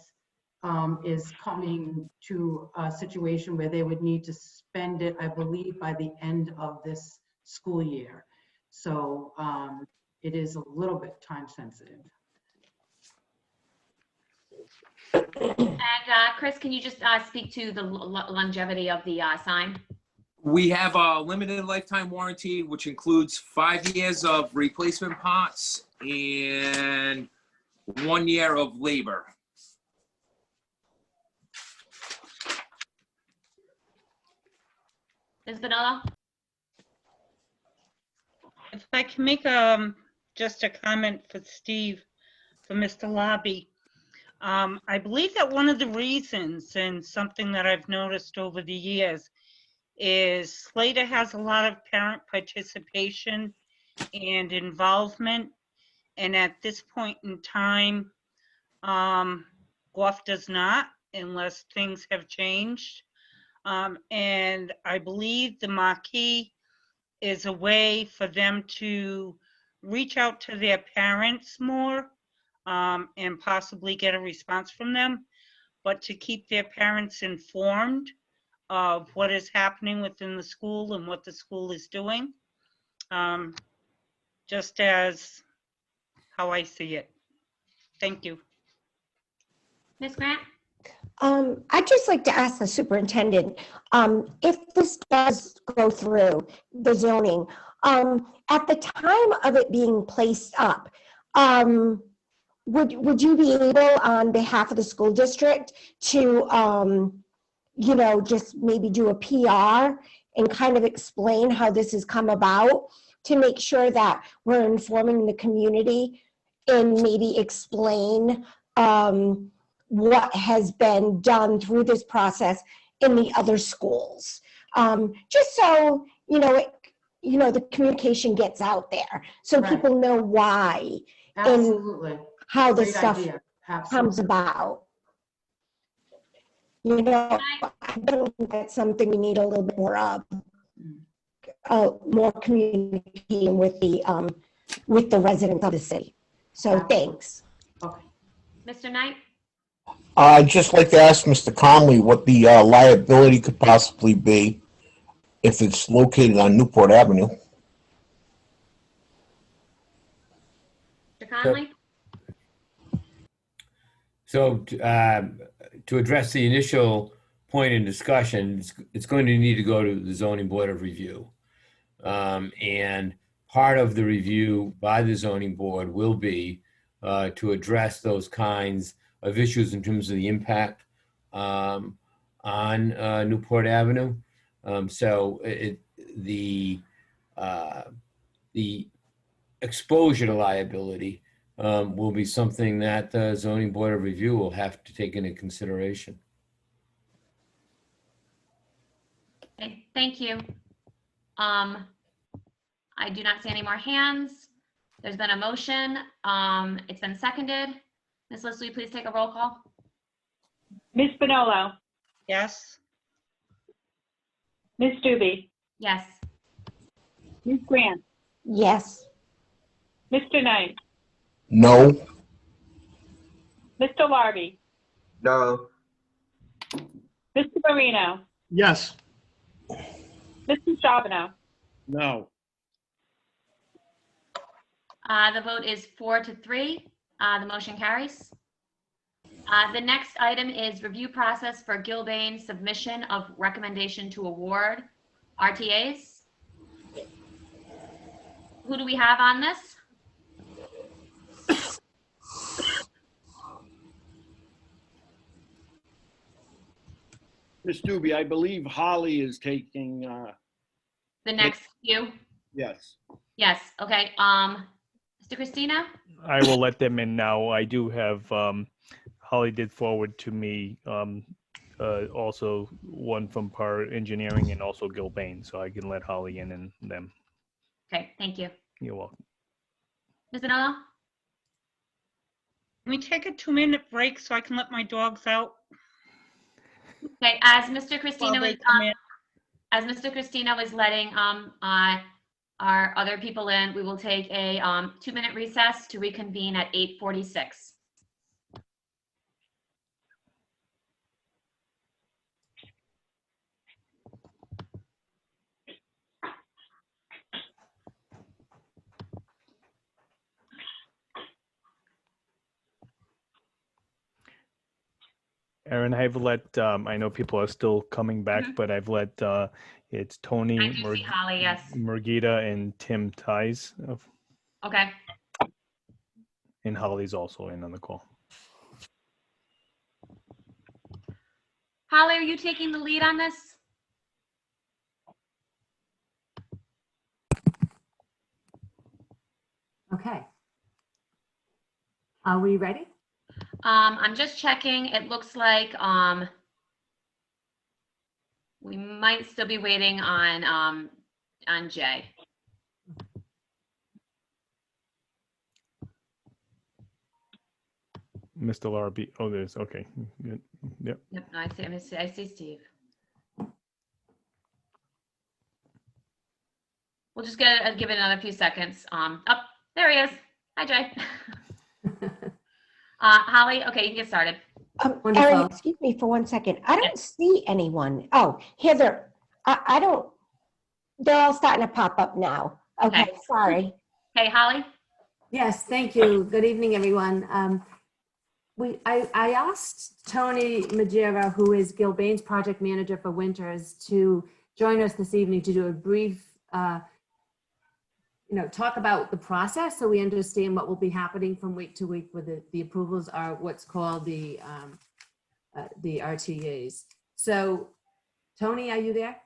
is coming to a situation where they would need to spend it, I believe, by the end of this school year. So it is a little bit time sensitive. And Chris, can you just speak to the longevity of the sign? We have a limited lifetime warranty, which includes 5 years of replacement parts and 1 year of labor. Ms. Vanilla? If I can make just a comment for Steve, for Mr. Larby. I believe that one of the reasons, and something that I've noticed over the years, is Slater has a lot of parent participation and involvement. And at this point in time, Golf does not, unless things have changed. And I believe the marquee is a way for them to reach out to their parents more and possibly get a response from them, but to keep their parents informed of what is happening within the school and what the school is doing, just as how I see it. Thank you. Ms. Grant? I'd just like to ask the superintendent, if this does go through the zoning, at the time of it being placed up, would you be able, on behalf of the school district, to, you know, just maybe do a PR and kind of explain how this has come about, to make sure that we're informing the community and maybe explain what has been done through this process in the other schools, just so the communication gets out there, so Right. people know why Absolutely. and how this Great stuff idea. comes about. You know, I don't think that's something we need a little bit more of, more communicating with the residents of the city. So thanks. Okay. Mr. Knight? I'd just like to ask Mr. Conley what the liability could possibly be if it's located on Newport Avenue. Mr. Conley? So to address the initial point in discussion, it's going to need to go to the Zoning Board of Review. And part of the review by the Zoning Board will be to address those kinds of issues in terms of the impact on Newport Avenue. So the exposure to liability will be something that the Zoning Board of Review will have to take into consideration. Okay, thank you. I do not see any more hands. There's been a motion. It's been seconded. Ms. List, will you please take a roll call? Ms. Bonolo, Yes. Ms. Stube, Yes. Ms. Grant, Yes. Mr. Knight, No. Mr. Larby, No. Mr. Marino, Yes. Mr. Shabano. No. The vote is 4-3. The motion carries. The next item is review process for Gilbane submission of recommendation to award RTAs. Who do we have on this? Ms. Stube, I believe Holly is taking, The next few? yes. Yes, okay. Mr. Christina? I will let them in now. I do have, Holly did forward to me also one from Par Engineering and also Gilbane, so I can let Holly in and them. Okay, thank you. You're welcome. Ms. Bonello? Can we take a 2-minute break so I can let my dogs out? Okay, as Mr. Christina While they was, come in. as Mr. Christina was letting our other people in, we will take a 2-minute recess to reconvene at 8:46. Aaron, I've let, I know people are still coming back, but I've let, it's Tony, I do see Holly, yes. Murgita, and Tim Ties, Okay, and Holly's also in on the call. Holly, are you taking the lead on this? Okay. Are we ready? I'm just checking. It looks like we might still be waiting on Jay. Mr. Larby, oh, there's, okay, good, yep. Yep, no, I see Steve. We'll just give it another few seconds. Oh, there he is. Hi, Jay. Holly, okay, you can get started. Erin, excuse me for 1 second. I don't see anyone. Oh, Heather, I don't, they're all starting to pop up now. Okay, sorry. Hey, Holly? Yes, thank you. Good evening, everyone. I asked Tony Majera, who is Gilbane's project manager for Winters, to join us this evening to do a brief, talk about the process so we understand what will be happening from week to week with the approvals are what's called the RTAs. So, Tony, are you there?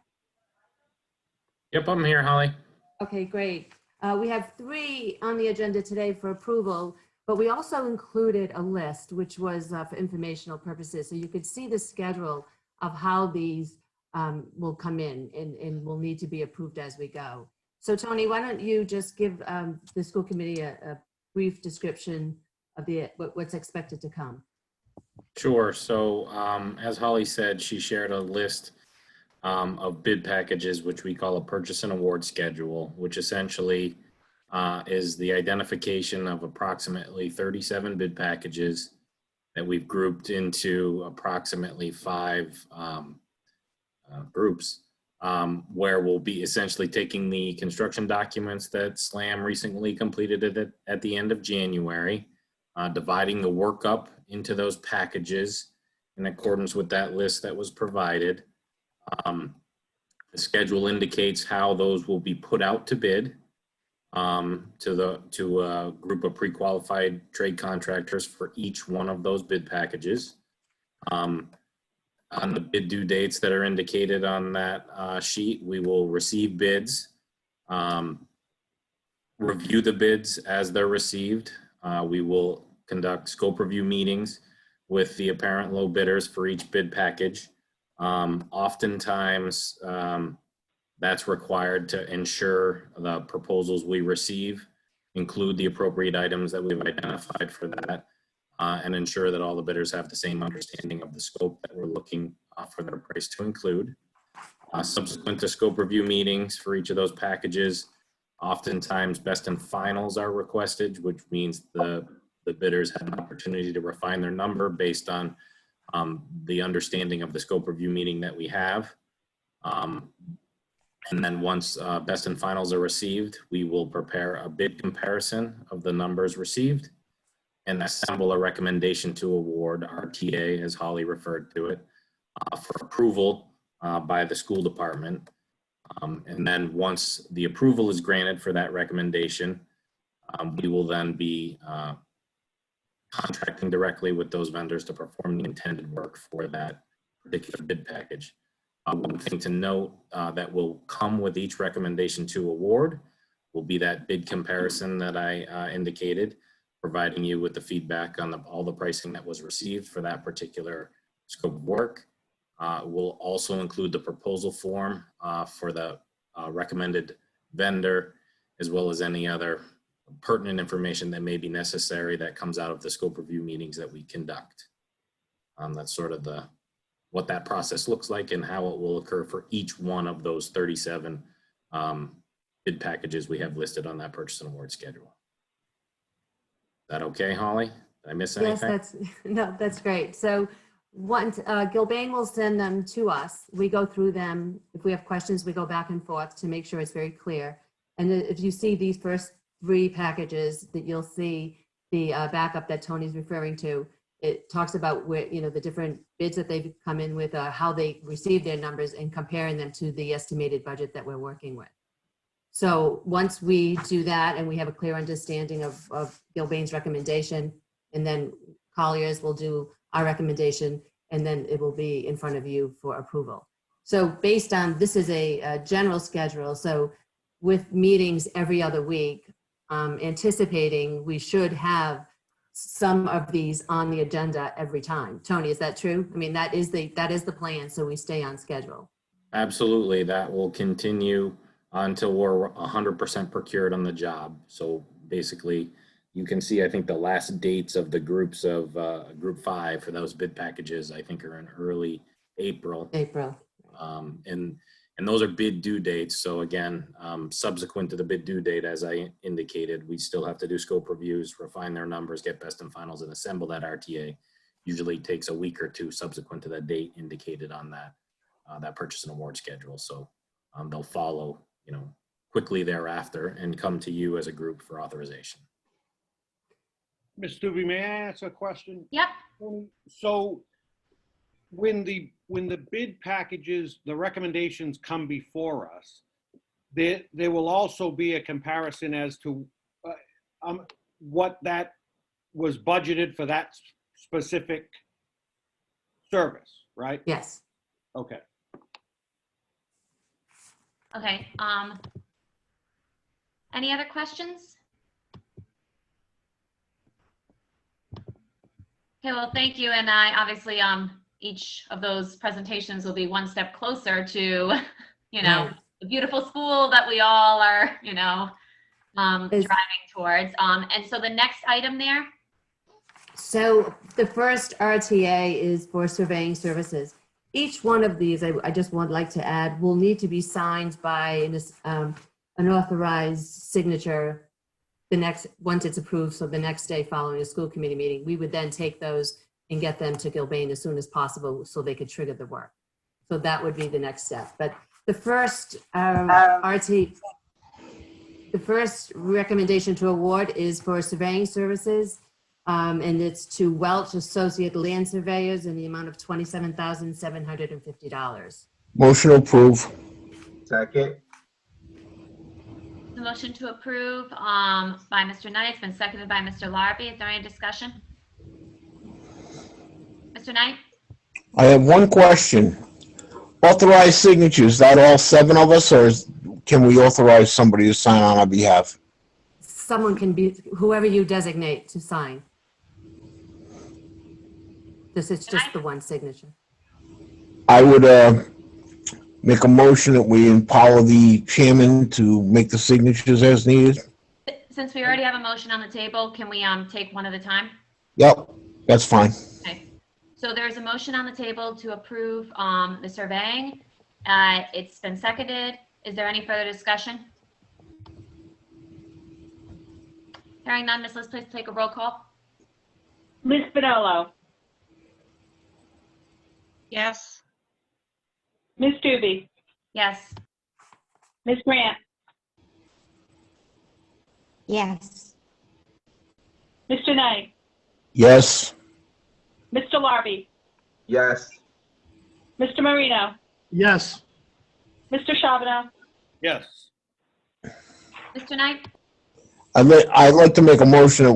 Yep, I'm here, Holly. Okay, great. We have 3 on the agenda today for approval, but we also included a list, which was for informational purposes. So you could see the schedule of how these will come in and will need to be approved as we go. So Tony, why don't you just give the school committee a brief description of what's expected to come? Sure. So as Holly said, she shared a list of bid packages, which we call a purchase and award schedule, which essentially is the identification of approximately 37 bid packages that we've grouped into approximately 5 groups, where we'll be essentially taking the construction documents that SLAM recently completed at the end of January, dividing the work up into those packages in accordance with that list that was provided. The schedule indicates how those will be put out to bid to a group of pre-qualified trade contractors for each one of those bid packages. On the bid due dates that are indicated on that sheet, we will receive bids, review the bids as they're received. We will conduct scope review meetings with the apparent low bidders for each bid package. Oftentimes, that's required to ensure the proposals we receive include the appropriate items that we've identified for that, and ensure that all the bidders have the same understanding of the scope that we're looking for their price to include. Subsequent to scope review meetings for each of those packages, oftentimes best and finals are requested, which means the bidders have an opportunity to refine their number based on the understanding of the scope review meeting that we have. And then once best and finals are received, we will prepare a bid comparison of the numbers received and assemble a recommendation to award, RTA, as Holly referred to it, for approval by the school department. And then once the approval is granted for that recommendation, we will then be contracting directly with those vendors to perform the intended work for that particular bid package. One thing to note that will come with each recommendation to award will be that bid comparison that I indicated, providing you with the feedback on all the pricing that was received for that particular scope of work. We'll also include the proposal form for the recommended vendor, as well as any other pertinent information that may be necessary that comes out of the scope review meetings that we conduct. That's sort of what that process looks like and how it will occur for each one of those 37 bid packages we have listed on that purchase and award schedule. Is that okay, Holly? Did I miss anything? Yes, that's great. So once Gilbane will send them to us, we go through them. If we have questions, we go back and forth to make sure it's very clear. And if you see these first 3 packages, that you'll see the backup that Tony's referring to. It talks about where, the different bids that they've come in with, how they received their numbers and comparing them to the estimated budget that we're working with. So once we do that and we have a clear understanding of Gilbane's recommendation, and then Collier's will do our recommendation, and then it will be in front of you for approval. So based on, this is a general schedule. So with meetings every other week, anticipating we should have some of these on the agenda every time. Tony, is that true? I mean, that is the plan, so we stay on schedule. Absolutely, that will continue until we're 100% procured on the job. So basically, you can see, I think the last dates of the groups of group 5 for those bid packages, I think are in early April. And those are bid due dates. So again, subsequent to the bid due date, as I indicated, we still have to do scope reviews, refine their numbers, get best and finals, and assemble that RTA. Usually takes a week or 2 subsequent to that date indicated on that purchase and award schedule. So they'll follow, quickly thereafter and come to you as a group for authorization. Ms. Stubbe, may I ask a question? Yep. So when the bid packages, the recommendations come before us, there will also be a comparison as to what that was budgeted for that specific service, right? Yes. Okay. Okay, any other questions? Okay, well, thank you, and I obviously, each of those presentations will be one step closer to, you know, Right. the beautiful school that we all are, you know, driving towards. And so the next item there, So the first RTA is for surveying services. Each one of these, I just would like to add, will need to be signed by an authorized signature once it's approved, so the next day following a school committee meeting. We would then take those and get them to Gilbane as soon as possible so they could trigger the work. So that would be the next step. But the first the first recommendation to award is for surveying services. And it's to Welch Associate Land Surveyors in the amount of $27,750. Motion to approve. Second. the motion to approve by Mr. Knight, it's been seconded by Mr. Larby. Is there any discussion? Mr. Knight? I have one question. Authorized signatures, that all 7 of us, or can we authorize somebody to sign on our behalf? Someone can be, whoever you designate to sign. This is just the one signature. I would make a motion that we empower the chairman to make the signatures as needed. Since we already have a motion on the table, can we take one at a time? Yep, that's fine. Okay. So there's a motion on the table to approve the surveying. It's been seconded. Is there any further discussion? Hearing none, Ms. Liz, please take a roll call. Ms. Spinello, Yes. Ms. Stubbe, Yes. Ms. Grant, Yes. Mr. Knight, Yes. Mr. Larby, Yes. Mr. Marino, Yes. Mr. Charbonneau, Yes. Mr. Knight? I'd like to make a motion that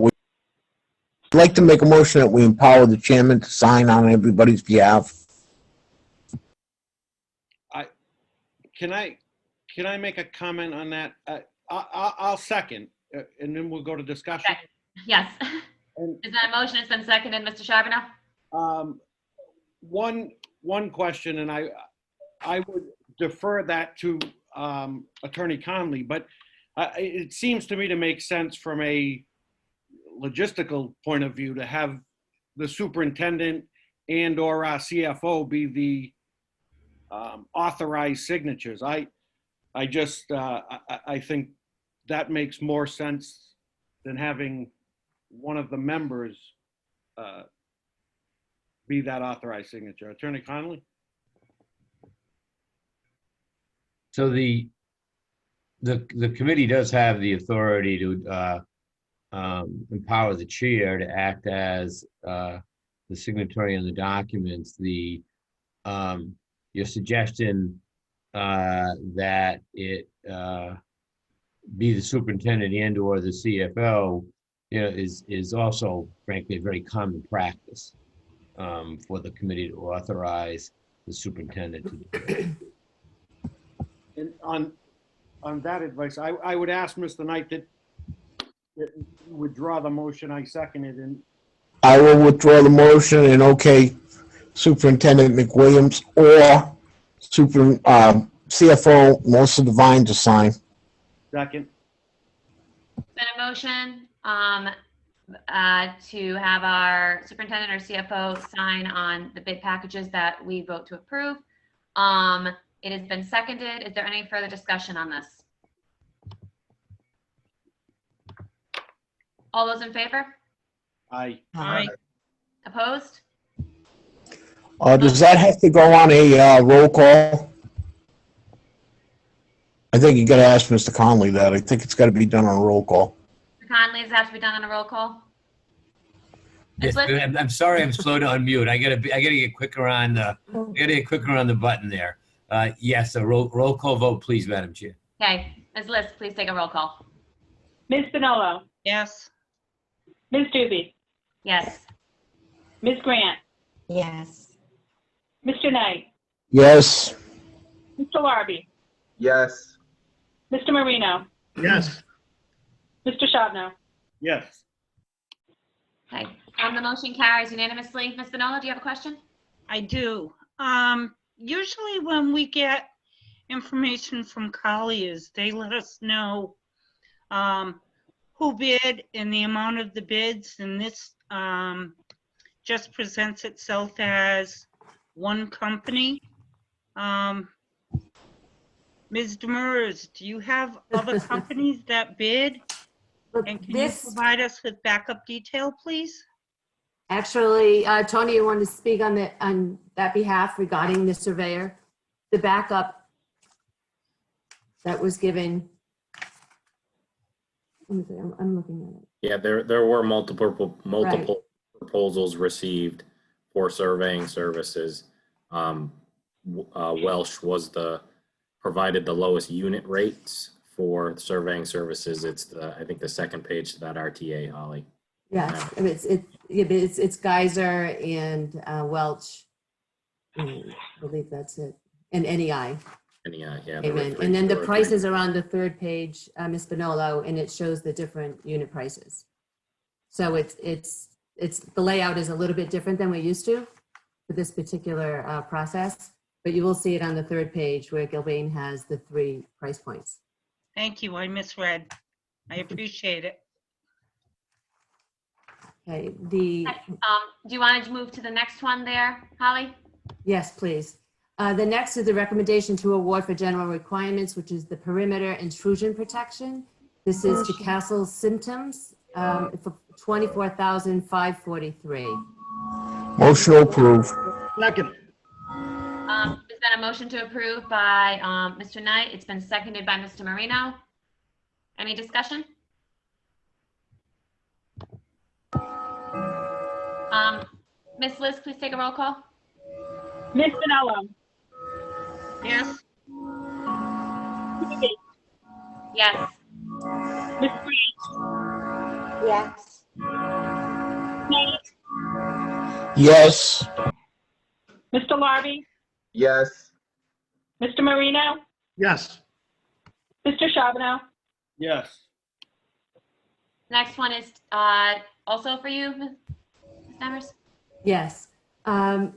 we empower the chairman to sign on everybody's behalf. Can I make a comment on that? I'll second, and then we'll go to discussion. Okay. Yes. Is that a motion? It's been seconded, Mr. Charbonneau? One question, and I would defer that to Attorney Conley, but it seems to me to make sense from a logistical point of view to have the superintendent and or our CFO be the authorized signatures. I think that makes more sense than having one of the members be that authorized signature. Attorney Conley? So the committee does have the authority to empower the chair to act as the signatory on the documents. Your suggestion that it be the superintendent and or the CFO, is also frankly a very common practice for the committee to authorize the superintendent to do it. And on that advice, I would ask Mr. Knight that withdraw the motion I seconded, and I will withdraw the motion and okay Superintendent McWilliams or CFO Melissa Devine to sign. second. Been a motion to have our superintendent or CFO sign on the bid packages that we vote to approve. It has been seconded. Is there any further discussion on this? All those in favor? Aye. Aye. Opposed? Does that have to go on a roll call? I think you got to ask Mr. Conley that. I think it's got to be done on a roll call. Mr. Conley, does it have to be done on a roll call? Yes, I'm sorry, I'm slow to unmute. I gotta get quicker on the button there. Yes, a roll call vote, please, Madam Chair. Okay, Ms. List, please take a roll call. Ms. Bonolo, Yes. Ms. Doobie, Yes. Ms. Grant, Yes. Mr. Knight, Yes. Mr. Larby, Yes. Mr. Marino, Yes. Mr. Shabno. Yes. Okay, the motion carries unanimously. Ms. Bonolo, do you have a question? I do. Usually when we get information from Colliers, they let us know who bid and the amount of the bids, and this just presents itself as one company. Ms. Demers, do you have other companies that bid? And can you provide us with backup detail, please? Actually, Tony, you want to speak on that behalf regarding the surveyor? The backup that was given. Let me see, I'm looking at it. Yeah, there were multiple proposals received for surveying services. Welsh was provided the lowest unit rates for surveying services. It's I think the second page to that RTA, Holly. Yes, it's Geyser and Welch. I believe that's it. And NEI. NEI, yeah. Amen. And then the prices are on the third page, Ms. Bonolo, and it shows the different unit prices. So it's the layout is a little bit different than we used to for this particular process, but you will see it on the third page where Gilbane has the 3 price points. Thank you. I misread. I appreciate it. Okay. Do you want to move to the next one there, Holly? Yes, please. The next is the recommendation to award for general requirements, which is the perimeter intrusion protection. This is to Castle Symptoms for $24,543. Motion approved. Second. There's been a motion to approve by Mr. Knight. It's been seconded by Mr. Marino. Any discussion? Ms. Liz, please take a roll call. Ms. Bonello. Yes. Yes. Ms. Grant. Yes. Knight, Yes. Mr. Larby, Yes. Mr. Marino, Yes. Mr. Shabno. Yes. Next one is also for you, Ms. Demers. Yes.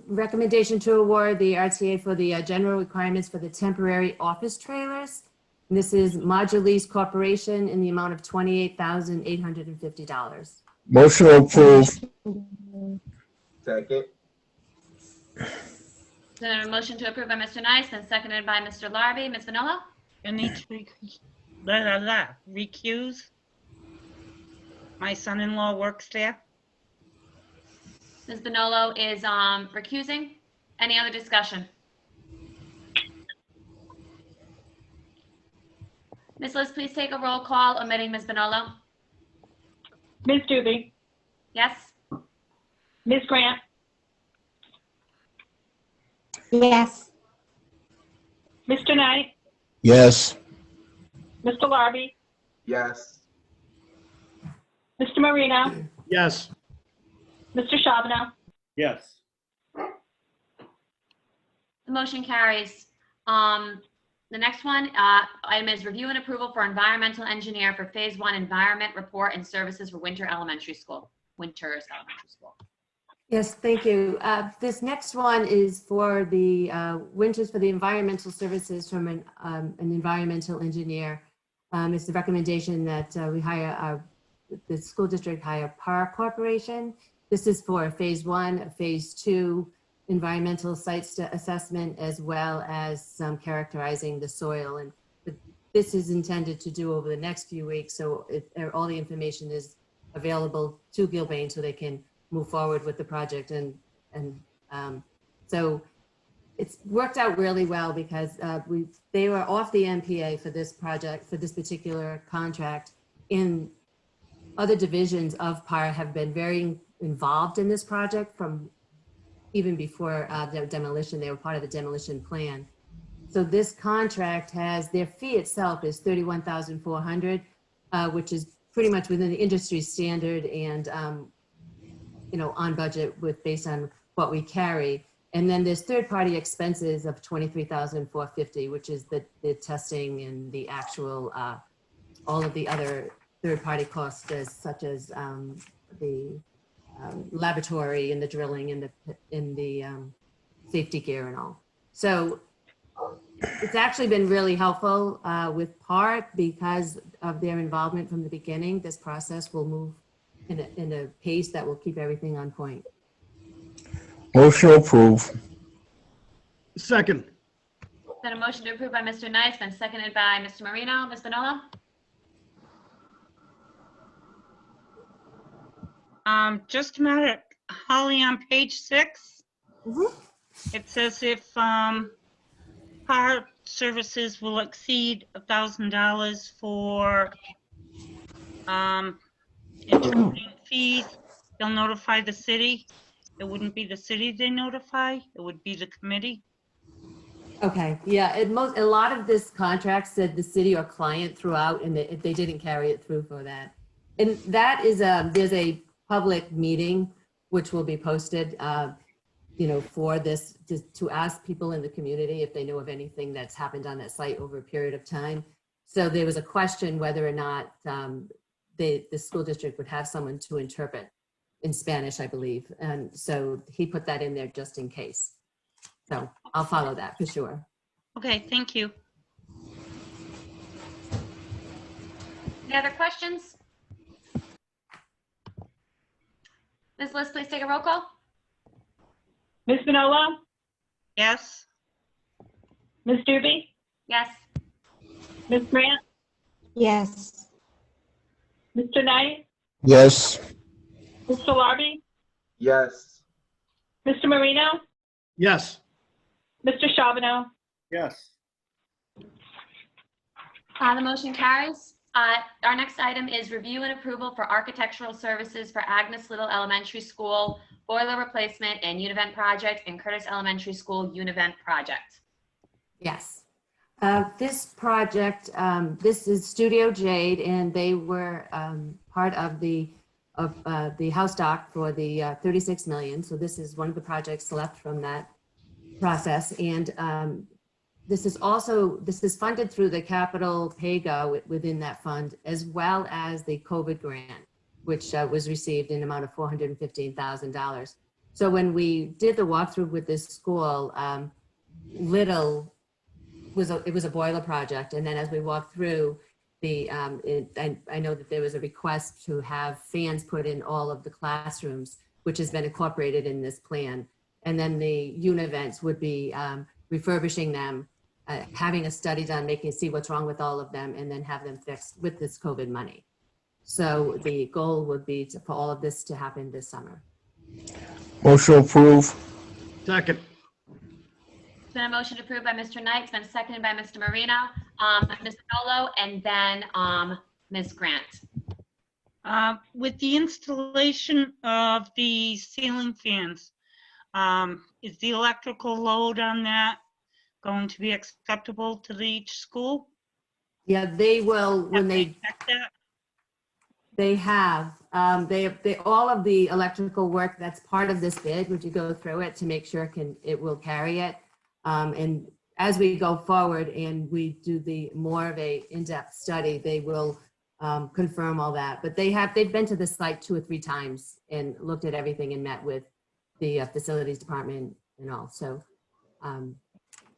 Recommendation to award the RTA for the general requirements for the temporary office trailers. And this is Modulease Corporation in the amount of $28,850. Motion approved. Second. So a motion to approve by Mr. Nice, then seconded by Mr. Larby. Ms. Vanilla? I need to recuse. My son-in-law works there. Ms. Bonolo is recusing. Any other discussion? Ms. Liz, please take a roll call omitting Ms. Bonolo. Ms. Doobie, Yes? Ms. Grant, Yes. Mr. Knight, Yes. Mr. Larby, Yes. Mr. Marino, Yes. Mr. Shabno. Yes. The motion carries. The next one, item is review and approval for environmental engineer for phase 1 environment report and services for Winters Elementary School. Yes, thank you. This next one is for the Winters for the environmental services from an environmental engineer. It's the recommendation that we hire the school district hire PAR Corporation. This is for phase 1, phase 2 environmental site assessment, as well as some characterizing the soil. And this is intended to do over the next few weeks, so all the information is available to Gilbane so they can move forward with the project. So it's worked out really well because they were off the MPA for this project, for this particular contract. In other divisions of PAR have been very involved in this project from even before the demolition. They were part of the demolition plan. So this contract has, their fee itself is $31,400, which is pretty much within the industry standard and, you know, on budget with based on what we carry. And then there's third-party expenses of $23,450, which is the testing and the actual, all of the other third-party costs, such as the laboratory and the drilling and the safety gear and all. So it's actually been really helpful with PART because of their involvement from the beginning. This process will move in a pace that will keep everything on point. Motion to approve. Second. Then a motion to approve by Mr. Knight, been seconded by Mr. Marino. Ms. Bonello? Just a minute, Holly, on page 6, it says if PART services will exceed $1,000 for including fees, they'll notify the city. It wouldn't be the city they notify, it would be the committee. Okay, yeah, a lot of this contract said the city or client throughout, and they didn't carry it through for that. And that is, there's a public meeting which will be posted, you know, for this, to ask people in the community if they know of anything that's happened on that site over a period of time. So there was a question whether or not the school district would have someone to interpret in Spanish, I believe. And so he put that in there just in case. So I'll follow that for sure. Okay, thank you. Any other questions? Ms. List, please take a roll call. Ms. Bonello? Yes. Ms. Doobie? Yes. Ms. Grant? Yes. Mr. Knight? Yes. Mr. Larby? Yes. Mr. Marino? Yes. Mr. Charbonneau? Yes. The motion carries. Our next item is review and approval for architectural services for Agnes Little Elementary School boiler replacement and Univent project and Curtis Elementary School Univent project. Yes. This project, this is Studio Jade, and they were part of the house doc for the 36 million. So this is one of the projects left from that process. And this is funded through the capital PAYGO within that fund, as well as the COVID grant, which was received in an amount of $415,000. So when we did the walkthrough with this school, Little it was a boiler project. And then as we walked through I know that there was a request to have fans put in all of the classrooms, which has been incorporated in this plan. And then the Univents would be refurbishing them, having a study done, see what's wrong with all of them, and then have them fixed with this COVID money. So the goal would be for all of this to happen this summer. Motion to approve. Second. It's been a motion approved by Mr. Knight. It's been seconded by Mr. Marino, Ms. Bonello, and then Ms. Grant. With the installation of the ceiling fans, is the electrical load on that going to be acceptable to each school? Yeah, they will when they check that? They have. They all of the electrical work that's part of this bid. Would you go through it to make sure it will carry it? And as we go forward and we do the more of a in-depth study, they will confirm all that. But they've been to the site 2 or 3 times and looked at everything and met with the facilities department and all. So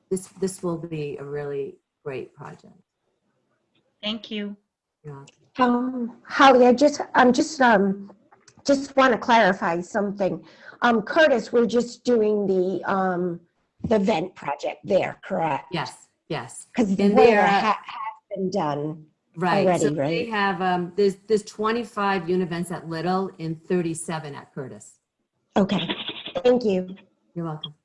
this will be a really great project. Thank you. Yeah. Holly, I just want to clarify something. Curtis, we're just doing the vent project there, correct? Yes, yes. Because And there they're has been done right. already, So right? they have there's 25 Univents at Little and 37 at Curtis. Okay, thank you. You're welcome.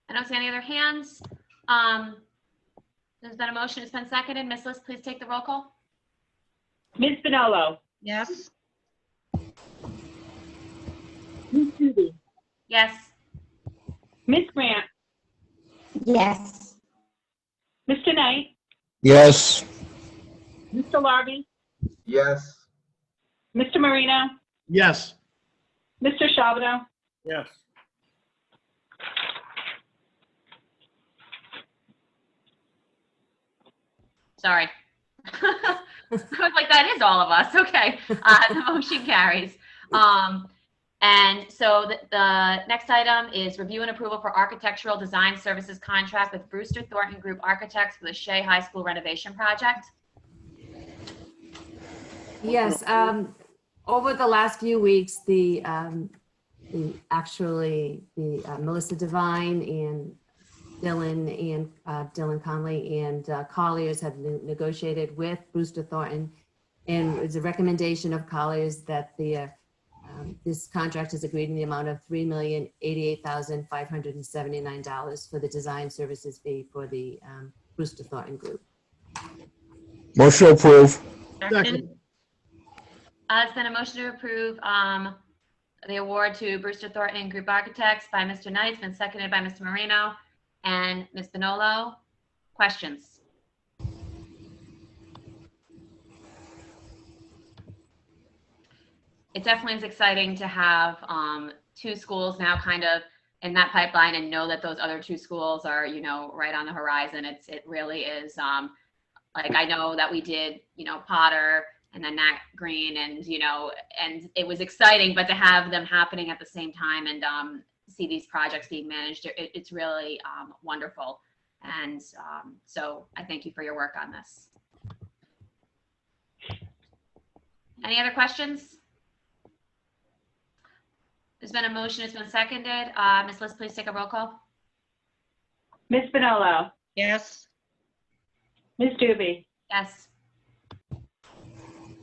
I don't see any other hands. There's been a motion. It's been seconded. Ms. List, please take the roll call. Ms. Bonello? Yes. Ms. Doobie? Yes. Ms. Grant? Yes. Mr. Knight? Yes. Mr. Larby? Yes. Mr. Marino? Yes. Mr. Shabano? Yes. Sorry. I was like, that is all of us. Okay. The motion carries. And so the next item is review and approval for architectural design services contract with Brewster Thornton Group Architects for the Shea High School renovation project. Yes, over the last few weeks, Melissa Devine and Dylan Conley and Colliers have negotiated with Brewster Thornton, and it's a recommendation of Colliers that this contract is agreed in the amount of $3,088,579 for the design services fee for the Brewster Thornton Group. Motion approved. Second. It's been a motion to approve the award to Brewster Thornton Group Architects by Mr. Knight. It's been seconded by Mr. Marino and Ms. Bonolo. Questions? It definitely is exciting to have two schools now kind of in that pipeline and know that those other two schools are, right on the horizon. It really is, like, I know that we did, Potter and then Nat Green and it was exciting, but to have them happening at the same time and see these projects being managed, it's really wonderful. And so I thank you for your work on this. Any other questions? There's been a motion, it's been seconded. Ms. List, please take a roll call. Ms. Bonolo? Yes. Ms. Doobie? Yes.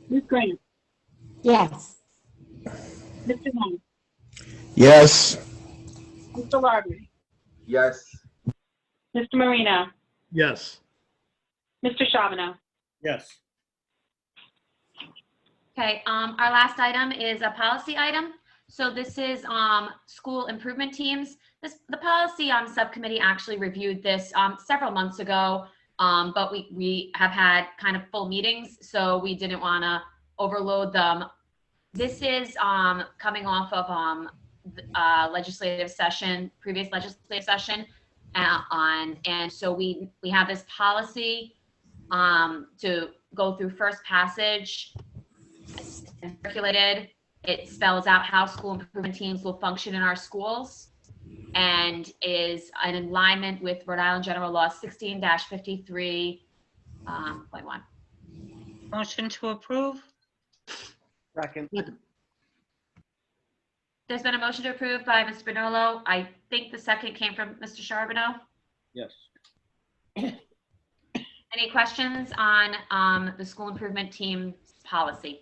Ms. Grant? Yes. Mr. Knight? Yes. Mr. Larby? Yes. Mr. Marino? Yes. Mr. Shabano? Yes. Okay, our last item is a policy item. So this is school improvement teams. The policy subcommittee actually reviewed this several months ago, but we have had kind of full meetings, so we didn't want to overload them. This is coming off of legislative session, previous legislative session, and so we have this policy to go through first passage. It's circulated. It spells out how school improvement teams will function in our schools and is in alignment with Rhode Island General Law 16-53.1. Motion to approve. Second. There's been a motion to approve by Mr. Bonolo. I think the second came from Mr. Charbonneau. Yes. Any questions on the school improvement team's policy?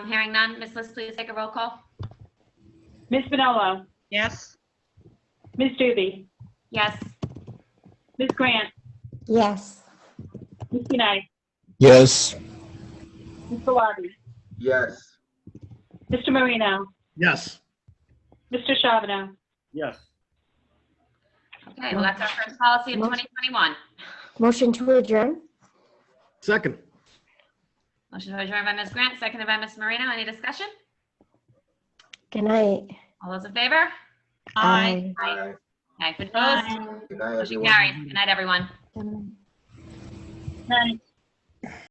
Hearing none, Ms. List, please take a roll call. Ms. Bonolo? Yes. Ms. Doobie? Yes. Ms. Grant? Yes. Mr. Knight? Yes. Mr. Larby? Yes. Mr. Marino? Yes. Mr. Shabano? Yes. Okay, well, that's our first policy of 2021. Motion to adjourn? Second. Motion to adjourn by Ms. Grant, seconded by Ms. Marino. Any discussion? Good night. All those in favor? Aye. Aye. Okay, opposed? Good night, Motion everyone. carries. Good night, everyone. Good night. Night.